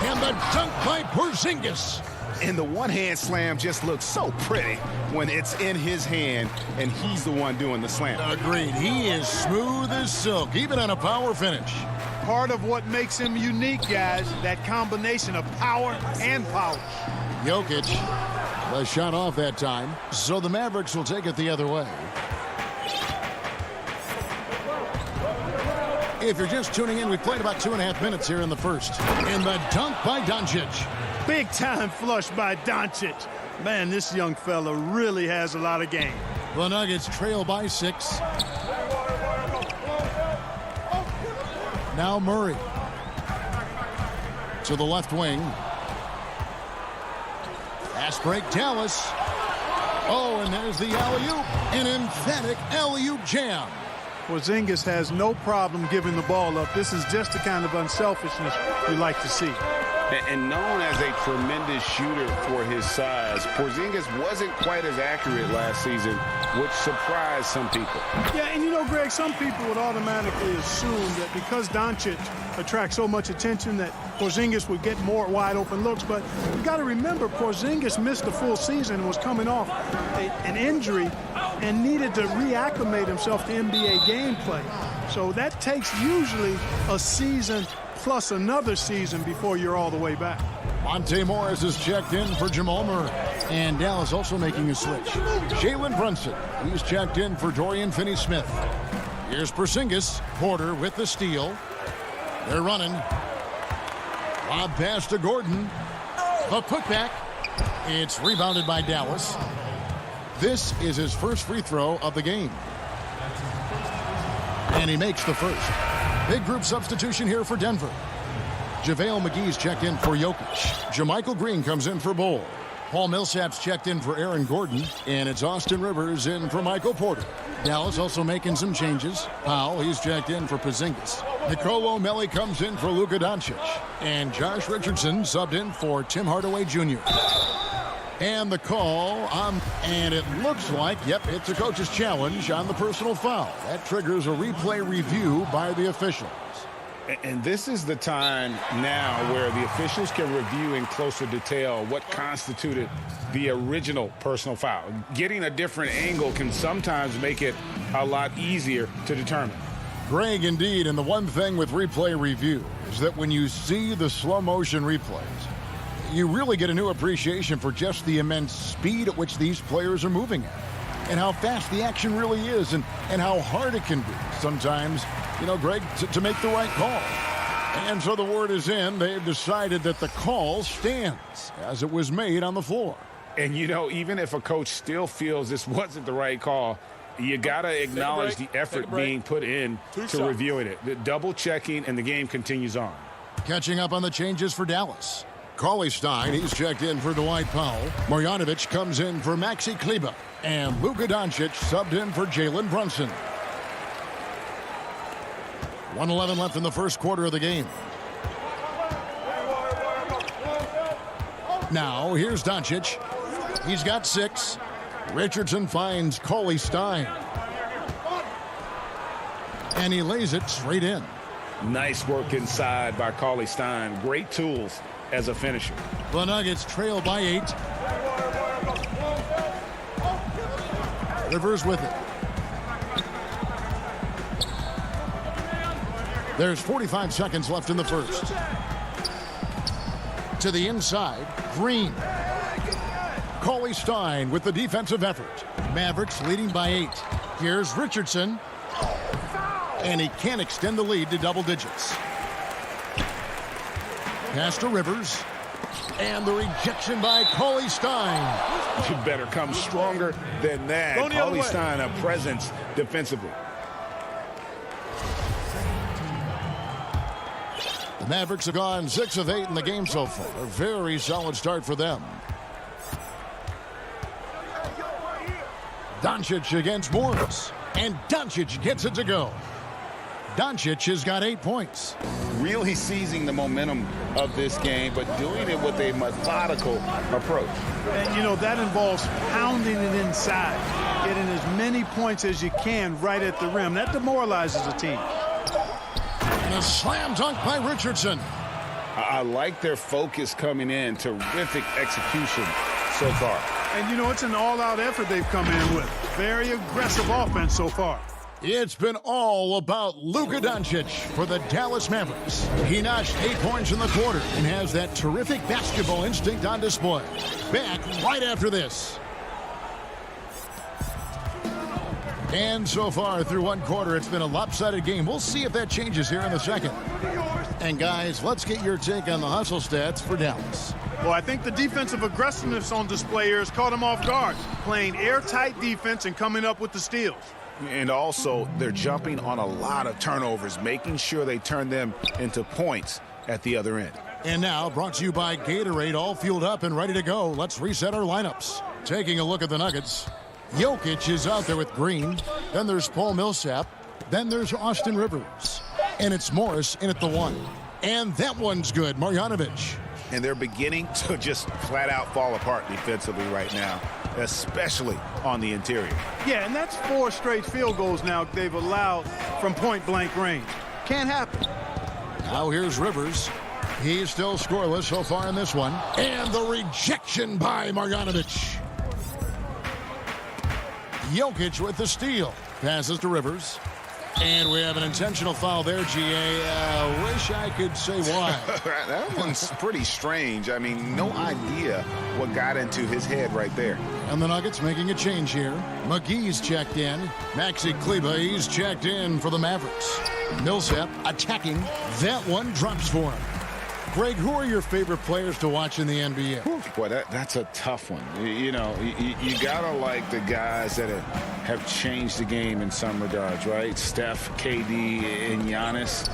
And the dunk by Porzingis. And the one-hand slam just looks so pretty when it's in his hand and he's the one doing the slam. Agreed. He is smooth as silk, even on a power finish. Part of what makes him unique, guys, that combination of power and polish. Jokic, the shot off that time. So the Mavericks will take it the other way. If you're just tuning in, we've played about 2.5 minutes here in the first. And the dunk by Doncic. Big time flush by Doncic. Man, this young fella really has a lot of game. The Nuggets trail by 6. Now Murray. To the left wing. Fast break, Dallas. Oh, and there's the alley-oop. An emphatic alley-oop jam. Porzingis has no problem giving the ball up. This is just the kind of unselfishness we like to see. And known as a tremendous shooter for his size, Porzingis wasn't quite as accurate last season, which surprised some people. Yeah, and you know, Greg, some people would automatically assume that because Doncic attracts so much attention that Porzingis would get more wide open looks. But you got to remember, Porzingis missed a full season and was coming off an injury and needed to reacclimate himself to NBA gameplay. So that takes usually a season plus another season before you're all the way back. Monte Morris is checked in for Jamal Murray. And Dallas also making a switch. Jalen Brunson, he's checked in for Dorian Finney-Smith. Here's Porzingis. Porter with the steal. They're running. Lob pass to Gordon. The putback. It's rebounded by Dallas. This is his first free throw of the game. And he makes the first. Big group substitution here for Denver. JaVale McGee's checked in for Jokic. JaMychal Green comes in for Bull. Paul Millsap's checked in for Aaron Gordon. And it's Austin Rivers in for Michael Porter. Dallas also making some changes. Powell, he's checked in for Porzingis. Nicolo Melli comes in for Luka Doncic. And Josh Richardson subbed in for Tim Hardaway Jr. And the call on, and it looks like, yep, it's a coach's challenge on the personal foul. That triggers a replay review by the officials. And this is the time now where the officials can review in closer detail what constituted the original personal foul. Getting a different angle can sometimes make it a lot easier to determine. Greg, indeed, and the one thing with replay review is that when you see the slow motion replays, you really get a new appreciation for just the immense speed at which these players are moving at, and how fast the action really is, and how hard it can be sometimes, you know, Greg, to make the right call. And so the word is in. They've decided that the call stands as it was made on the floor. And, you know, even if a coach still feels this wasn't the right call, you got to acknowledge the effort being put in to reviewing it. The double checking, and the game continues on. Catching up on the changes for Dallas. Cauley Stein, he's checked in for Dwight Powell. Marjanovic comes in for Maxi Kleber. And Luka Doncic subbed in for Jalen Brunson. 1:11 left in the first quarter of the game. Now, here's Doncic. He's got 6. Richardson finds Cauley Stein. And he lays it straight in. Nice work inside by Cauley Stein. Great tools as a finisher. The Nuggets trail by 8. Rivers with it. There's 45 seconds left in the first. To the inside, Green. Cauley Stein with the defensive effort. Mavericks leading by 8. Here's Richardson. And he can't extend the lead to double digits. Pass to Rivers. And the rejection by Cauley Stein. You better come stronger than that. Cauley Stein, a presence defensively. The Mavericks have gone 6 of 8 in the game so far. A very solid start for them. Doncic against Morris. And Doncic gets it to go. Doncic has got 8 points. Really seizing the momentum of this game, but doing it with a methodical approach. And, you know, that involves pounding it inside, getting as many points as you can right at the rim. That demoralizes a team. And a slam dunk by Richardson. I like their focus coming in. Terrific execution so far. And, you know, it's an all-out effort they've come in with. Very aggressive offense so far. It's been all about Luka Doncic for the Dallas Mavericks. He notched 8 points in the quarter and has that terrific basketball instinct on display. Back right after this. And so far through one quarter, it's been a lopsided game. We'll see if that changes here in the second. And guys, let's get your take on the hustle stats for Dallas. Well, I think the defensive aggressiveness on display here has caught him off guard, playing airtight defense and coming up with the steals. And also, they're jumping on a lot of turnovers, making sure they turn them into points at the other end. And now, brought to you by Gatorade, all fueled up and ready to go. Let's reset our lineups. Taking a look at the Nuggets. Jokic is out there with Green. Then there's Paul Millsap. Then there's Austin Rivers. And it's Morris in at the 1. And that one's good, Marjanovic. And they're beginning to just flat out fall apart defensively right now, especially on the interior. Yeah, and that's 4 straight field goals now they've allowed from point-blank range. Can't happen. Now here's Rivers. He's still scoreless so far in this one. And the rejection by Marjanovic. Jokic with the steal. Passes to Rivers. And we have an intentional foul there, GA. Wish I could say why. That one's pretty strange. I mean, no idea what got into his head right there. And the Nuggets making a change here. McGee's checked in. Maxi Kleber, he's checked in for the Mavericks. Millsap attacking. That one drops for him. Greg, who are your favorite players to watch in the NBA? Boy, that's a tough one. You know, you gotta like the guys that have changed the game in some regards, right? Steph, KD, and Giannis.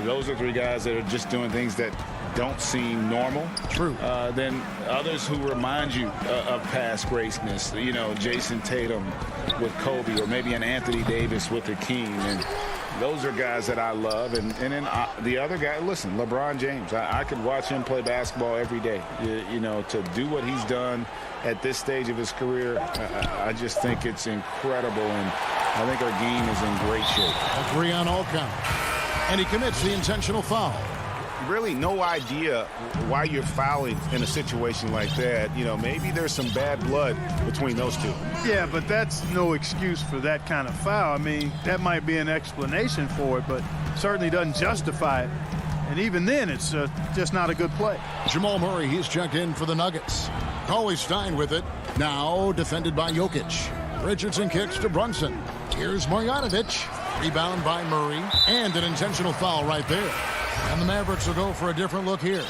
Those are 3 guys that are just doing things that don't seem normal. True. Then others who remind you of past greatness. You know, Jason Tatum with Kobe, or maybe an Anthony Davis with Hakeem. And those are guys that I love. And then the other guy, listen, LeBron James. I could watch him play basketball every day. You know, to do what he's done at this stage of his career, I just think it's incredible. And I think our game is in great shape. Agree on all counts. And he commits the intentional foul. Really no idea why you're fouling in a situation like that. You know, maybe there's some bad blood between those two. Yeah, but that's no excuse for that kind of foul. I mean, that might be an explanation for it, but certainly doesn't justify it. And even then, it's just not a good play. Jamal Murray, he's checked in for the Nuggets. Cauley Stein with it. Now defended by Jokic. Richardson kicks to Brunson. Here's Marjanovic. Rebound by Murray. And an intentional foul right there. And the Mavericks will go for a different look here.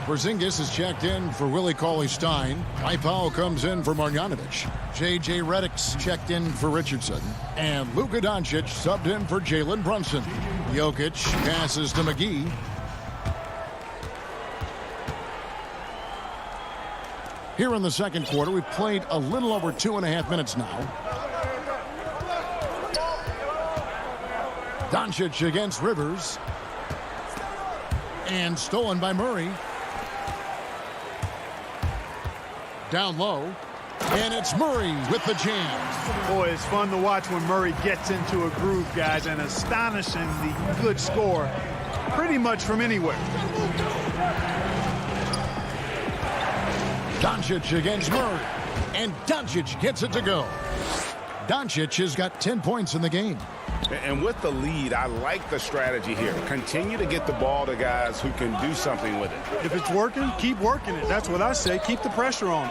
Porzingis is checked in for Willie Cauley-Stein. Mike Powell comes in for Marjanovic. J.J. Redick's checked in for Richardson. And Luka Doncic subbed in for Jalen Brunson. Jokic passes to McGee. Here in the second quarter, we've played a little over 2.5 minutes now. Doncic against Rivers. And stolen by Murray. Down low. And it's Murray with the jam. Boy, it's fun to watch when Murray gets into a groove, guys. An astonishingly good score pretty much from anywhere. Doncic against Murray. And Doncic gets it to go. Doncic has got 10 points in the game. And with the lead, I like the strategy here. Continue to get the ball to guys who can do something with it. If it's working, keep working it. That's what I say. Keep the pressure on.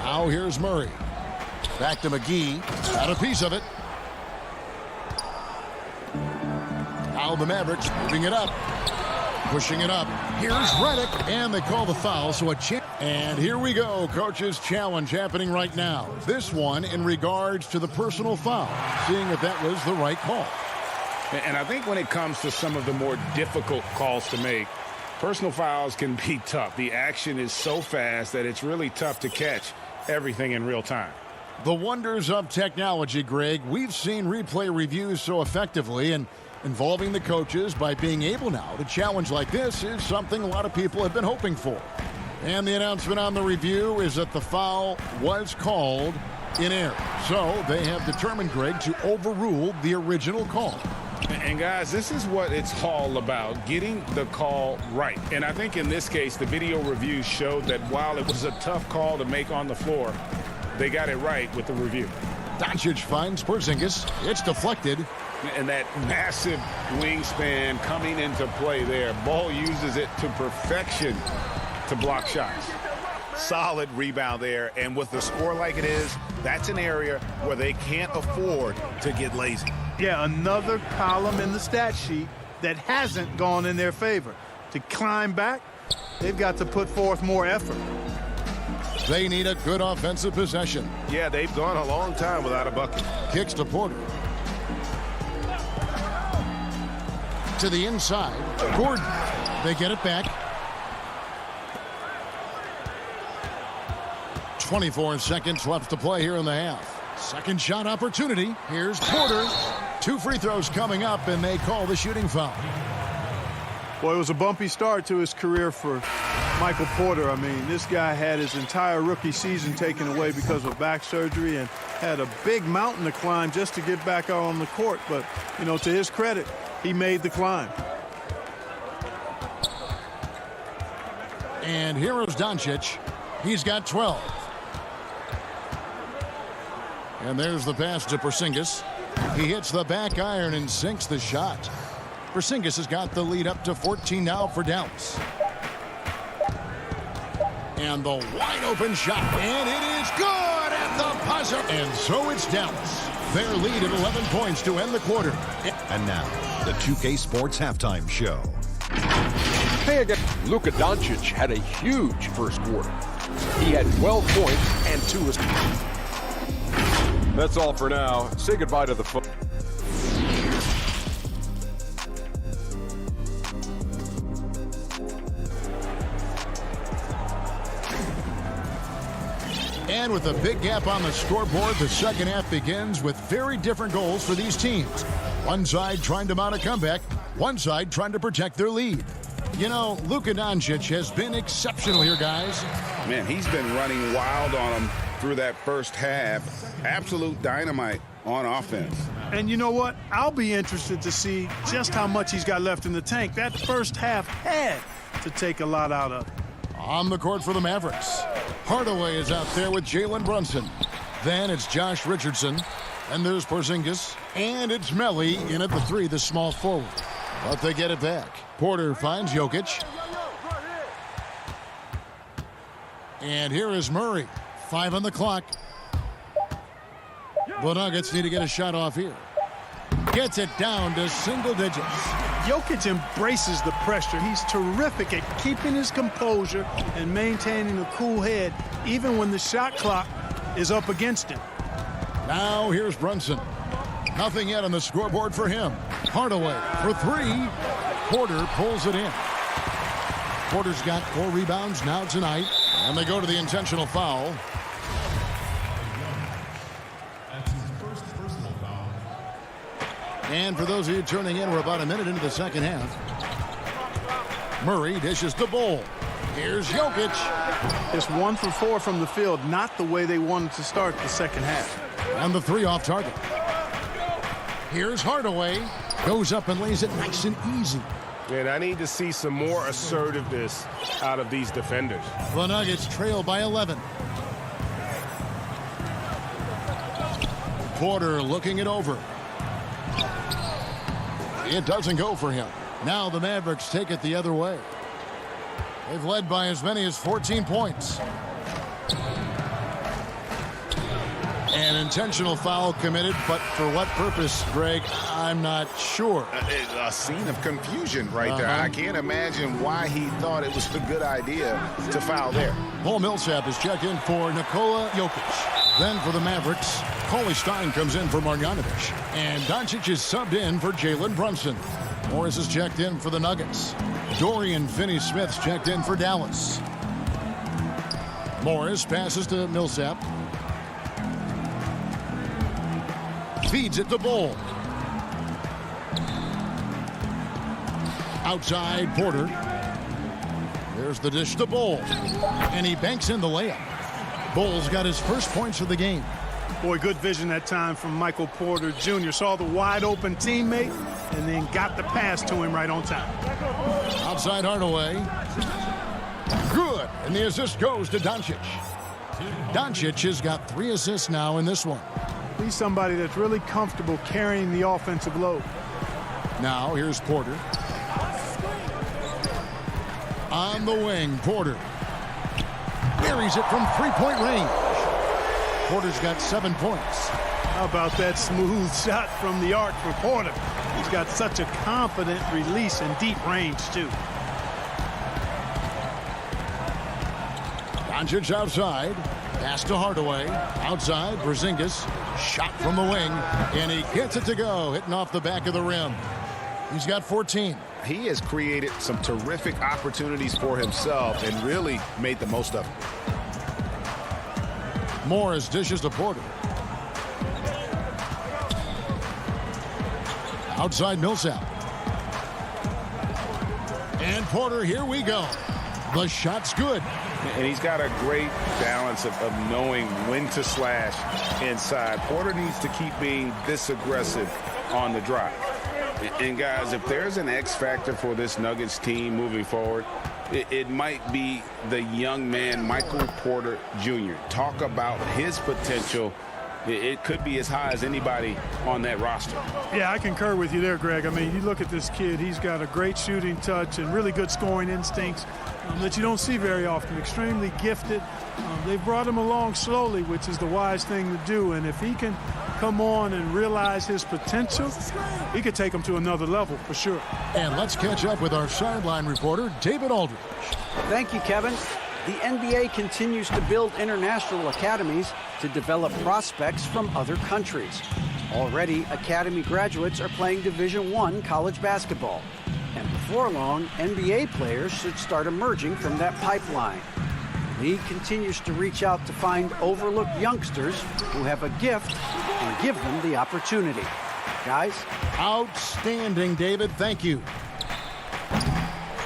Now here's Murray. Back to McGee. Got a piece of it. Now the Mavericks moving it up. Pushing it up. Here's Redick. And they call the foul, so a chance. And here we go. Coach's challenge happening right now. This one in regards to the personal foul. Seeing if that was the right call. And I think when it comes to some of the more difficult calls to make, personal fouls can be tough. The action is so fast that it's really tough to catch everything in real time. The wonders of technology, Greg. We've seen replay reviews so effectively, and Involving the coaches by being able now to challenge like this is something a lot of people have been hoping for. And the announcement on the review is that the foul was called in error. So they have determined, Greg, to overrule the original call. And guys, this is what it's all about, getting the call right. And I think in this case, the video review showed that while it was a tough call to make on the floor, they got it right with the review. Doncic finds Porzingis. It's deflected. And that massive wingspan coming into play there. Ball uses it to perfection to block shots. Solid rebound there. And with the score like it is, that's an area where they can't afford to get lazy. Yeah, another column in the stat sheet that hasn't gone in their favor. To climb back, they've got to put forth more effort. They need a good offensive possession. Yeah, they've gone a long time without a bucket. Kicks to Porter. To the inside. Gordon. They get it back. 24 seconds left to play here in the half. Second shot opportunity. Here's Porter. 2 free throws coming up, and they call the shooting foul. Well, it was a bumpy start to his career for Michael Porter. I mean, this guy had his entire rookie season taken away because of back surgery and had a big mountain to climb just to get back out on the court. But, you know, to his credit, he made the climb. And here is Doncic. He's got 12. And there's the pass to Porzingis. He hits the back iron and sinks the shot. Porzingis has got the lead up to 14 now for Dallas. And the wide open shot. And it is good at the buzzer. And so it's Dallas. Their lead at 11 points to end the quarter. And now, the 2K Sports Halftime Show. Hey again, Luka Doncic had a huge first quarter. He had 12 points and 2 assists. That's all for now. Say goodbye to the phone. And with a big gap on the scoreboard, the second half begins with very different goals for these teams. One side trying to mount a comeback, one side trying to protect their lead. You know, Luka Doncic has been exceptional here, guys. Man, he's been running wild on them through that first half. Absolute dynamite on offense. And you know what? I'll be interested to see just how much he's got left in the tank. That first half had to take a lot out of it. On the court for the Mavericks, Hardaway is out there with Jalen Brunson. Then it's Josh Richardson. And there's Porzingis. And it's Melli in at the 3, the small forward. But they get it back. Porter finds Jokic. And here is Murray. 5 on the clock. The Nuggets need to get a shot off here. Gets it down to single digits. Jokic embraces the pressure. He's terrific at keeping his composure and maintaining a cool head even when the shot clock is up against him. Now here's Brunson. Nothing yet on the scoreboard for him. Hardaway for 3. Porter pulls it in. Porter's got 4 rebounds now tonight. And they go to the intentional foul. And for those of you turning in, we're about a minute into the second half. Murray dishes the ball. Here's Jokic. It's 1 for 4 from the field, not the way they wanted to start the second half. And the 3 off target. Here's Hardaway. Goes up and lays it nice and easy. And I need to see some more assertiveness out of these defenders. The Nuggets trail by 11. Porter looking it over. It doesn't go for him. Now the Mavericks take it the other way. They've led by as many as 14 points. An intentional foul committed, but for what purpose, Greg, I'm not sure. A scene of confusion right there. I can't imagine why he thought it was a good idea to foul there. Paul Millsap is checked in for Nikola Jokic. Then for the Mavericks, Cauley Stein comes in for Marjanovic. And Doncic is subbed in for Jalen Brunson. Morris is checked in for the Nuggets. Dorian Finney-Smith's checked in for Dallas. Morris passes to Millsap. Feeds it to Bull. Outside, Porter. There's the dish to Bol. And he banks in the layup. Bol's got his first points of the game. Boy, good vision that time from Michael Porter Jr. Saw the wide open teammate and then got the pass to him right on time. Outside Hardaway. Good. And the assist goes to Doncic. Doncic has got 3 assists now in this one. He's somebody that's really comfortable carrying the offensive load. Now here's Porter. On the wing, Porter. Buries it from three-point range. Porter's got 7 points. How about that smooth shot from the arc for Porter? He's got such a confident release in deep range, too. Doncic outside. Pass to Hardaway. Outside, Porzingis. Shot from the wing. And he gets it to go, hitting off the back of the rim. He's got 14. He has created some terrific opportunities for himself and really made the most of it. Morris dishes to Porter. Outside Millsap. And Porter, here we go. The shot's good. And he's got a great balance of knowing when to slash inside. Porter needs to keep being this aggressive on the drive. And guys, if there's an X factor for this Nuggets team moving forward, it might be the young man, Michael Porter Jr. Talk about his potential. It could be as high as anybody on that roster. Yeah, I concur with you there, Greg. I mean, you look at this kid, he's got a great shooting touch and really good scoring instincts that you don't see very often. Extremely gifted. They've brought him along slowly, which is the wise thing to do. And if he can come on and realize his potential, he could take him to another level for sure. And let's catch up with our sideline reporter, David Aldridge. Thank you, Kevin. The NBA continues to build international academies to develop prospects from other countries. Already, academy graduates are playing Division I college basketball. And before long, NBA players should start emerging from that pipeline. The league continues to reach out to find overlooked youngsters who have a gift and give them the opportunity. Guys? Outstanding, David. Thank you.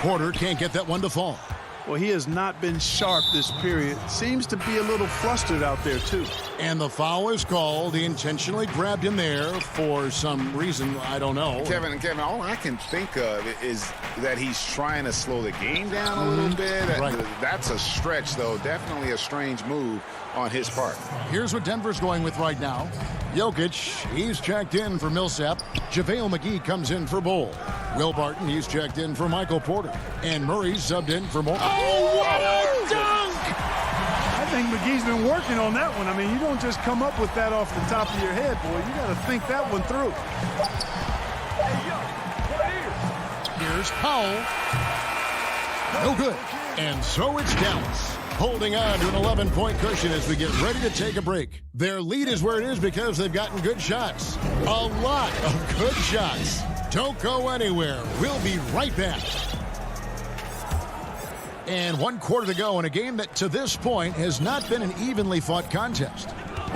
Porter can't get that one to fall. Well, he has not been sharp this period. Seems to be a little flustered out there, too. And the foul is called. He intentionally grabbed him there for some reason. I don't know. Kevin, all I can think of is that he's trying to slow the game down a little bit. Right. That's a stretch, though. Definitely a strange move on his part. Here's what Denver's going with right now. Jokic, he's checked in for Millsap. JaVale McGee comes in for Bol. Will Barton, he's checked in for Michael Porter. And Murray's subbed in for Mo. Oh, what a dunk! I think McGee's been working on that one. I mean, you don't just come up with that off the top of your head, boy. You got to think that one through. Here's Powell. No good. And so it's Dallas, holding on to an 11-point cushion as we get ready to take a break. Their lead is where it is because they've gotten good shots. A lot of good shots. Don't go anywhere. We'll be right back. And 1 quarter to go in a game that to this point has not been an evenly fought contest.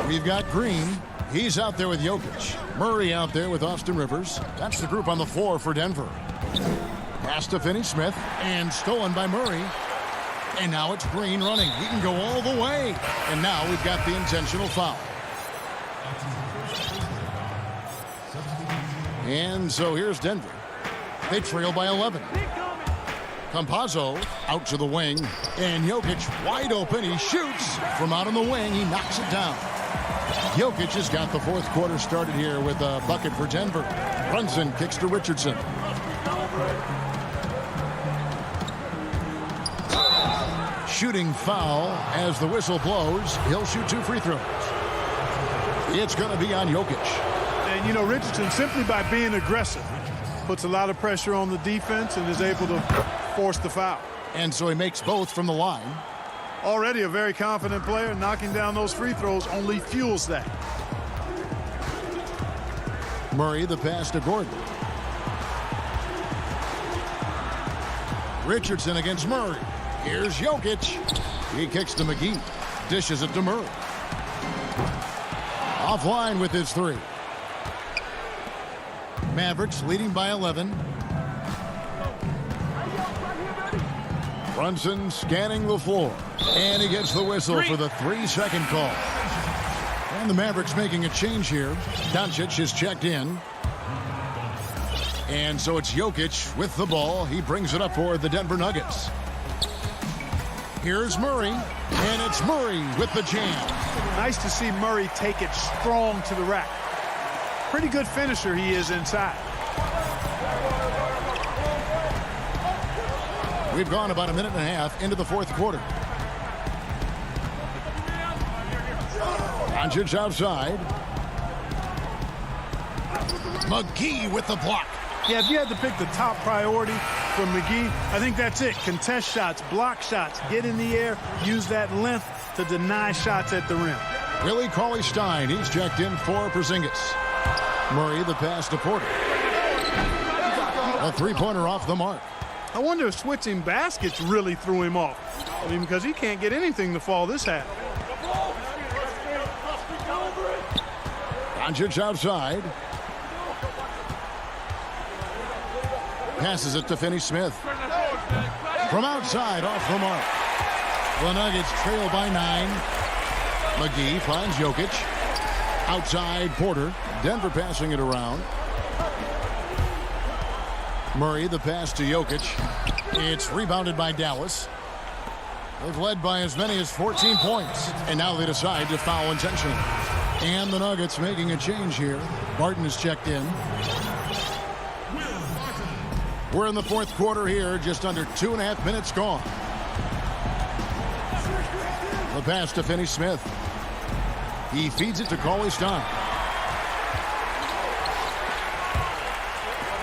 We've got Green. He's out there with Jokic. Murray out there with Austin Rivers. That's the group on the floor for Denver. Pass to Finney-Smith and stolen by Murray. And now it's Green running. He can go all the way. And now we've got the intentional foul. And so here's Denver. They trail by 11. Campazzo out to the wing. And Jokic wide open. He shoots from out on the wing. He knocks it down. Jokic has got the 4th quarter started here with a bucket for Denver. Brunson kicks to Richardson. Shooting foul as the whistle blows. He'll shoot 2 free throws. It's going to be on Jokic. And, you know, Richardson, simply by being aggressive, puts a lot of pressure on the defense and is able to force the foul. And so he makes both from the line. Already a very confident player. Knocking down those free throws only fuels that. Murray, the pass to Gordon. Richardson against Murray. Here's Jokic. He kicks to McGee. Dishes it to Murray. Offline with his 3. Mavericks leading by 11. Brunson scanning the floor. And he gets the whistle for the 3-second call. And the Mavericks making a change here. Doncic is checked in. And so it's Jokic with the ball. He brings it up for the Denver Nuggets. Here's Murray. And it's Murray with the jam. Nice to see Murray take it strong to the rack. Pretty good finisher he is inside. We've gone about a minute and a half into the fourth quarter. Doncic outside. McGee with the block. Yeah, if you had to pick the top priority from McGee, I think that's it. Contest shots, block shots, get in the air, use that length to deny shots at the rim. Willie Cauley-Stein, he's checked in for Porzingis. Murray, the pass to Porter. A three-pointer off the mark. I wonder if switching baskets really threw him off. I mean, because he can't get anything to fall this half. Doncic outside. Passes it to Finney-Smith. From outside, off the mark. The Nuggets trail by 9. McGee finds Jokic. Outside, Porter. Denver passing it around. Murray, the pass to Jokic. It's rebounded by Dallas. They've led by as many as 14 points. And now they decide to foul intentionally. And the Nuggets making a change here. Barton is checked in. We're in the fourth quarter here, just under 2.5 minutes gone. The pass to Finney-Smith. He feeds it to Cauley-Stein.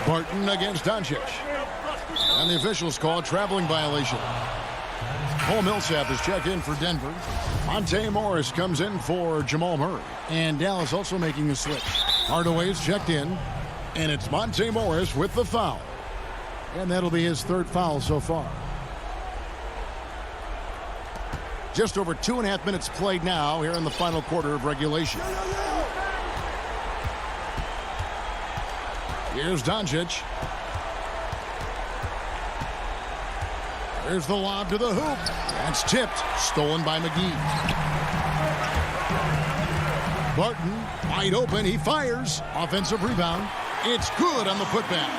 Barton against Doncic. And the officials call a traveling violation. Paul Millsap is checked in for Denver. Monte Morris comes in for Jamal Murray. And Dallas also making a switch. Hardaway's checked in. And it's Monte Morris with the foul. And that'll be his third foul so far. Just over 2.5 minutes played now here in the final quarter of regulation. Here's Doncic. There's the lob to the hoop. That's tipped. Stolen by McGee. Barton wide open. He fires. Offensive rebound. It's good on the putback.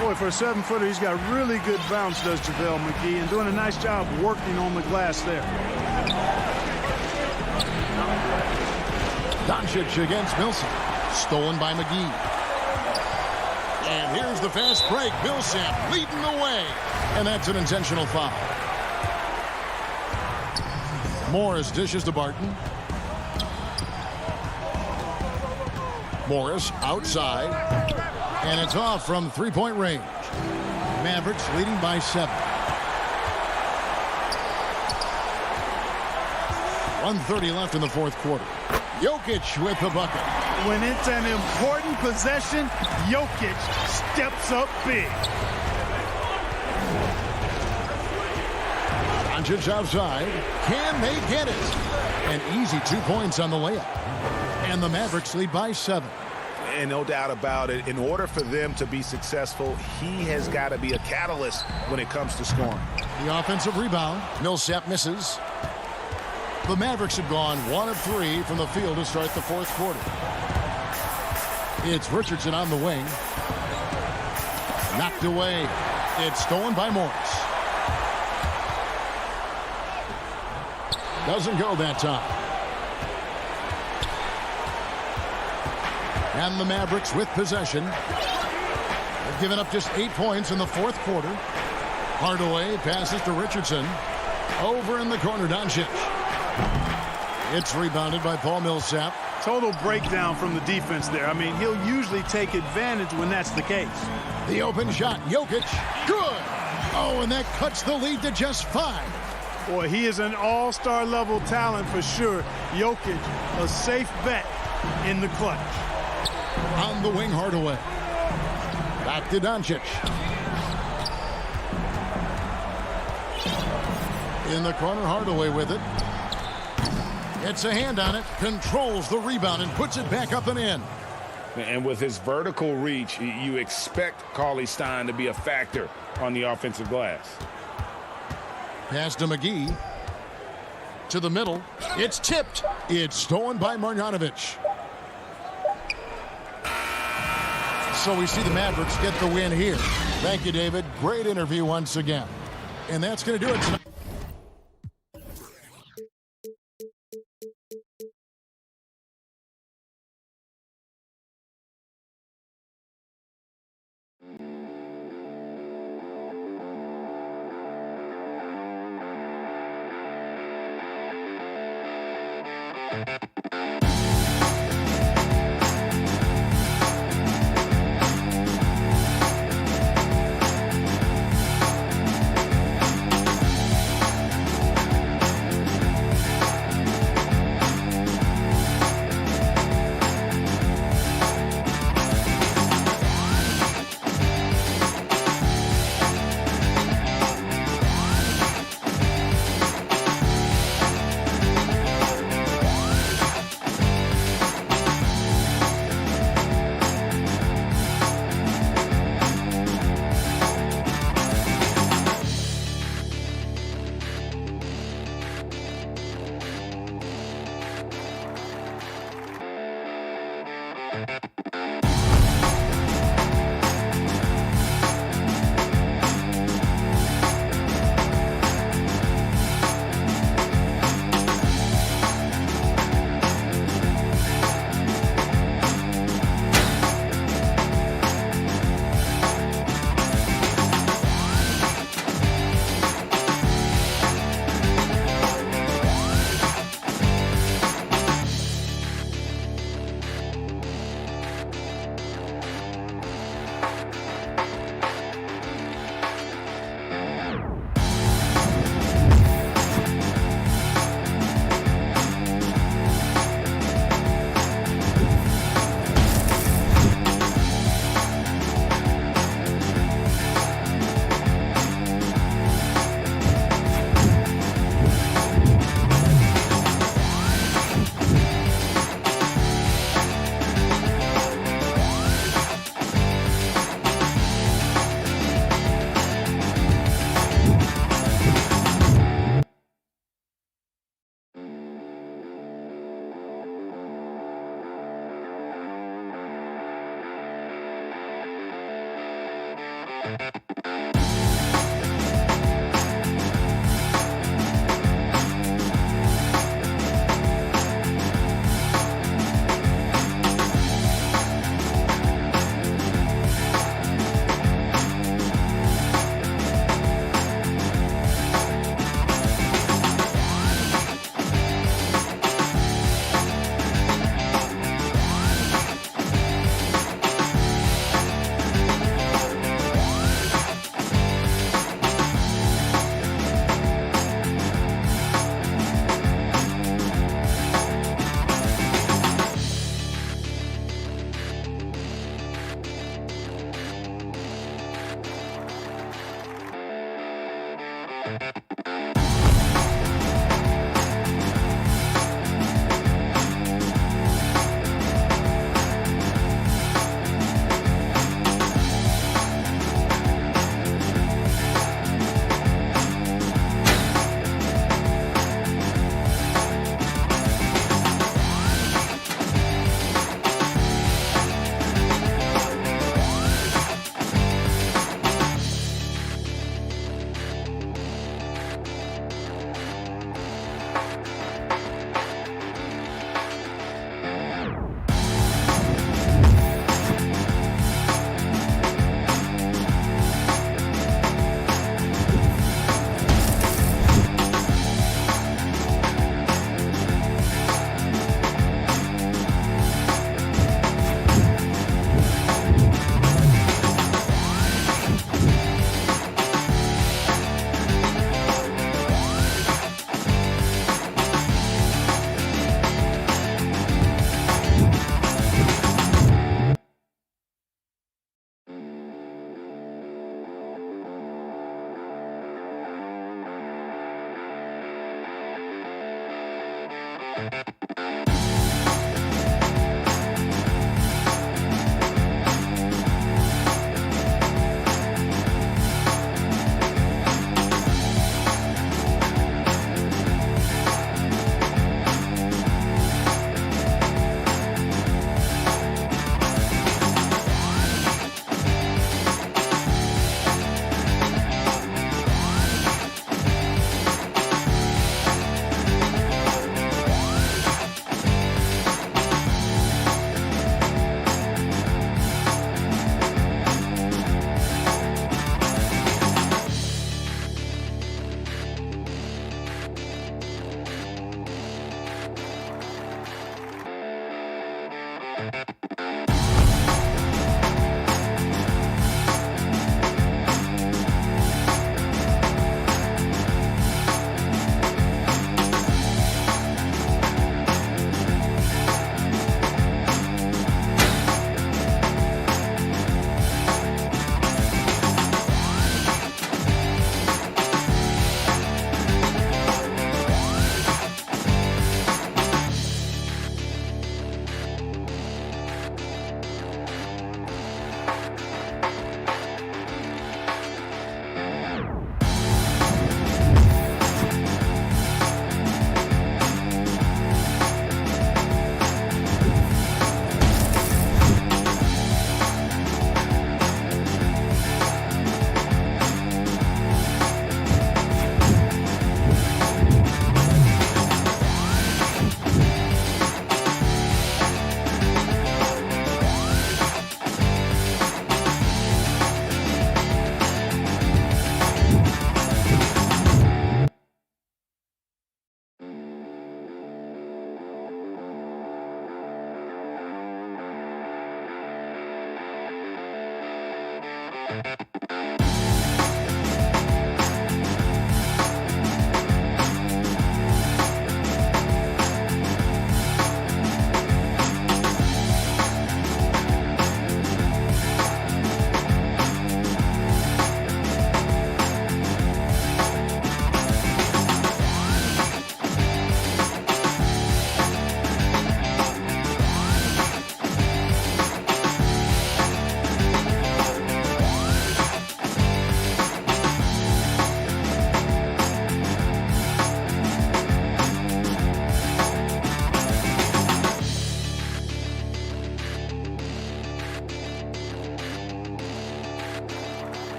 Boy, for a 7-footer, he's got really good bounce, does JaVale McGee, and doing a nice job working on the glass there. Doncic against Millsap. Stolen by McGee. And here's the fast break. Millsap leading the way. And that's an intentional foul. Morris dishes to Barton. Morris outside. And it's off from three-point range. Mavericks leading by 7. 1:30 left in the fourth quarter. Jokic with the bucket. When it's an important possession, Jokic steps up big. Doncic outside. Can they get it? An easy 2 points on the layup. And the Mavericks lead by 7. And no doubt about it, in order for them to be successful, he has got to be a catalyst when it comes to scoring. The offensive rebound. Millsap misses. The Mavericks have gone 1 of 3 from the field to start the fourth quarter. It's Richardson on the wing. Knocked away. It's stolen by Morris. Doesn't go that time. And the Mavericks with possession. They've given up just 8 points in the fourth quarter. Hardaway passes to Richardson. Over in the corner, Doncic. It's rebounded by Paul Millsap. Total breakdown from the defense there. I mean, he'll usually take advantage when that's the case. The open shot, Jokic. Good. Oh, and that cuts the lead to just 5. Boy, he is an all-star level talent for sure. Jokic, a safe bet in the clutch. On the wing, Hardaway. Back to Doncic. In the corner, Hardaway with it. It's a hand on it. Controls the rebound and puts it back up and in. And with his vertical reach, you expect Cauley-Stein to be a factor on the offensive glass. Pass to McGee. To the middle. It's tipped. It's stolen by Marjanovic. So we see the Mavericks get the win here. Thank you, David. Great interview once again. And that's going to do it tonight.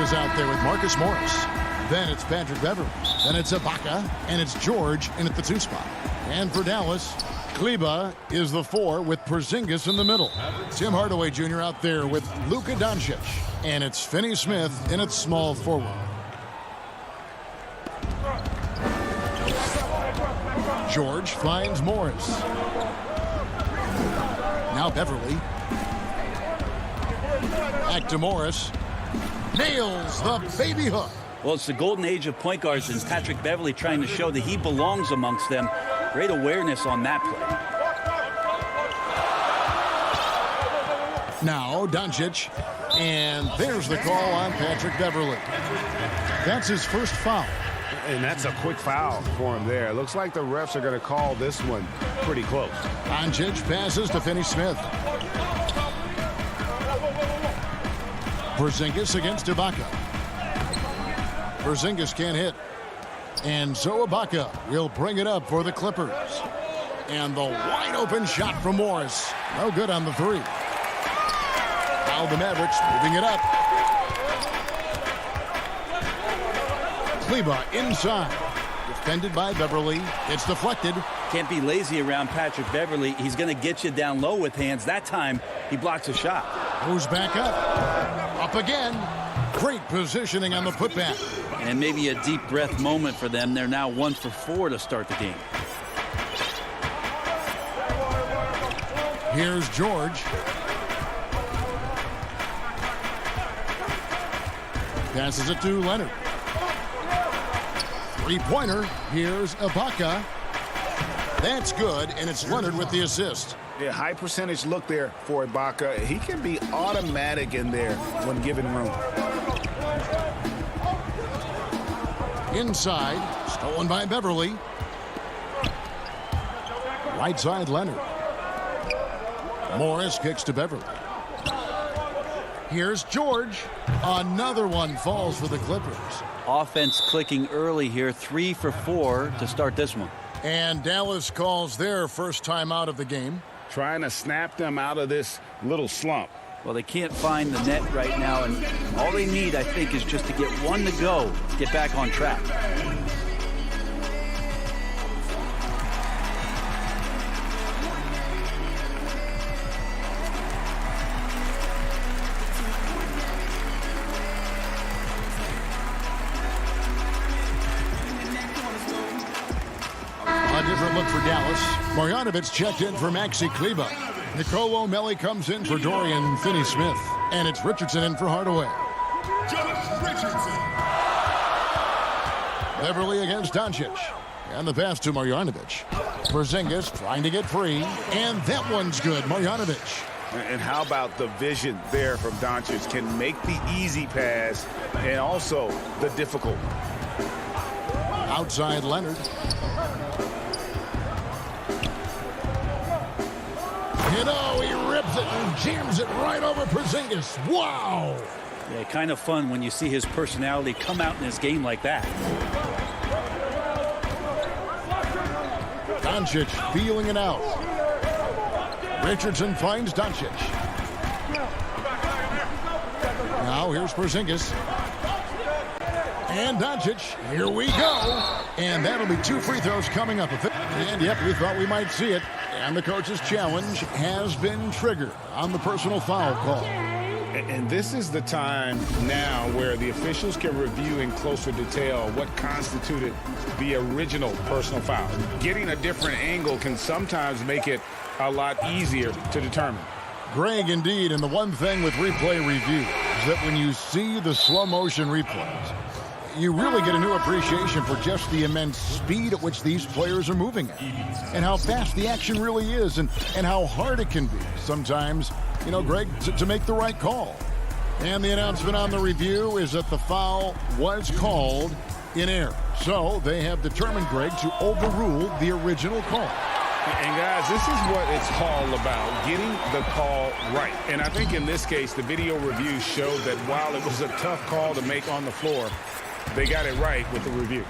Is out there with Marcus Morris. Then it's Patrick Beverley. Then it's Ibaka, and it's George in at the 2 spot. And for Dallas, Kleba is the 4 with Porzingis in the middle. Tim Hardaway Jr. out there with Luka Doncic. And it's Finney-Smith in its small forward. George finds Morris. Now Beverley. Back to Morris. Nails the baby hook. Well, it's the golden age of point guards, and Patrick Beverley trying to show that he belongs amongst them. Great awareness on that play. Now Doncic, and there's the call on Patrick Beverley. That's his first foul. And that's a quick foul for him there. Looks like the refs are going to call this one pretty close. Doncic passes to Finney-Smith. Porzingis against Ibaka. Porzingis can't hit. And so Ibaka will bring it up for the Clippers. And the wide open shot from Morris. No good on the 3. Now the Mavericks moving it up. Kleba inside. Defended by Beverley. It's deflected. Can't be lazy around Patrick Beverley. He's going to get you down low with hands. That time, he blocks a shot. Moves back up. Up again. Great positioning on the putback. And maybe a deep breath moment for them. They're now 1 for 4 to start the game. Here's George. Passes it to Leonard. Three-pointer. Here's Ibaka. That's good, and it's Leonard with the assist. Yeah, high percentage look there for Ibaka. He can be automatic in there when given room. Inside, stolen by Beverley. Right side, Leonard. Morris kicks to Beverley. Here's George. Another one falls for the Clippers. Offense clicking early here, 3 for 4 to start this one. And Dallas calls their first time out of the game. Trying to snap them out of this little slump. Well, they can't find the net right now, and all they need, I think, is just to get one to go, get back on track. A different look for Dallas. Marjanovic checked in for Maxi Kleba. Nicolo O'Malley comes in for Dorian Finney-Smith. And it's Richardson in for Hardaway. Beverley against Doncic. And the pass to Marjanovic. Porzingis trying to get free. And that one's good. Marjanovic. And how about the vision there from Doncic? Can make the easy pass and also the difficult. Outside Leonard. You know, he rips it and jams it right over Porzingis. Wow! Yeah, kind of fun when you see his personality come out in his game like that. Doncic feeling it out. Richardson finds Doncic. Now here's Porzingis. And Doncic, here we go. And that'll be 2 free throws coming up. And yep, we thought we might see it. And the coach's challenge has been triggered on the personal foul call. And this is the time now where the officials can review in closer detail what constituted the original personal foul. Getting a different angle can sometimes make it a lot easier to determine. Greg, indeed, and the one thing with replay review is that when you see the slow motion replays, you really get a new appreciation for just the immense speed at which these players are moving at, and how fast the action really is, and how hard it can be sometimes, you know, Greg, to make the right call. And the announcement on the review is that the foul was called in error. So they have determined, Greg, to overrule the original call. And guys, this is what it's all about, getting the call right. And I think in this case, the video review showed that while it was a tough call to make on the floor, they got it right with the review.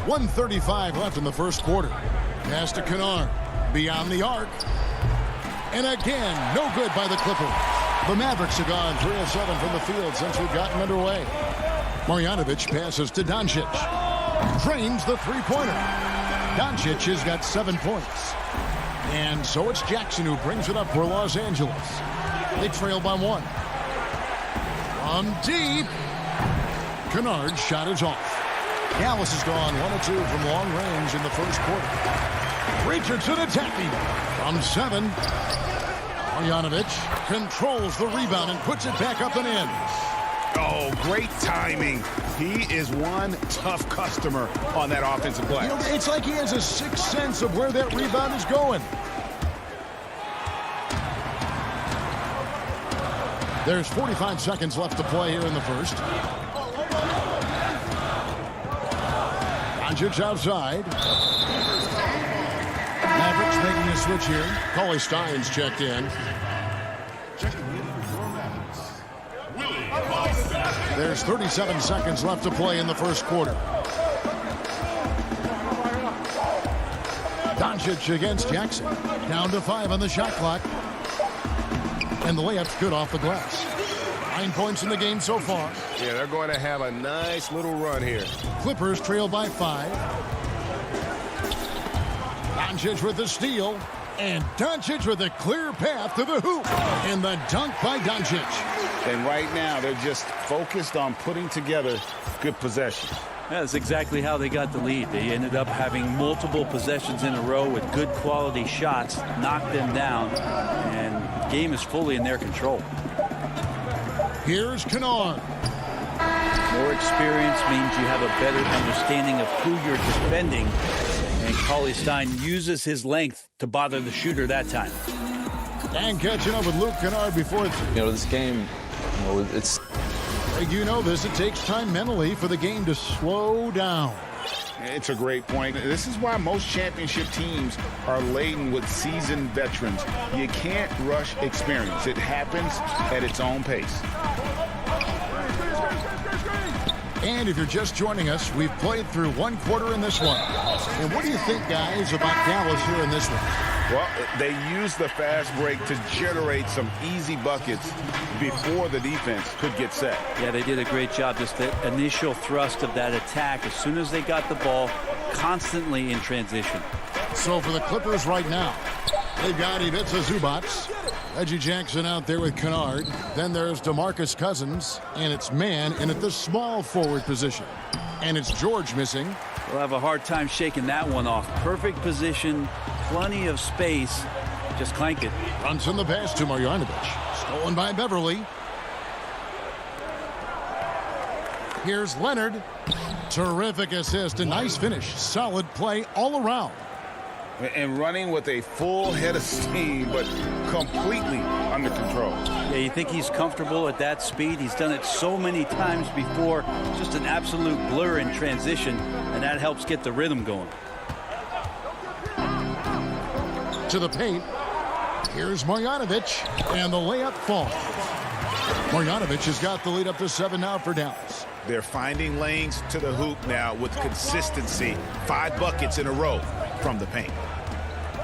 1:35 left in the first quarter. Pass to Kennard. Beyond the arc. And again, no good by the Clippers. The Mavericks have gone 3 of 7 from the field since we've gotten underway. Marjanovic passes to Doncic. Drains the three-pointer. Doncic has got 7 points. And so it's Jackson who brings it up for Los Angeles. They trail by 1. From deep. Kennard's shot is off. Dallas has gone 1 of 2 from long range in the first quarter. Richardson attacking from 7. Marjanovic controls the rebound and puts it back up and in. Oh, great timing. He is one tough customer on that offensive play. You know, it's like he has a sixth sense of where that rebound is going. There's 45 seconds left to play here in the first. Doncic outside. Mavericks making a switch here. Cauley Stein's checked in. There's 37 seconds left to play in the first quarter. Doncic against Jackson. Down to 5 on the shot clock. And the layup's good off the glass. 9 points in the game so far. Yeah, they're going to have a nice little run here. Clippers trail by 5. Doncic with the steal. And Doncic with a clear path to the hoop. And the dunk by Doncic. And right now, they're just focused on putting together good possessions. That's exactly how they got the lead. They ended up having multiple possessions in a row with good quality shots, knocked them down, and the game is fully in their control. Here's Kennard. More experience means you have a better understanding of who you're defending, and Cauley Stein uses his length to bother the shooter that time. And catching up with Luke Kennard before. This game, it's... You know this, it takes time mentally for the game to slow down. It's a great point. This is why most championship teams are laden with seasoned veterans. You can't rush experience. It happens at its own pace. And if you're just joining us, we've played through 1 quarter in this one. And what do you think, guys, about Dallas here in this one? Well, they used the fast break to generate some easy buckets before the defense could get set. Yeah, they did a great job. Just the initial thrust of that attack, as soon as they got the ball, constantly in transition. So for the Clippers right now, they've got Ivica Zubac, Reggie Jackson out there with Kennard. Then there's DeMarcus Cousins, and it's man in at the small forward position. And it's George missing. We'll have a hard time shaking that one off. Perfect position, plenty of space. Just clank it. Brunson the pass to Marjanovic. Stolen by Beverly. Here's Leonard. Terrific assist, a nice finish. Solid play all around. And running with a full head of steam, but completely under control. Yeah, you think he's comfortable at that speed? He's done it so many times before. Just an absolute blur in transition, and that helps get the rhythm going. To the paint. Here's Marjanovic, and the layup falls. Marjanovic has got the lead up to 7 now for Dallas. They're finding lanes to the hoop now with consistency. 5 buckets in a row from the paint.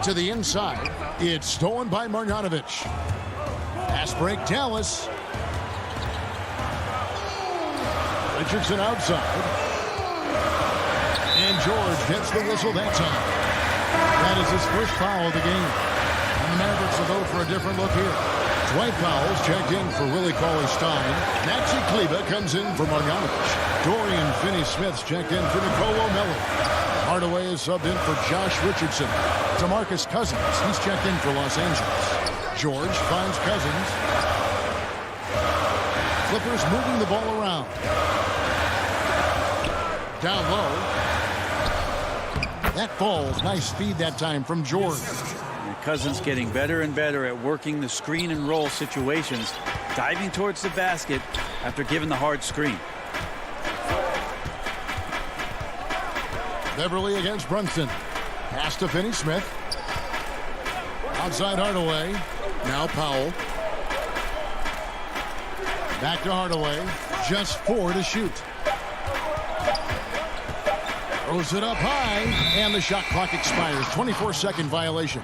To the inside. It's stolen by Marjanovic. Pass break, Dallas. Richardson outside. And George gets the whistle that time. That is his first foul of the game. And the Mavericks will go for a different look here. Dwight Powell's checked in for Willie Cauley-Stein. Maxi Kleber comes in for Marjanovic. Dorian Finney-Smith's checked in for Nicolo Melli. Hardaway is subbed in for Josh Richardson. DeMarcus Cousins, he's checked in for Los Angeles. George finds Cousins. Clippers moving the ball around. Down low. That falls. Nice feed that time from George. Cousins getting better and better at working the screen and roll situations, diving towards the basket after giving the hard screen. Beverly against Brunson. Pass to Finney-Smith. Outside Hardaway. Now Powell. Back to Hardaway. Just 4 to shoot. Throws it up high, and the shot clock expires. 24-second violation.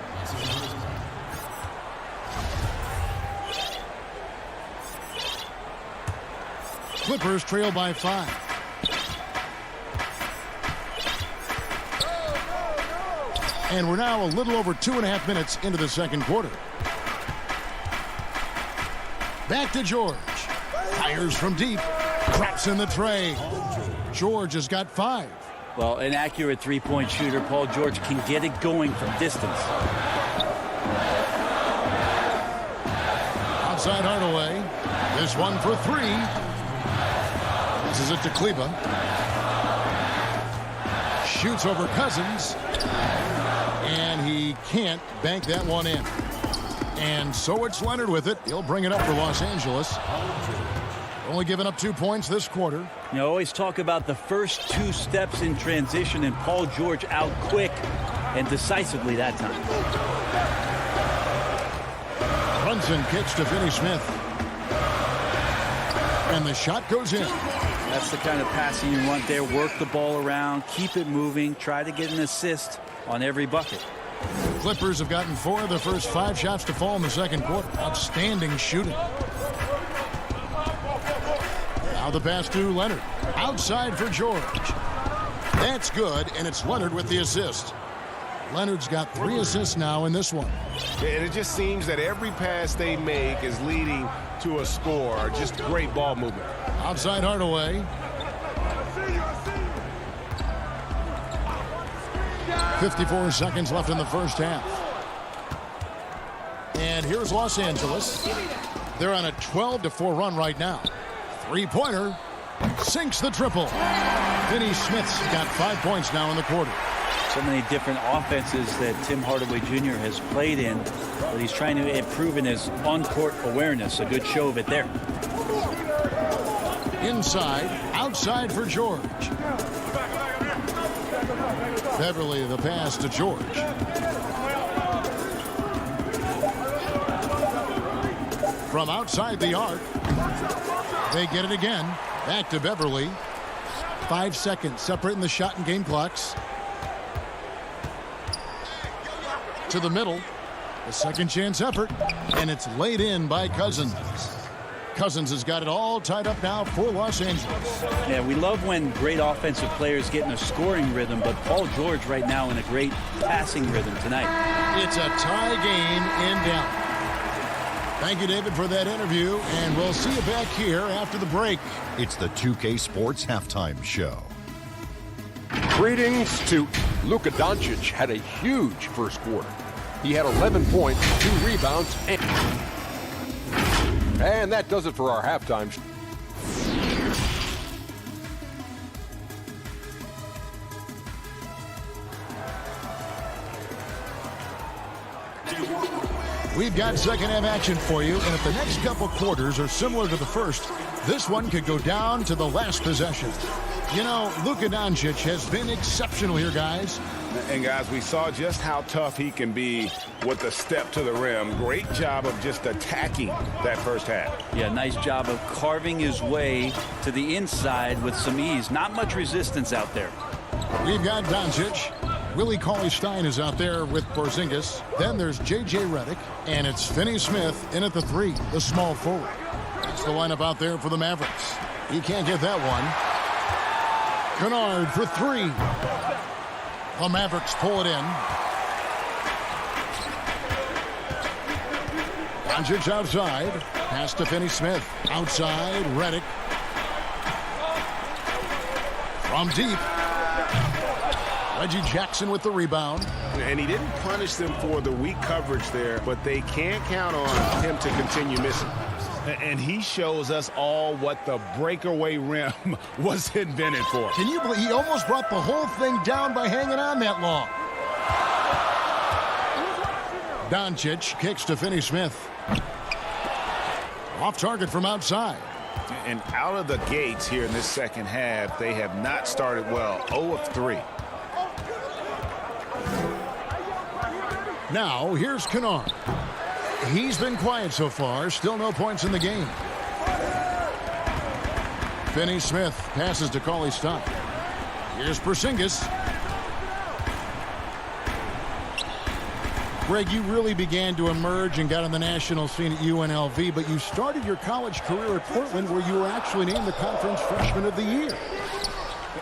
Clippers trail by 5. And we're now a little over 2.5 minutes into the second quarter. Back to George. Fires from deep. Drops in the tray. George has got 5. Well, an accurate three-point shooter, Paul George can get it going from distance. Outside Hardaway. This one for 3. This is it to Kleber. Shoots over Cousins. And he can't bank that one in. And so it's Leonard with it. He'll bring it up for Los Angeles. Only giving up 2 points this quarter. You always talk about the first 2 steps in transition, and Paul George out quick and decisively that time. Brunson kicks to Finney-Smith. And the shot goes in. That's the kind of passing you want there. Work the ball around, keep it moving, try to get an assist on every bucket. Clippers have gotten 4 of their first 5 shots to fall in the second quarter. Outstanding shooting. Now the pass to Leonard. Outside for George. That's good, and it's Leonard with the assist. Leonard's got 3 assists now in this one. And it just seems that every pass they make is leading to a score. Just great ball movement. Outside Hardaway. 54 seconds left in the first half. And here's Los Angeles. They're on a 12-4 run right now. 3-pointer. Sinks the triple. Finney-Smith's got 5 points now in the quarter. So many different offenses that Tim Hardaway Jr. has played in, but he's trying to improve in his on-court awareness. A good show of it there. Inside, outside for George. Beverly the pass to George. From outside the arc. They get it again. Back to Beverly. 5 seconds separating the shot and game clocks. To the middle. A second chance effort. And it's laid in by Cousins. Cousins has got it all tied up now for Los Angeles. Yeah, we love when great offensive players get in a scoring rhythm, but Paul George right now in a great passing rhythm tonight. It's a tie game in Dallas. Thank you, David, for that interview, and we'll see you back here after the break. It's the 2K Sports Halftime Show. Greetings to Luka Doncic. Had a huge first quarter. He had 11 points, 2 rebounds, and that does it for our halftime show. We've got second half action for you, and if the next couple quarters are similar to the first, this one could go down to the last possession. You know, Luka Doncic has been exceptional here, guys. And, guys, we saw just how tough he can be with the step to the rim. Great job of just attacking that first half. Yeah, nice job of carving his way to the inside with some ease. Not much resistance out there. We've got Doncic. Willie Cauley-Stein is out there with Porzingis. Then there's J.J. Redick, and it's Finney-Smith in at the 3, the small forward. That's the lineup out there for the Mavericks. He can't get that one. Kennard for 3. The Mavericks pull it in. Doncic outside. Pass to Finney-Smith. Outside, Redick. From deep. Reggie Jackson with the rebound. And he didn't punish them for the weak coverage there, but they can't count on him to continue missing. And he shows us all what the breakaway rim was invented for. Can you believe he almost brought the whole thing down by hanging on that long? Doncic kicks to Finney-Smith. Off target from outside. And out of the gates here in this second half, they have not started well. 0 of 3. Now, here's Kennard. He's been quiet so far. Still no points in the game. Finney-Smith passes to Cauley-Stein. Here's Porzingis. Greg, you really began to emerge and got on the national scene at UNLV, but you started your college career at Portland, where you were actually named the Conference Freshman of the Year.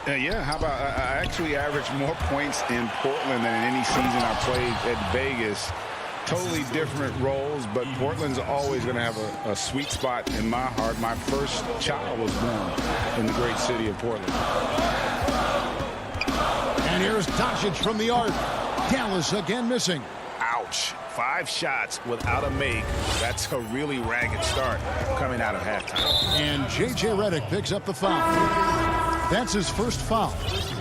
Yeah, how about I actually averaged more points in Portland than in any season I played at Vegas. Totally different roles, but Portland's always going to have a sweet spot in my heart. My first child was born in the great city of Portland. And here's Doncic from the arc. Dallas again missing. Ouch. 5 shots without a make. That's a really ragged start coming out of halftime. And J.J. Redick picks up the foul. That's his first foul.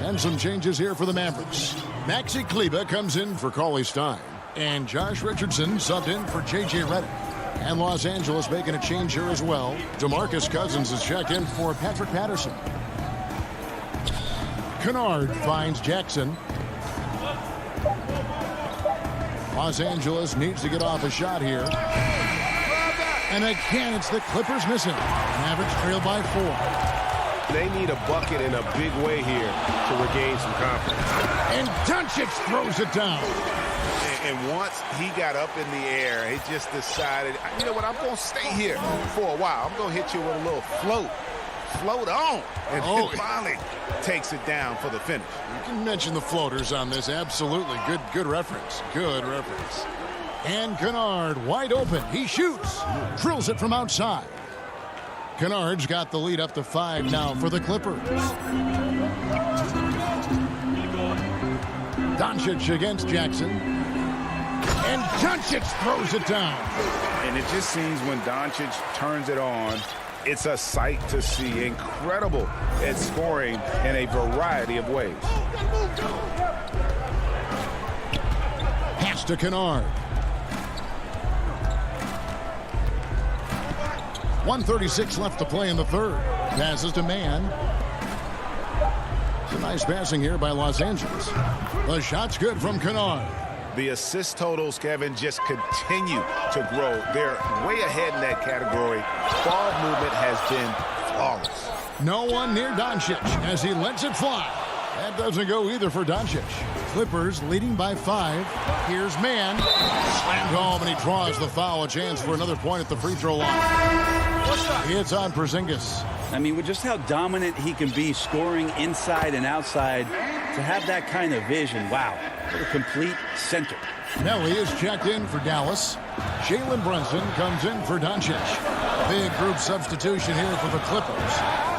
And some changes here for the Mavericks. Maxi Kleber comes in for Cauley-Stein. And Josh Richardson subbed in for J.J. Redick. And Los Angeles making a change here as well. DeMarcus Cousins is checked in for Patrick Patterson. Kennard finds Jackson. Los Angeles needs to get off a shot here. And again, it's the Clippers missing. Mavericks trail by 4. They need a bucket in a big way here to regain some confidence. And Doncic throws it down. And once he got up in the air, he just decided, you know what, I'm going to stay here for a while. I'm going to hit you with a little float. Float on. And then finally takes it down for the finish. You can mention the floaters on this. Absolutely. Good reference. Good reference. And Kennard wide open. He shoots. Drills it from outside. Kennard's got the lead up to 5 now for the Clippers. Doncic against Jackson. And Doncic throws it down. And it just seems when Doncic turns it on, it's a sight to see. Incredible at scoring in a variety of ways. Pass to Kennard. 1:36 left to play in the third. Passes to Mann. Some nice passing here by Los Angeles. The shot's good from Kennard. The assist totals, Kevin, just continue to grow. They're way ahead in that category. Ball movement has been flawless. No one near Doncic as he lets it fly. That doesn't go either for Doncic. Clippers leading by 5. Here's Mann. Slammed home, and he draws the foul. A chance for another point at the free throw line. It's on Porzingis. I mean, with just how dominant he can be scoring inside and outside, to have that kind of vision, wow, what a complete center. Nelly is checked in for Dallas. Jalen Brunson comes in for Doncic. Big group substitution here for the Clippers.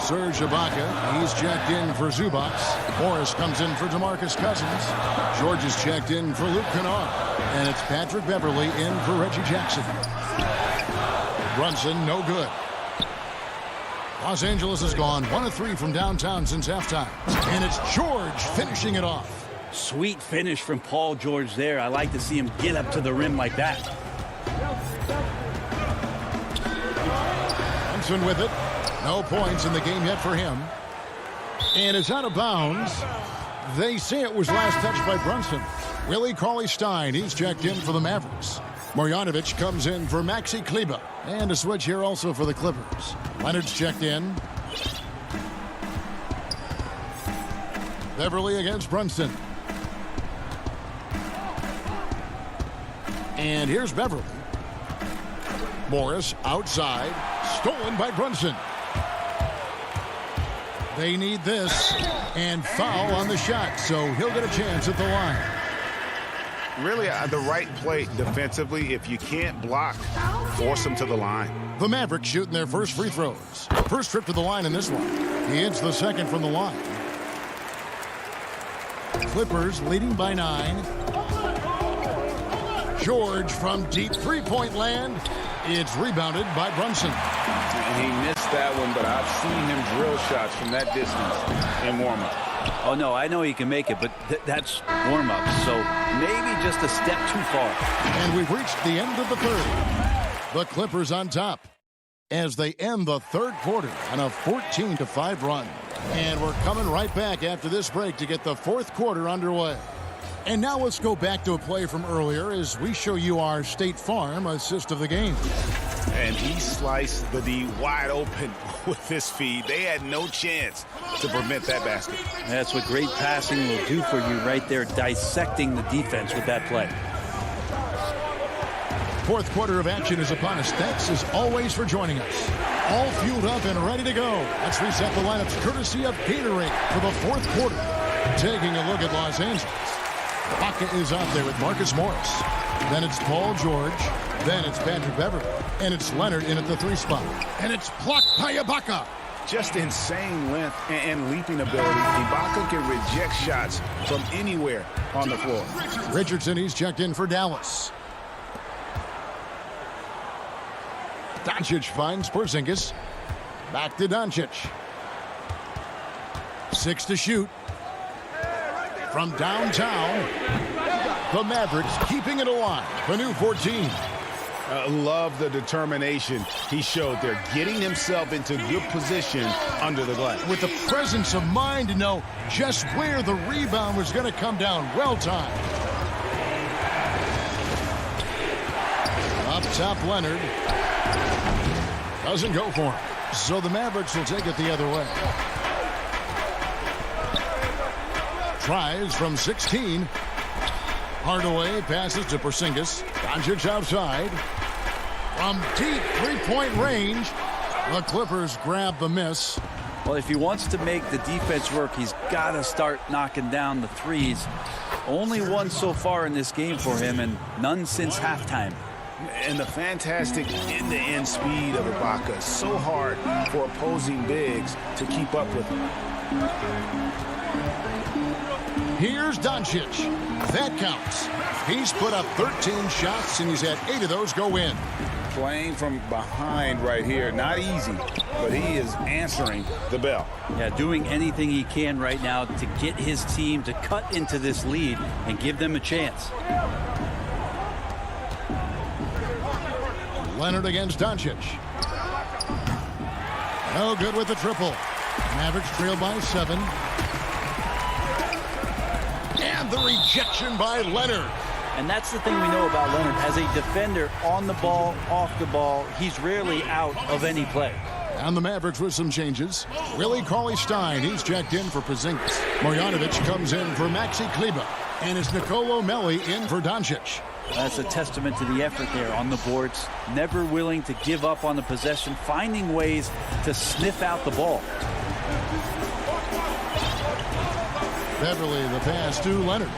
Serge Ibaka, he's checked in for Zubac. Morris comes in for DeMarcus Cousins. George is checked in for Luke Kennard. And it's Patrick Beverley in for Reggie Jackson. Brunson, no good. Los Angeles has gone 1 of 3 from downtown since halftime. And it's George finishing it off. Sweet finish from Paul George there. I like to see him get up to the rim like that. Brunson with it. No points in the game yet for him. And it's out of bounds. They say it was last touched by Brunson. Willie Cauley-Stein, he's checked in for the Mavericks. Marjanovic comes in for Maxi Kleber. And a switch here also for the Clippers. Leonard's checked in. Beverly against Brunson. And here's Beverly. Morris outside. Stolen by Brunson. They need this. And foul on the shot, so he'll get a chance at the line. Really, the right play defensively. If you can't block, force them to the line. The Mavericks shooting their first free throws. First trip to the line in this one. He hits the second from the line. Clippers leading by 9. George from deep three-point land. It's rebounded by Brunson. And he missed that one, but I've seen him drill shots from that distance in warm-up. Oh, no, I know he can make it, but that's warm-up, so maybe just a step too far. And we've reached the end of the third. The Clippers on top as they end the third quarter on a 14-5 run. And we're coming right back after this break to get the fourth quarter underway. And now let's go back to a play from earlier as we show you our State Farm assist of the game. And he sliced the D wide open with his feed. They had no chance to prevent that basket. That's what great passing will do for you right there, dissecting the defense with that play. Fourth quarter of action is upon us. Thanks as always for joining us. All fueled up and ready to go. Let's reset the lineups courtesy of Gatorade for the fourth quarter. Taking a look at Los Angeles. Ibaka is out there with Marcus Morris. Then it's Paul George. Then it's Patrick Beverly. And it's Leonard in at the 3 spot. And it's blocked by Ibaka. Just insane length and leaping ability. Ibaka can reject shots from anywhere on the floor. Richardson, he's checked in for Dallas. Doncic finds Porzingis. Back to Doncic. 6 to shoot. From downtown, the Mavericks keeping it alive. The new 14. Love the determination he showed there, getting himself into good position under the glass. With the presence of mind to know just where the rebound was going to come down. Well timed. Up top, Leonard. Doesn't go for him. So the Mavericks will take it the other way. Tries from 16. Hardaway passes to Porzingis. Doncic outside. From deep three-point range, the Clippers grab the miss. Well, if he wants to make the defense work, he's got to start knocking down the threes. Only one so far in this game for him, and none since halftime. And the fantastic end-to-end speed of Ibaka. So hard for opposing bigs to keep up with him. Here's Doncic. That counts. He's put up 13 shots, and he's had 8 of those go in. Playing from behind right here. Not easy, but he is answering the bell. Yeah, doing anything he can right now to get his team to cut into this lead and give them a chance. Leonard against Doncic. No good with the triple. Mavericks trail by 7. And the rejection by Leonard. And that's the thing we know about Leonard. As a defender, on the ball, off the ball, he's rarely out of any play. And the Mavericks with some changes. Willie Cauley-Stein, he's checked in for Porzingis. Marjanovic comes in for Maxi Kleber. And it's Nicolo Melli in for Doncic. That's a testament to the effort there on the boards. Never willing to give up on the possession, finding ways to sniff out the ball. Beverly, the pass to Leonard.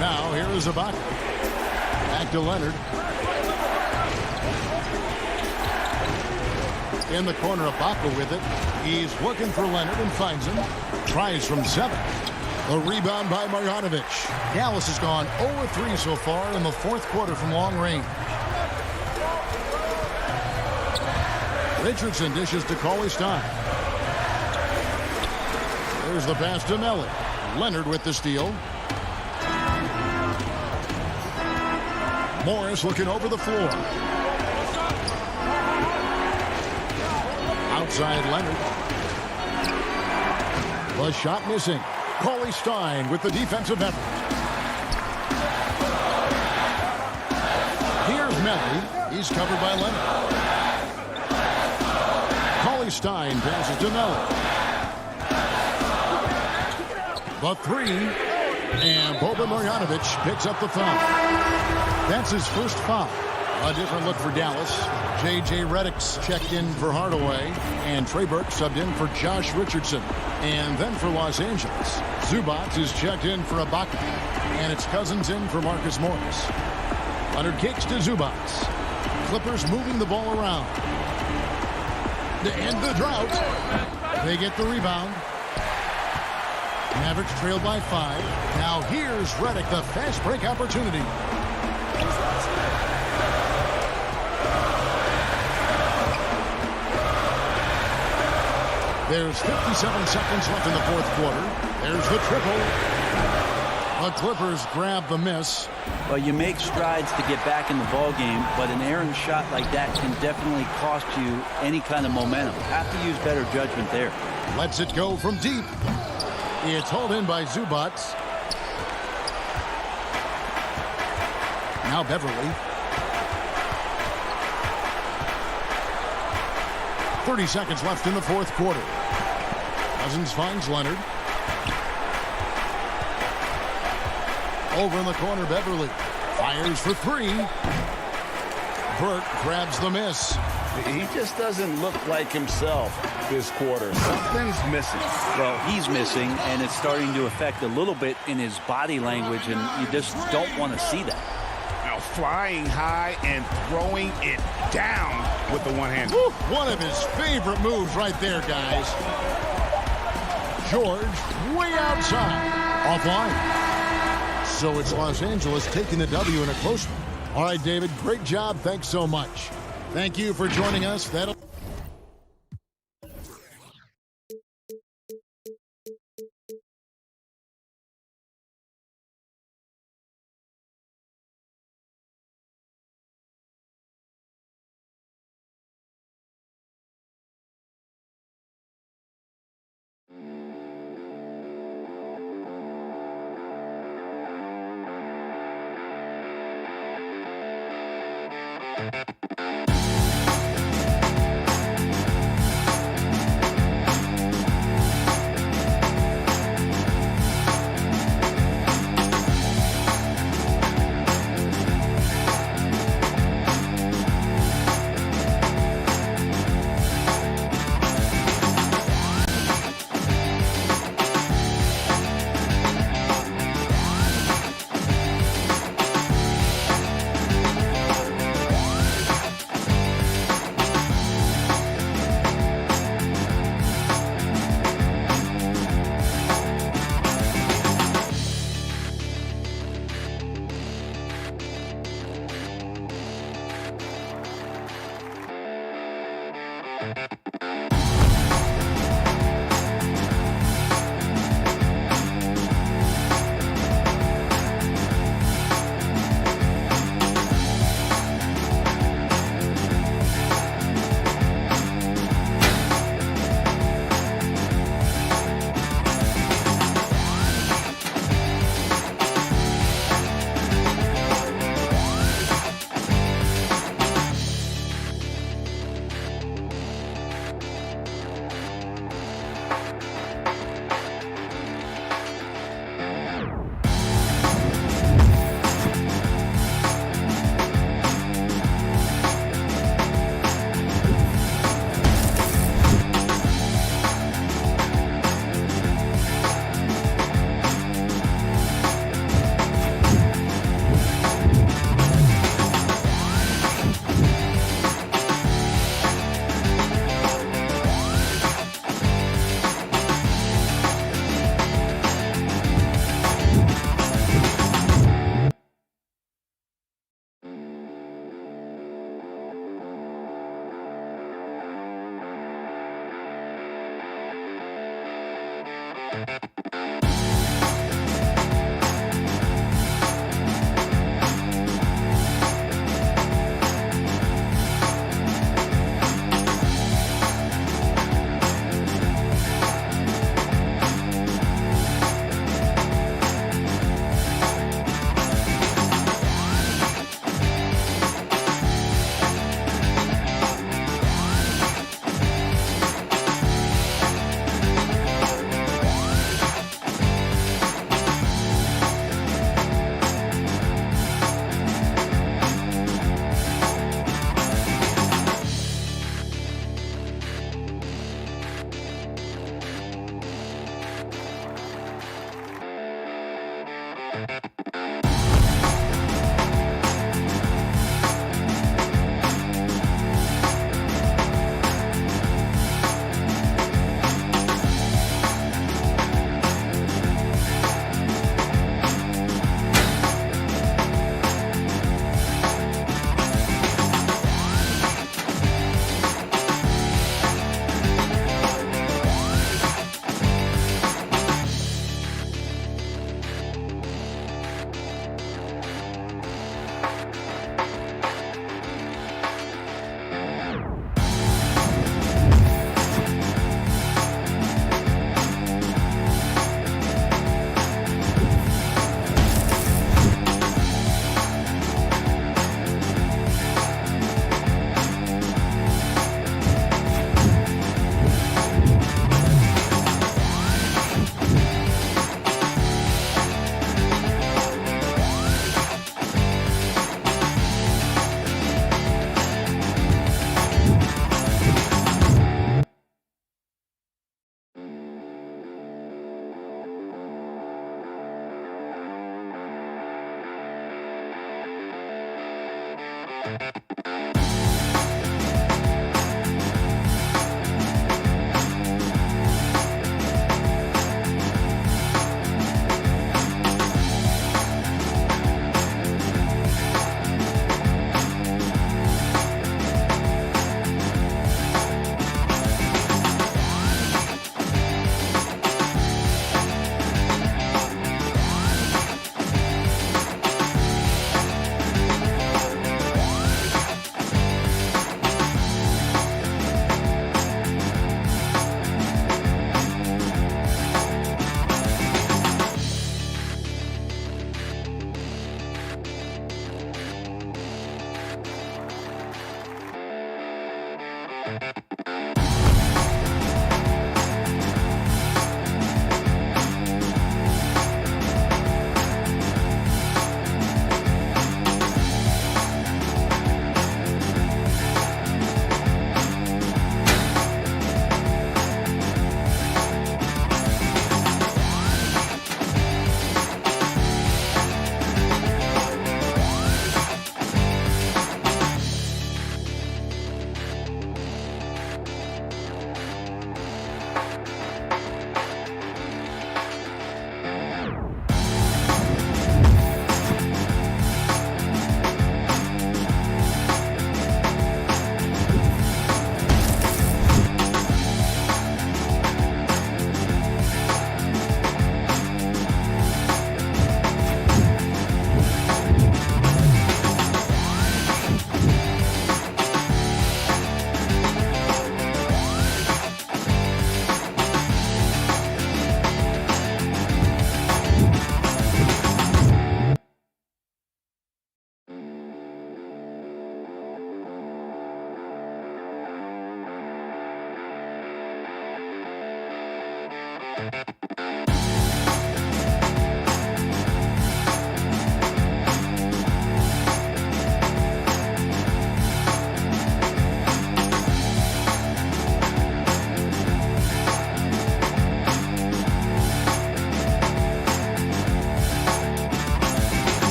Now here is Ibaka. Back to Leonard. In the corner, Ibaka with it. He's looking for Leonard and finds him. Tries from 7. A rebound by Marjanovic. Dallas has gone 0-3 so far in the fourth quarter from long range. Richardson dishes to Cauley-Stein. There's the pass to Melli. Leonard with the steal. Morris looking over the floor. Outside Leonard. The shot missing. Cauley Stein with the defensive effort. Here's Melly. He's covered by Leonard. Cauley Stein passes to Melly. The three. And Boban Marjanovic picks up the foul. That's his first foul. A different look for Dallas. J.J. Redick's checked in for Hardaway. And Trey Burke subbed in for Josh Richardson. And then for Los Angeles, Zubac is checked in for Ibaka. And it's Cousins in for Marcus Morris. Leonard kicks to Zubac. Clippers moving the ball around. To end the drought. They get the rebound. Mavericks trailed by 5. Now here's Redick, the fast break opportunity. There's 57 seconds left in the fourth quarter. There's the triple. The Clippers grab the miss. Well, you make strides to get back in the ball game, but an errant shot like that can definitely cost you any kind of momentum. Have to use better judgment there. Lets it go from deep. It's hauled in by Zubac. Now Beverly. 30 seconds left in the fourth quarter. Cousins finds Leonard. Over in the corner, Beverly fires for 3. Burke grabs the miss. He just doesn't look like himself this quarter. Something's missing. Well, he's missing, and it's starting to affect a little bit in his body language, and you just don't want to see that. Now flying high and throwing it down with the one hand. Woo, one of his favorite moves right there, guys. George way outside. Offline. So it's Los Angeles taking the W in a close one. All right, David, great job. Thanks so much. Thank you for joining us. That'll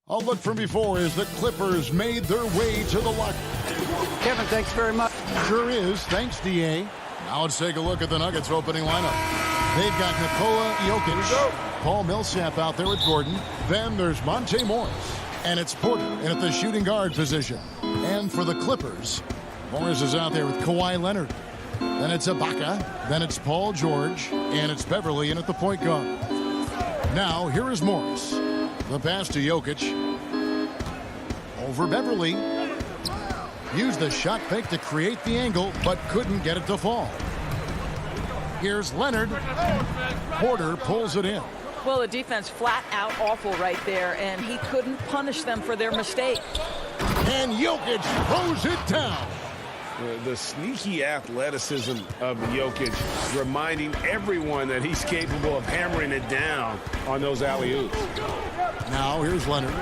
A look from before as the Clippers made their way to the locker. Kevin, thanks very much. Sure is. Thanks, D.A. Now let's take a look at the Nuggets opening lineup. They've got Nikola Jokic, Paul Millsap out there with Gordon. Then there's Monte Morris. And it's Porter in at the shooting guard position. And for the Clippers, Morris is out there with Kawhi Leonard. Then it's Ibaka. Then it's Paul George. And it's Beverly in at the point guard. Now, here is Morris. The pass to Jokic. Over Beverly. Used the shot fake to create the angle, but couldn't get it to fall. Here's Leonard. Porter pulls it in. Well, the defense flat out awful right there, and he couldn't punish them for their mistake. And Jokic throws it down. The sneaky athleticism of Jokic, reminding everyone that he's capable of hammering it down on those alley-oops. Now here's Leonard.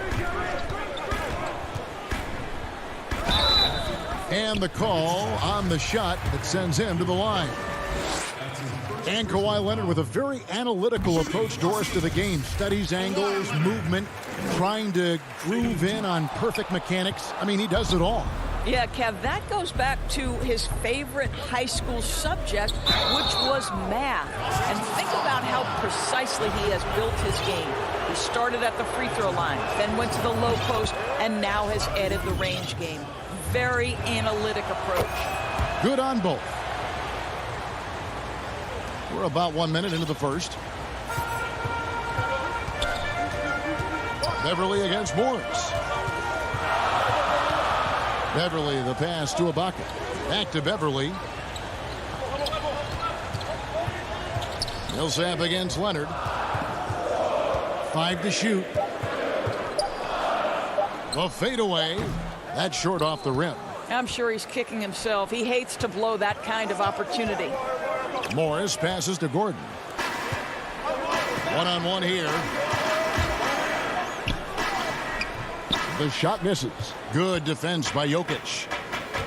And the call on the shot that sends him to the line. And Kawhi Leonard with a very analytical approach, Doris, to the game. Studies angles, movement, trying to groove in on perfect mechanics. I mean, he does it all. Yeah, Kev, that goes back to his favorite high school subject, which was math. And think about how precisely he has built his game. He started at the free throw line, then went to the low post, and now has added the range game. Very analytic approach. Good on both. We're about 1 minute into the first. Beverly against Morris. Beverly, the pass to Ibaka. Back to Beverly. Millsap against Leonard. 5 to shoot. The fadeaway. That's short off the rim. I'm sure he's kicking himself. He hates to blow that kind of opportunity. Morris passes to Gordon. One-on-one here. The shot misses. Good defense by Jokic.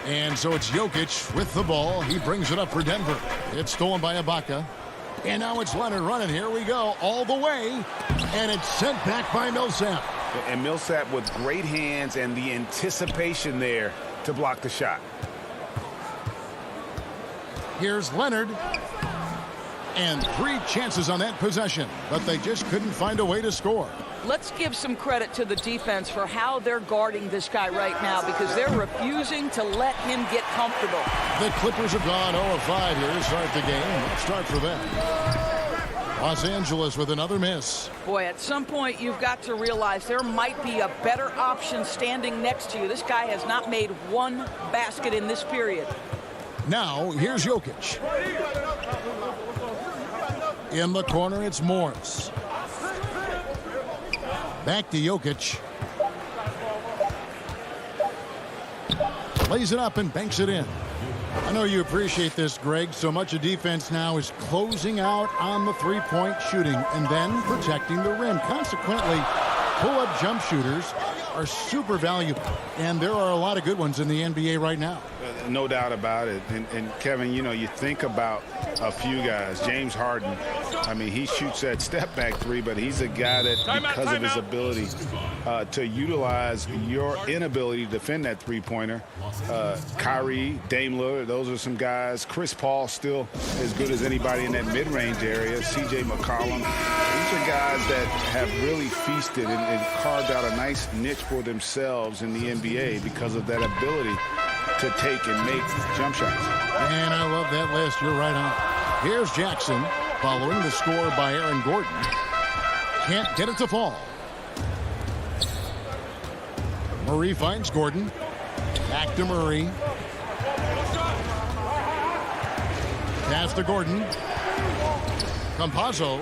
And so it's Jokic with the ball. He brings it up for Denver. It's stolen by Ibaka. And now it's Leonard running. Here we go. All the way. And it's sent back by Millsap. And Millsap with great hands and the anticipation there to block the shot. Here's Leonard. And 3 chances on that possession, but they just couldn't find a way to score. Let's give some credit to the defense for how they're guarding this guy right now, because they're refusing to let him get comfortable. The Clippers have gone 0-5 here to start the game. Let's start for them. Los Angeles with another miss. Boy, at some point you've got to realize there might be a better option standing next to you. This guy has not made 1 basket in this period. Now, here's Jokic. In the corner, it's Morris. Back to Jokic. Lays it up and banks it in. I know you appreciate this, Greg. So much of defense now is closing out on the three-point shooting and then protecting the rim. Consequently, pull-up jump shooters are super valuable, and there are a lot of good ones in the NBA right now. No doubt about it. And Kevin, you know, you think about a few guys. James Harden, I mean, he shoots that step-back 3, but he's a guy that, because of his ability to utilize your inability to defend that three-pointer. Kyrie, Dame Lillard, those are some guys. Chris Paul still as good as anybody in that mid-range area. C.J. McCollum. These are guys that have really feasted and carved out a nice niche for themselves in the NBA because of that ability to take and make jump shots. And I love that list. You're right on. Here's Jackson following the score by Aaron Gordon. Can't get it to fall. Murray finds Gordon. Back to Murray. Pass to Gordon. Campazzo.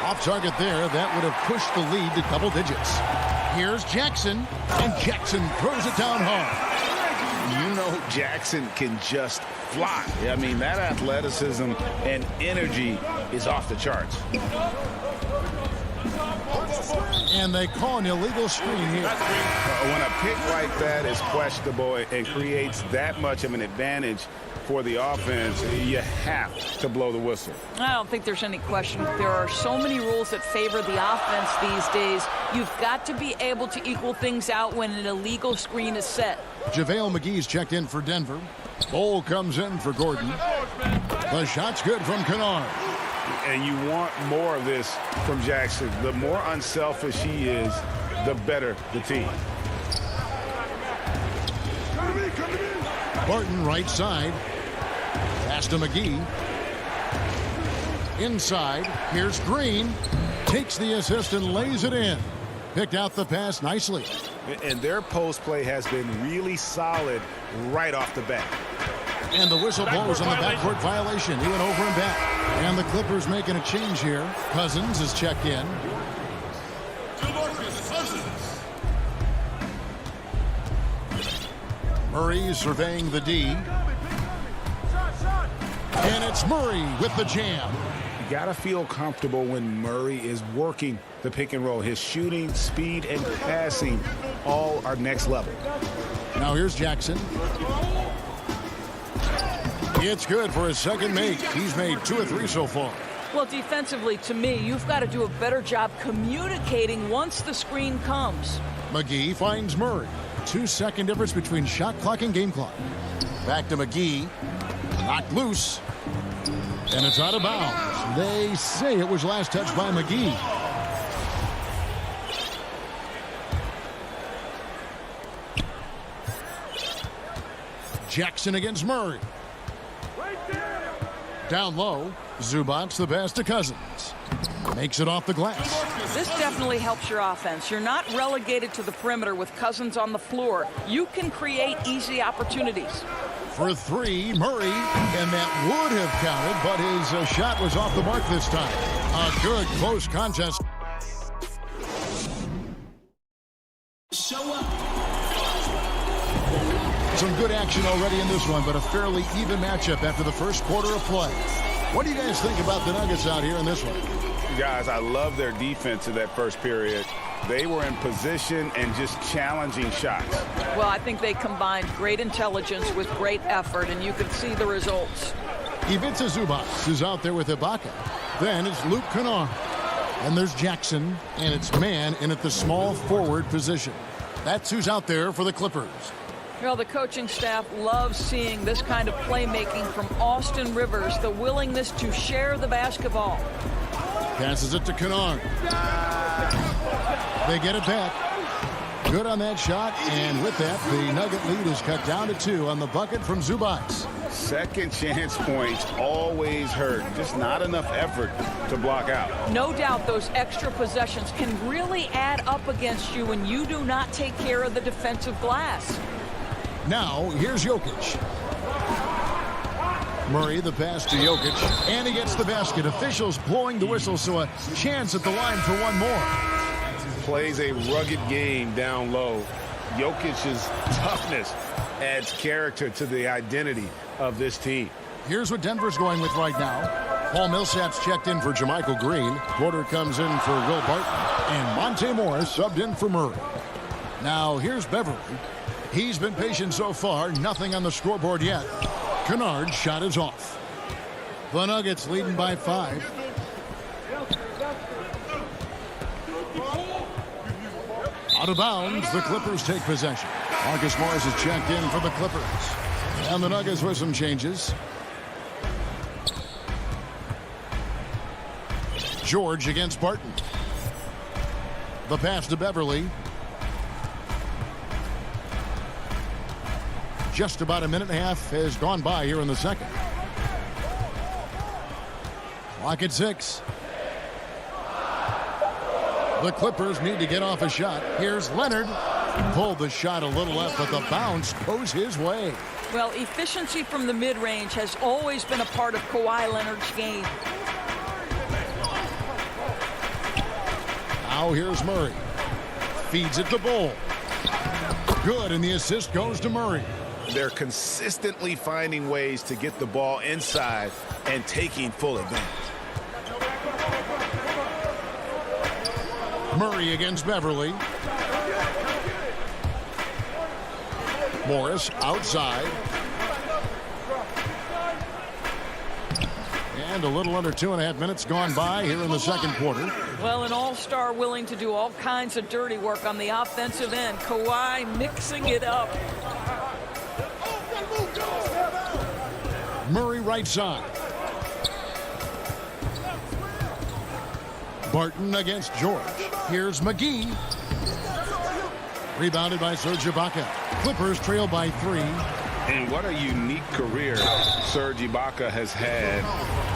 Off target there. That would have pushed the lead to double digits. Here's Jackson. And Jackson throws it down hard. You know Jackson can just fly. I mean, that athleticism and energy is off the charts. And they call an illegal screen here. When a pick like that is questionable and creates that much of an advantage for the offense, you have to blow the whistle. I don't think there's any question. There are so many rules that favor the offense these days. You've got to be able to equal things out when an illegal screen is set. JaVale McGee's checked in for Denver. Bol comes in for Gordon. The shot's good from Kennard. And you want more of this from Jackson. The more unselfish he is, the better the team. Barton right side. Pass to McGee. Inside. Here's Green. Takes the assist and lays it in. Picked out the pass nicely. And their post play has been really solid right off the bat. And the whistle blows on the backcourt violation. He went over and back. And the Clippers making a change here. Cousins is checked in. Murray surveying the D. And it's Murray with the jam. You got to feel comfortable when Murray is working the pick and roll. His shooting, speed, and passing all are next level. Now here's Jackson. It's good for his second make. He's made 2 or 3 so far. Well, defensively, to me, you've got to do a better job communicating once the screen comes. McGee finds Murray. 2-second difference between shot clock and game clock. Back to McGee. Knocked loose. And it's out of bounds. They say it was last touched by McGee. Jackson against Murray. Down low, Zubac's the pass to Cousins. Makes it off the glass. This definitely helps your offense. You're not relegated to the perimeter with Cousins on the floor. You can create easy opportunities. For 3, Murray, and that would have counted, but his shot was off the mark this time. A good close contest. Some good action already in this one, but a fairly even matchup after the first quarter of play. What do you guys think about the Nuggets out here in this one? Guys, I love their defense in that first period. They were in position and just challenging shots. Well, I think they combined great intelligence with great effort, and you can see the results. Ivica Zubac is out there with Ibaka. Then it's Luke Kennard. And there's Jackson, and it's man in at the small forward position. That's who's out there for the Clippers. Well, the coaching staff loves seeing this kind of playmaking from Austin Rivers, the willingness to share the basketball. Passes it to Kennard. They get it back. Good on that shot, and with that, the Nugget lead is cut down to 2 on the bucket from Zubac. Second chance points always hurt. Just not enough effort to block out. No doubt those extra possessions can really add up against you when you do not take care of the defensive glass. Now, here's Jokic. Murray, the pass to Jokic, and he gets the basket. Officials blowing the whistle, so a chance at the line for one more. Plays a rugged game down low. Jokic's toughness adds character to the identity of this team. Here's what Denver's going with right now. Paul Millsap's checked in for Jermichael Green. Porter comes in for Will Barton. And Monte Morris subbed in for Murray. Now, here's Beverly. He's been patient so far. Nothing on the scoreboard yet. Kennard's shot is off. The Nuggets leading by 5. Out of bounds, the Clippers take possession. Marcus Morris is checked in for the Clippers. And the Nuggets with some changes. George against Barton. The pass to Beverly. Just about a minute and a half has gone by here in the second. Clock at 6. The Clippers need to get off a shot. Here's Leonard. Pulled the shot a little left, but the bounce goes his way. Well, efficiency from the mid-range has always been a part of Kawhi Leonard's game. Now here's Murray. Feeds it to Bull. Good, and the assist goes to Murray. They're consistently finding ways to get the ball inside and taking full advantage. Murray against Beverly. Morris outside. And a little under 2.5 minutes gone by here in the second quarter. Well, an all-star willing to do all kinds of dirty work on the offensive end. Kawhi mixing it up. Murray right side. Barton against George. Here's McGee. Rebounded by Serge Ibaka. Clippers trail by 3. And what a unique career Serge Ibaka has had.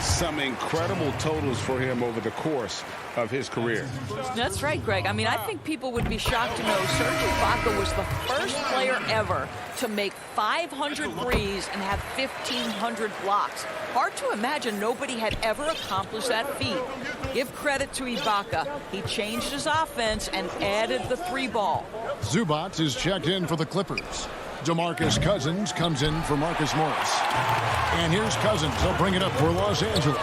Some incredible totals for him over the course of his career. That's right, Greg. I mean, I think people would be shocked to know Serge Ibaka was the first player ever to make 500 threes and have 1,500 blocks. Hard to imagine nobody had ever accomplished that feat. Give credit to Ibaka. He changed his offense and added the 3-ball. Zubac is checked in for the Clippers. DeMarcus Cousins comes in for Marcus Morris. And here's Cousins. He'll bring it up for Los Angeles.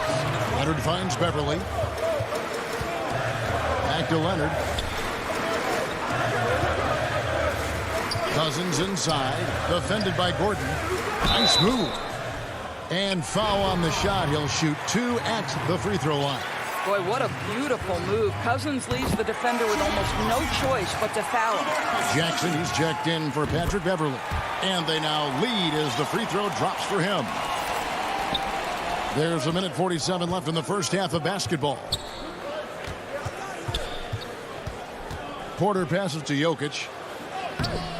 Leonard finds Beverly. Back to Leonard. Cousins inside. Defended by Gordon. Nice move. And foul on the shot. He'll shoot 2 at the free throw line. Boy, what a beautiful move. Cousins leaves the defender with almost no choice but to foul him. Jackson, he's checked in for Patrick Beverly. And they now lead as the free throw drops for him. There's a minute 47 left in the first half of basketball. Porter passes to Jokic.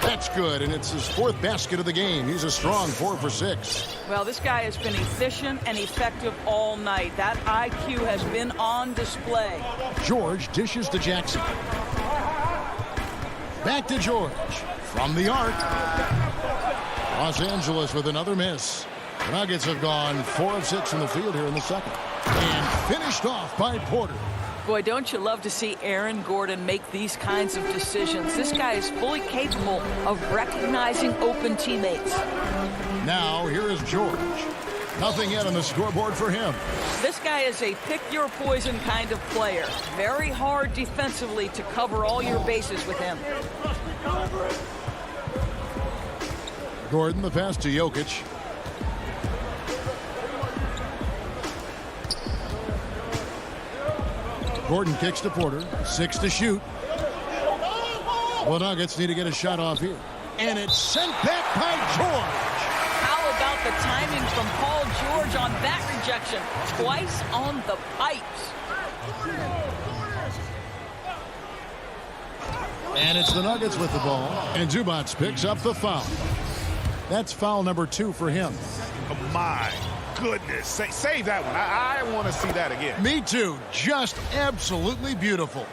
That's good, and it's his 4th basket of the game. He's a strong 4 for 6. Well, this guy has been efficient and effective all night. That IQ has been on display. George dishes to Jackson. Back to George. From the arc. Los Angeles with another miss. The Nuggets have gone 4 of 6 from the field here in the second. And finished off by Porter. Boy, don't you love to see Aaron Gordon make these kinds of decisions. This guy is fully capable of recognizing open teammates. Now, here is George. Nothing yet on the scoreboard for him. This guy is a pick-your-poison kind of player. Very hard defensively to cover all your bases with him. Gordon, the pass to Jokic. Gordon kicks to Porter. 6 to shoot. The Nuggets need to get a shot off here. And it's sent back by George. How about the timing from Paul George on that rejection? Twice on the pipes. And it's the Nuggets with the ball. And Zubac picks up the foul. That's foul number 2 for him. Oh, my goodness. Save that one. I want to see that again. Me too. Just absolutely beautiful.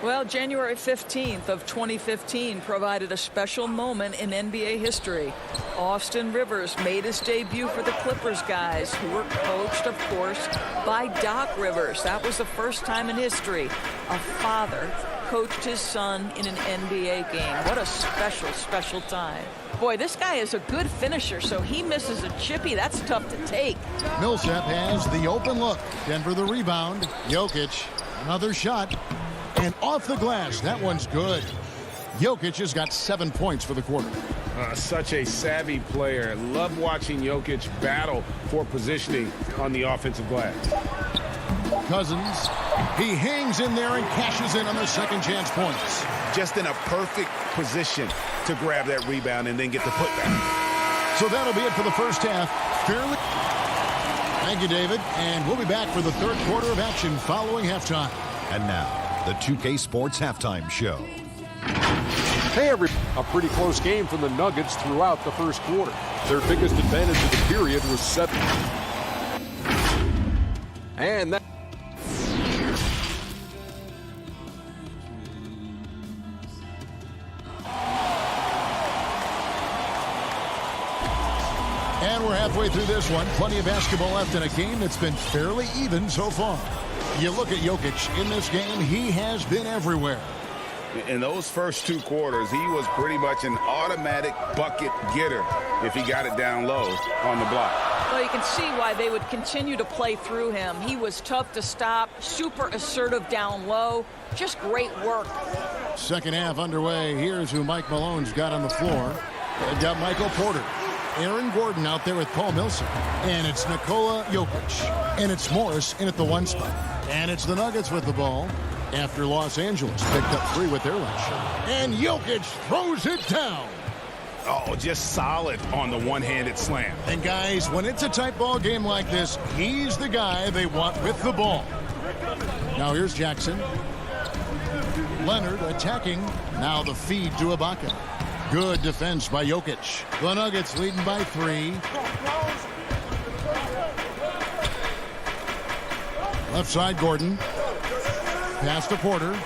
Well, January 15th of 2015 provided a special moment in NBA history. Austin Rivers made his debut for the Clippers guys, who were coached, of course, by Doc Rivers. That was the first time in history a father coached his son in an NBA game. What a special, special time. Boy, this guy is a good finisher, so he misses a chippy. That's tough to take. Millsap has the open look. Denver the rebound. Jokic, another shot. And off the glass. That one's good. Jokic has got 7 points for the quarter. Such a savvy player. Love watching Jokic battle for positioning on the offensive glass. Cousins, he hangs in there and cashes in on the second chance points. just in a perfect position to grab that rebound and then get the putback. So that'll be it for the first half. Fairly. Thank you, David. And we'll be back for the third quarter of action following halftime. And now, the 2K Sports Halftime Show. Hey, a pretty close game from the Nuggets throughout the first quarter. Their biggest advantage of the period was 7. And that. And we're halfway through this one. Plenty of basketball left in a game that's been fairly even so far. You look at Jokic in this game, he has been everywhere. In those first 2 quarters, he was pretty much an automatic bucket getter if he got it down low on the block. Well, you can see why they would continue to play through him. He was tough to stop, super assertive down low. Just great work. Second half underway. Here's who Mike Malone's got on the floor. They've got Michael Porter, Aaron Gordon out there with Paul Millsap. And it's Nikola Jokic. And it's Morris in at the 1 spot. And it's the Nuggets with the ball after Los Angeles picked up 3 with their last shot. And Jokic throws it down. Oh, just solid on the one-handed slam. And guys, when it's a tight ball game like this, he's the guy they want with the ball. Now here's Jackson. Leonard attacking. Now the feed to Ibaka. Good defense by Jokic. The Nuggets leading by 3. Left side, Gordon. Pass to Porter.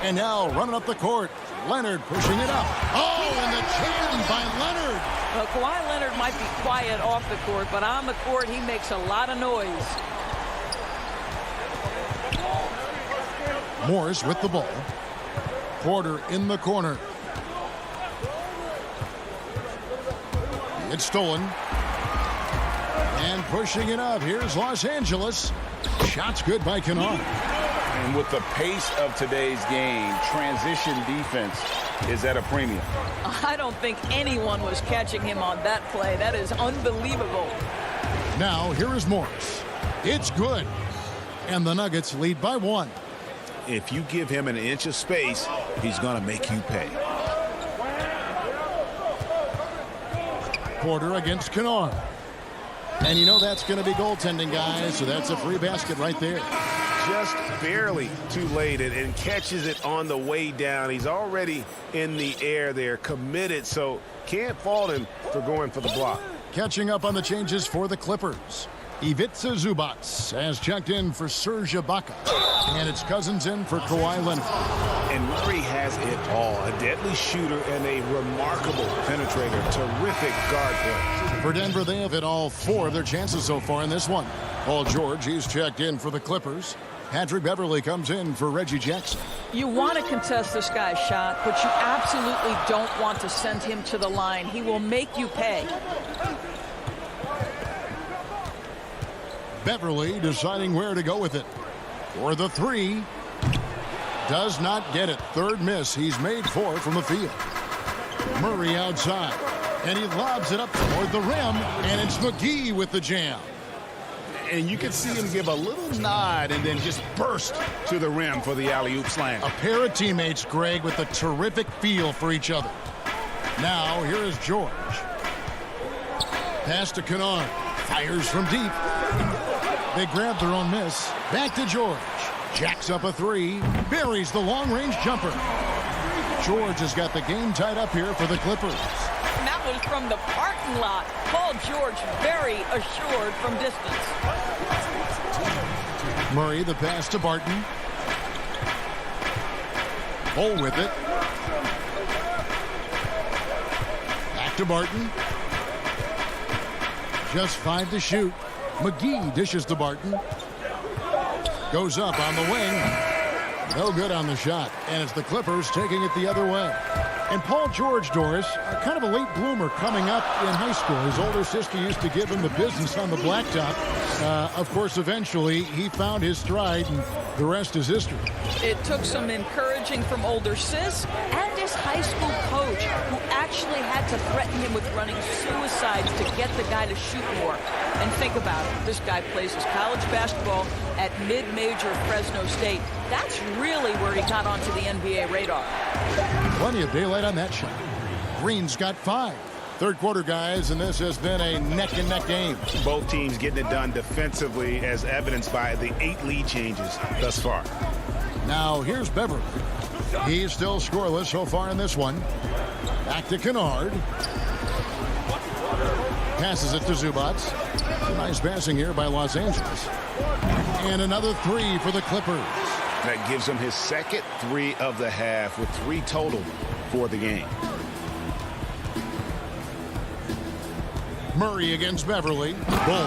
And now running up the court. Leonard pushing it up. Oh, and the jam by Leonard. Well, Kawhi Leonard might be quiet off the court, but on the court, he makes a lot of noise. Morris with the ball. Porter in the corner. It's stolen. And pushing it up. Here's Los Angeles. Shots good by Kennard. And with the pace of today's game, transition defense is at a premium. I don't think anyone was catching him on that play. That is unbelievable. Now, here is Morris. It's good. And the Nuggets lead by 1. If you give him an inch of space, he's going to make you pay. Porter against Kennard. And you know that's going to be goaltending, guys, so that's a free basket right there. Just barely too late and catches it on the way down. He's already in the air there, committed, so can't fault him for going for the block. Catching up on the changes for the Clippers. Ivica Zubac has checked in for Serge Ibaka. And it's Cousins in for Kawhi Leonard. And Murray has it all. A deadly shooter and a remarkable penetrator. Terrific guard play. For Denver, they have hit all 4 of their chances so far in this one. Paul George, he's checked in for the Clippers. Patrick Beverly comes in for Reggie Jackson. You want to contest this guy's shot, but you absolutely don't want to send him to the line. He will make you pay. Beverly deciding where to go with it. For the 3. Does not get it. Third miss. He's made 4 from the field. Murray outside. And he lobs it up toward the rim. And it's McGee with the jam. And you can see him give a little nod and then just burst to the rim for the alley-oop slam. A pair of teammates, Greg, with a terrific feel for each other. Now, here is George. Pass to Kennard. Fires from deep. They grab their own miss. Back to George. Jacks up a 3. Buries the long-range jumper. George has got the game tied up here for the Clippers. And that was from the parking lot. Paul George very assured from distance. Murray, the pass to Barton. Bull with it. Back to Barton. Just 5 to shoot. McGee dishes to Barton. Goes up on the wing. No good on the shot. And it's the Clippers taking it the other way. And Paul George, Doris, kind of a late bloomer coming up in high school. His older sister used to give him the business on the blacktop. Of course, eventually, he found his stride, and the rest is history. It took some encouraging from older sis and his high school coach, who actually had to threaten him with running suicides to get the guy to shoot more. And think about it. This guy plays his college basketball at mid-major Fresno State. That's really where he got onto the NBA radar. Plenty of daylight on that shot. Green's got 5. Third quarter, guys, and this has been a neck-and-neck game. Both teams getting it done defensively, as evidenced by the 8 lead changes thus far. Now, here's Beverly. He's still scoreless so far in this one. Back to Kennard. Passes it to Zubac. Nice passing here by Los Angeles. And another 3 for the Clippers. That gives him his second 3 of the half, with 3 total for the game. Murray against Beverly. Ball.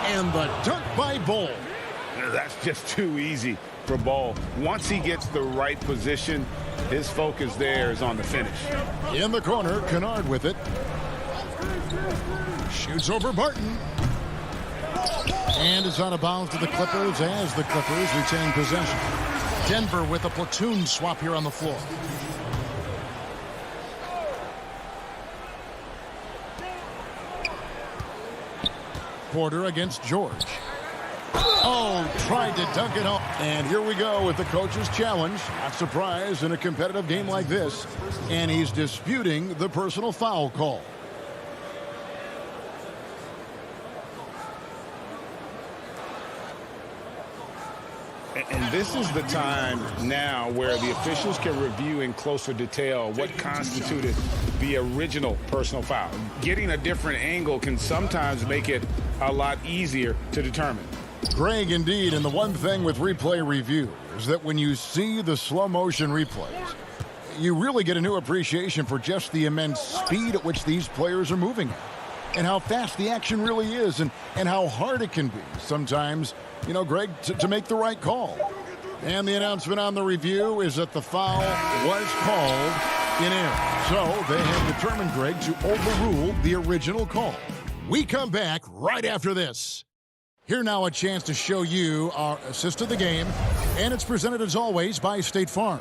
And the dunk by Ball. That's just too easy for Ball. Once he gets the right position, his focus there is on the finish. In the corner, Kennard with it. Shoots over Barton. And it's out of bounds to the Clippers as the Clippers retain possession. Denver with a platoon swap here on the floor. Porter against George. Oh, tried to dunk it home. And here we go with the coach's challenge. Not surprised in a competitive game like this. And he's disputing the personal foul call. And this is the time now where the officials can review in closer detail what constituted the original personal foul. Getting a different angle can sometimes make it a lot easier to determine. Greg, indeed, and the one thing with replay review is that when you see the slow motion replays, you really get a new appreciation for just the immense speed at which these players are moving at, and how fast the action really is, and how hard it can be sometimes, you know, Greg, to make the right call. And the announcement on the review is that the foul was called in error. So they have determined, Greg, to overrule the original call. We come back right after this. Here now, a chance to show you our assist of the game, and it's presented as always by State Farm.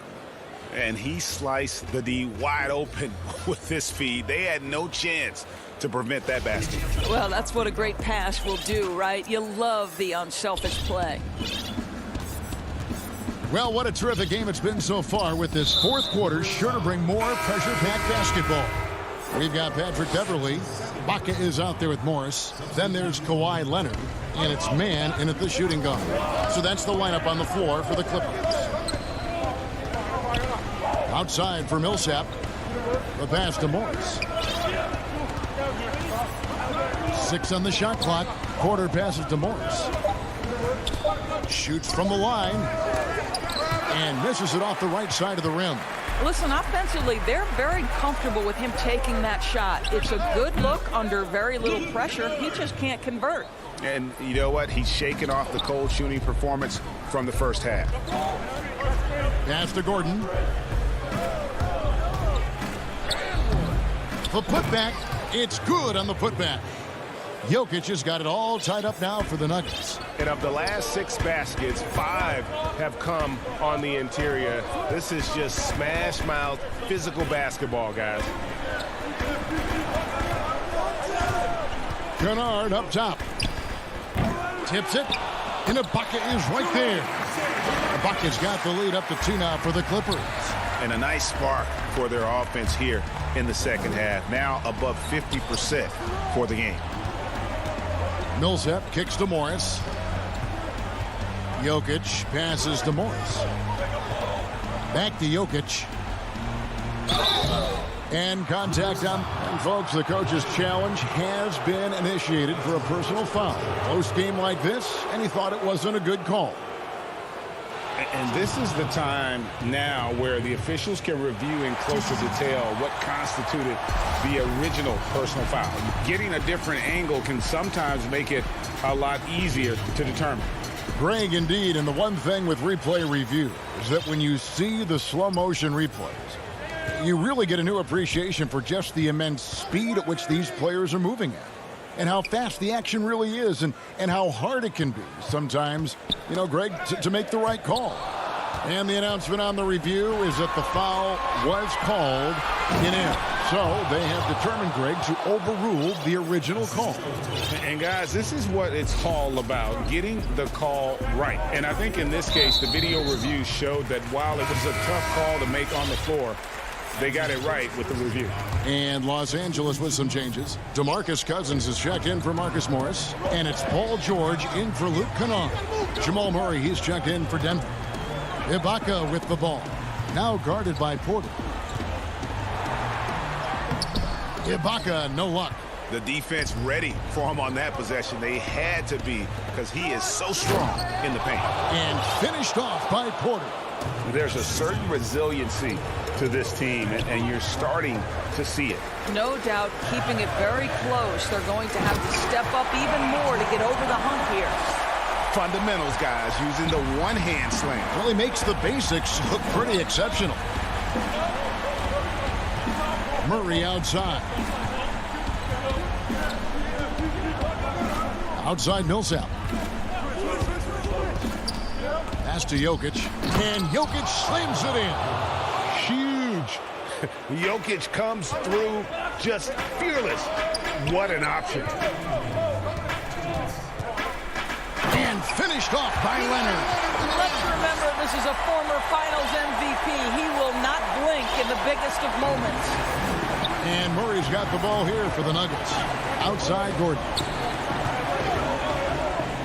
And he sliced the D wide open with this feed. They had no chance to prevent that basket. Well, that's what a great pass will do, right? You love the unselfish play. Well, what a terrific game it's been so far, with this fourth quarter sure to bring more pressure-packed basketball. We've got Patrick Beverly. Baca is out there with Morris. Then there's Kawhi Leonard. And it's man in at the shooting guard. So that's the lineup on the floor for the Clippers. Outside for Millsap. The pass to Morris. 6 on the shot clock. Porter passes to Morris. Shoots from the line. And misses it off the right side of the rim. Listen, offensively, they're very comfortable with him taking that shot. It's a good look under very little pressure. He just can't convert. And you know what? He's shaking off the cold shooting performance from the first half. Pass to Gordon. The putback. It's good on the putback. Jokic has got it all tied up now for the Nuggets. And of the last 6 baskets, 5 have come on the interior. This is just smash mouth physical basketball, guys. Kennard up top. Tips it. And Ibaka is right there. Ibaka's got the lead up to 2 now for the Clippers. And a nice spark for their offense here in the second half. Now above 50% for the game. Millsap kicks to Morris. Jokic passes to Morris. Back to Jokic. And contact on. And folks, the coach's challenge has been initiated for a personal foul. Close game like this, and he thought it wasn't a good call. And this is the time now where the officials can review in closer detail what constituted the original personal foul. Getting a different angle can sometimes make it a lot easier to determine. Greg, indeed, and the one thing with replay review is that when you see the slow motion replays, you really get a new appreciation for just the immense speed at which these players are moving at, and how fast the action really is, and how hard it can be sometimes, you know, Greg, to make the right call. And the announcement on the review is that the foul was called in. So they have determined, Greg, to overrule the original call. And guys, this is what it's all about, getting the call right. And I think in this case, the video review showed that while it was a tough call to make on the floor, they got it right with the review. And Los Angeles with some changes. DeMarcus Cousins is checked in for Marcus Morris. And it's Paul George in for Luke Kennard. Jamal Murray, he's checked in for Denver. Ibaka with the ball. Now guarded by Porter. Ibaka, no luck. The defense ready for him on that possession. They had to be, because he is so strong in the paint. And finished off by Porter. There's a certain resiliency to this team, and you're starting to see it. No doubt, keeping it very close. They're going to have to step up even more to get over the hump here. Fundamentals, guys, using the one-hand slam. Really makes the basics look pretty exceptional. Murray outside. Outside Millsap. Pass to Jokic. And Jokic slams it in. Huge. Jokic comes through just fearless. What an option. And finished off by Leonard. Let's remember, this is a former Finals MVP. He will not blink in the biggest of moments. And Murray's got the ball here for the Nuggets. Outside Gordon.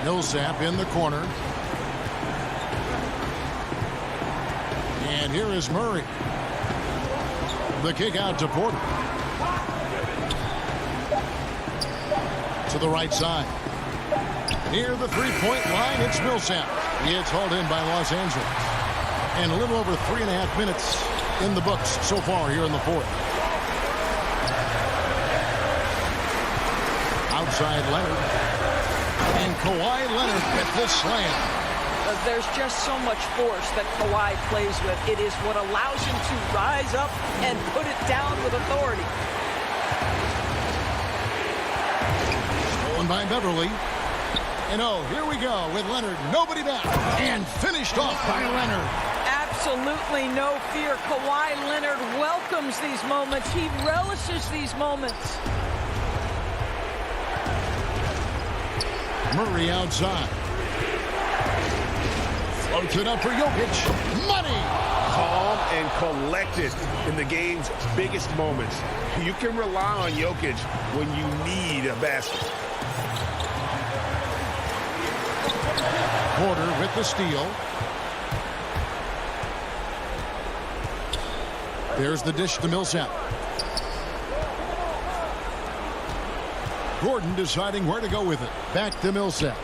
Millsap in the corner. And here is Murray. The kick out to Porter. To the right side. Near the three-point line, it's Millsap. It's hauled in by Los Angeles. And a little over 3.5 minutes in the books so far here in the fourth. Outside Leonard. And Kawhi Leonard with the slam. There's just so much force that Kawhi plays with. It is what allows him to rise up and put it down with authority. Stolen by Beverly. And oh, here we go with Leonard. Nobody back. And finished off by Leonard. Absolutely no fear. Kawhi Leonard welcomes these moments. He relishes these moments. Murray outside. Floats it up for Jokic. Money! Calm and collected in the game's biggest moments. You can rely on Jokic when you need a basket. Porter with the steal. There's the dish to Millsap. Gordon deciding where to go with it. Back to Millsap.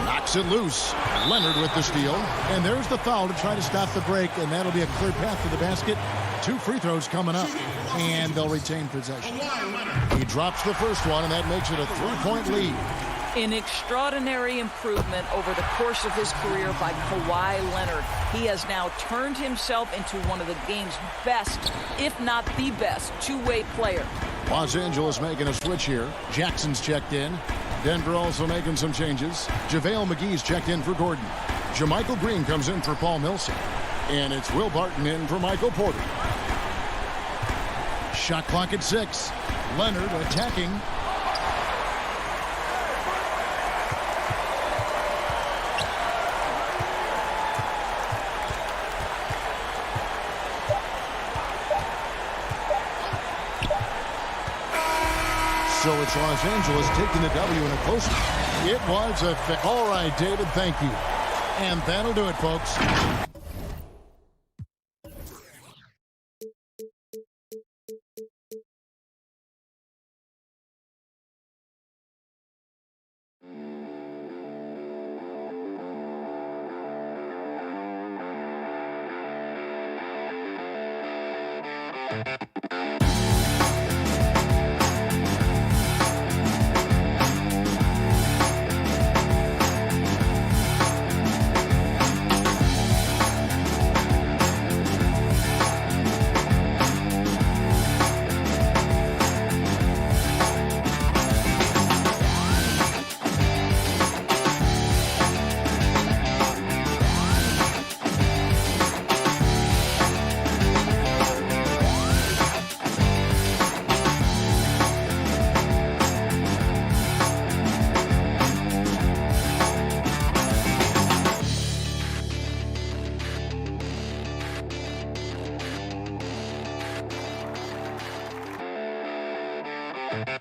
Knocks it loose. Leonard with the steal. And there's the foul to try to stop the break. And that'll be a clear path to the basket. 2 free throws coming up. And they'll retain possession. He drops the first one, and that makes it a 3-point lead. An extraordinary improvement over the course of his career by Kawhi Leonard. He has now turned himself into one of the game's best, if not the best, two-way player. Los Angeles making a switch here. Jackson's checked in. Denver also making some changes. JaVale McGee's checked in for Gordon. JaMychal Green comes in for Paul Millsap. And it's Will Barton in for Michael Porter. Shot clock at 6. Leonard attacking. So it's Los Angeles taking the W in a close one. It was a all right, David, thank you. And that'll do it, folks. Bye.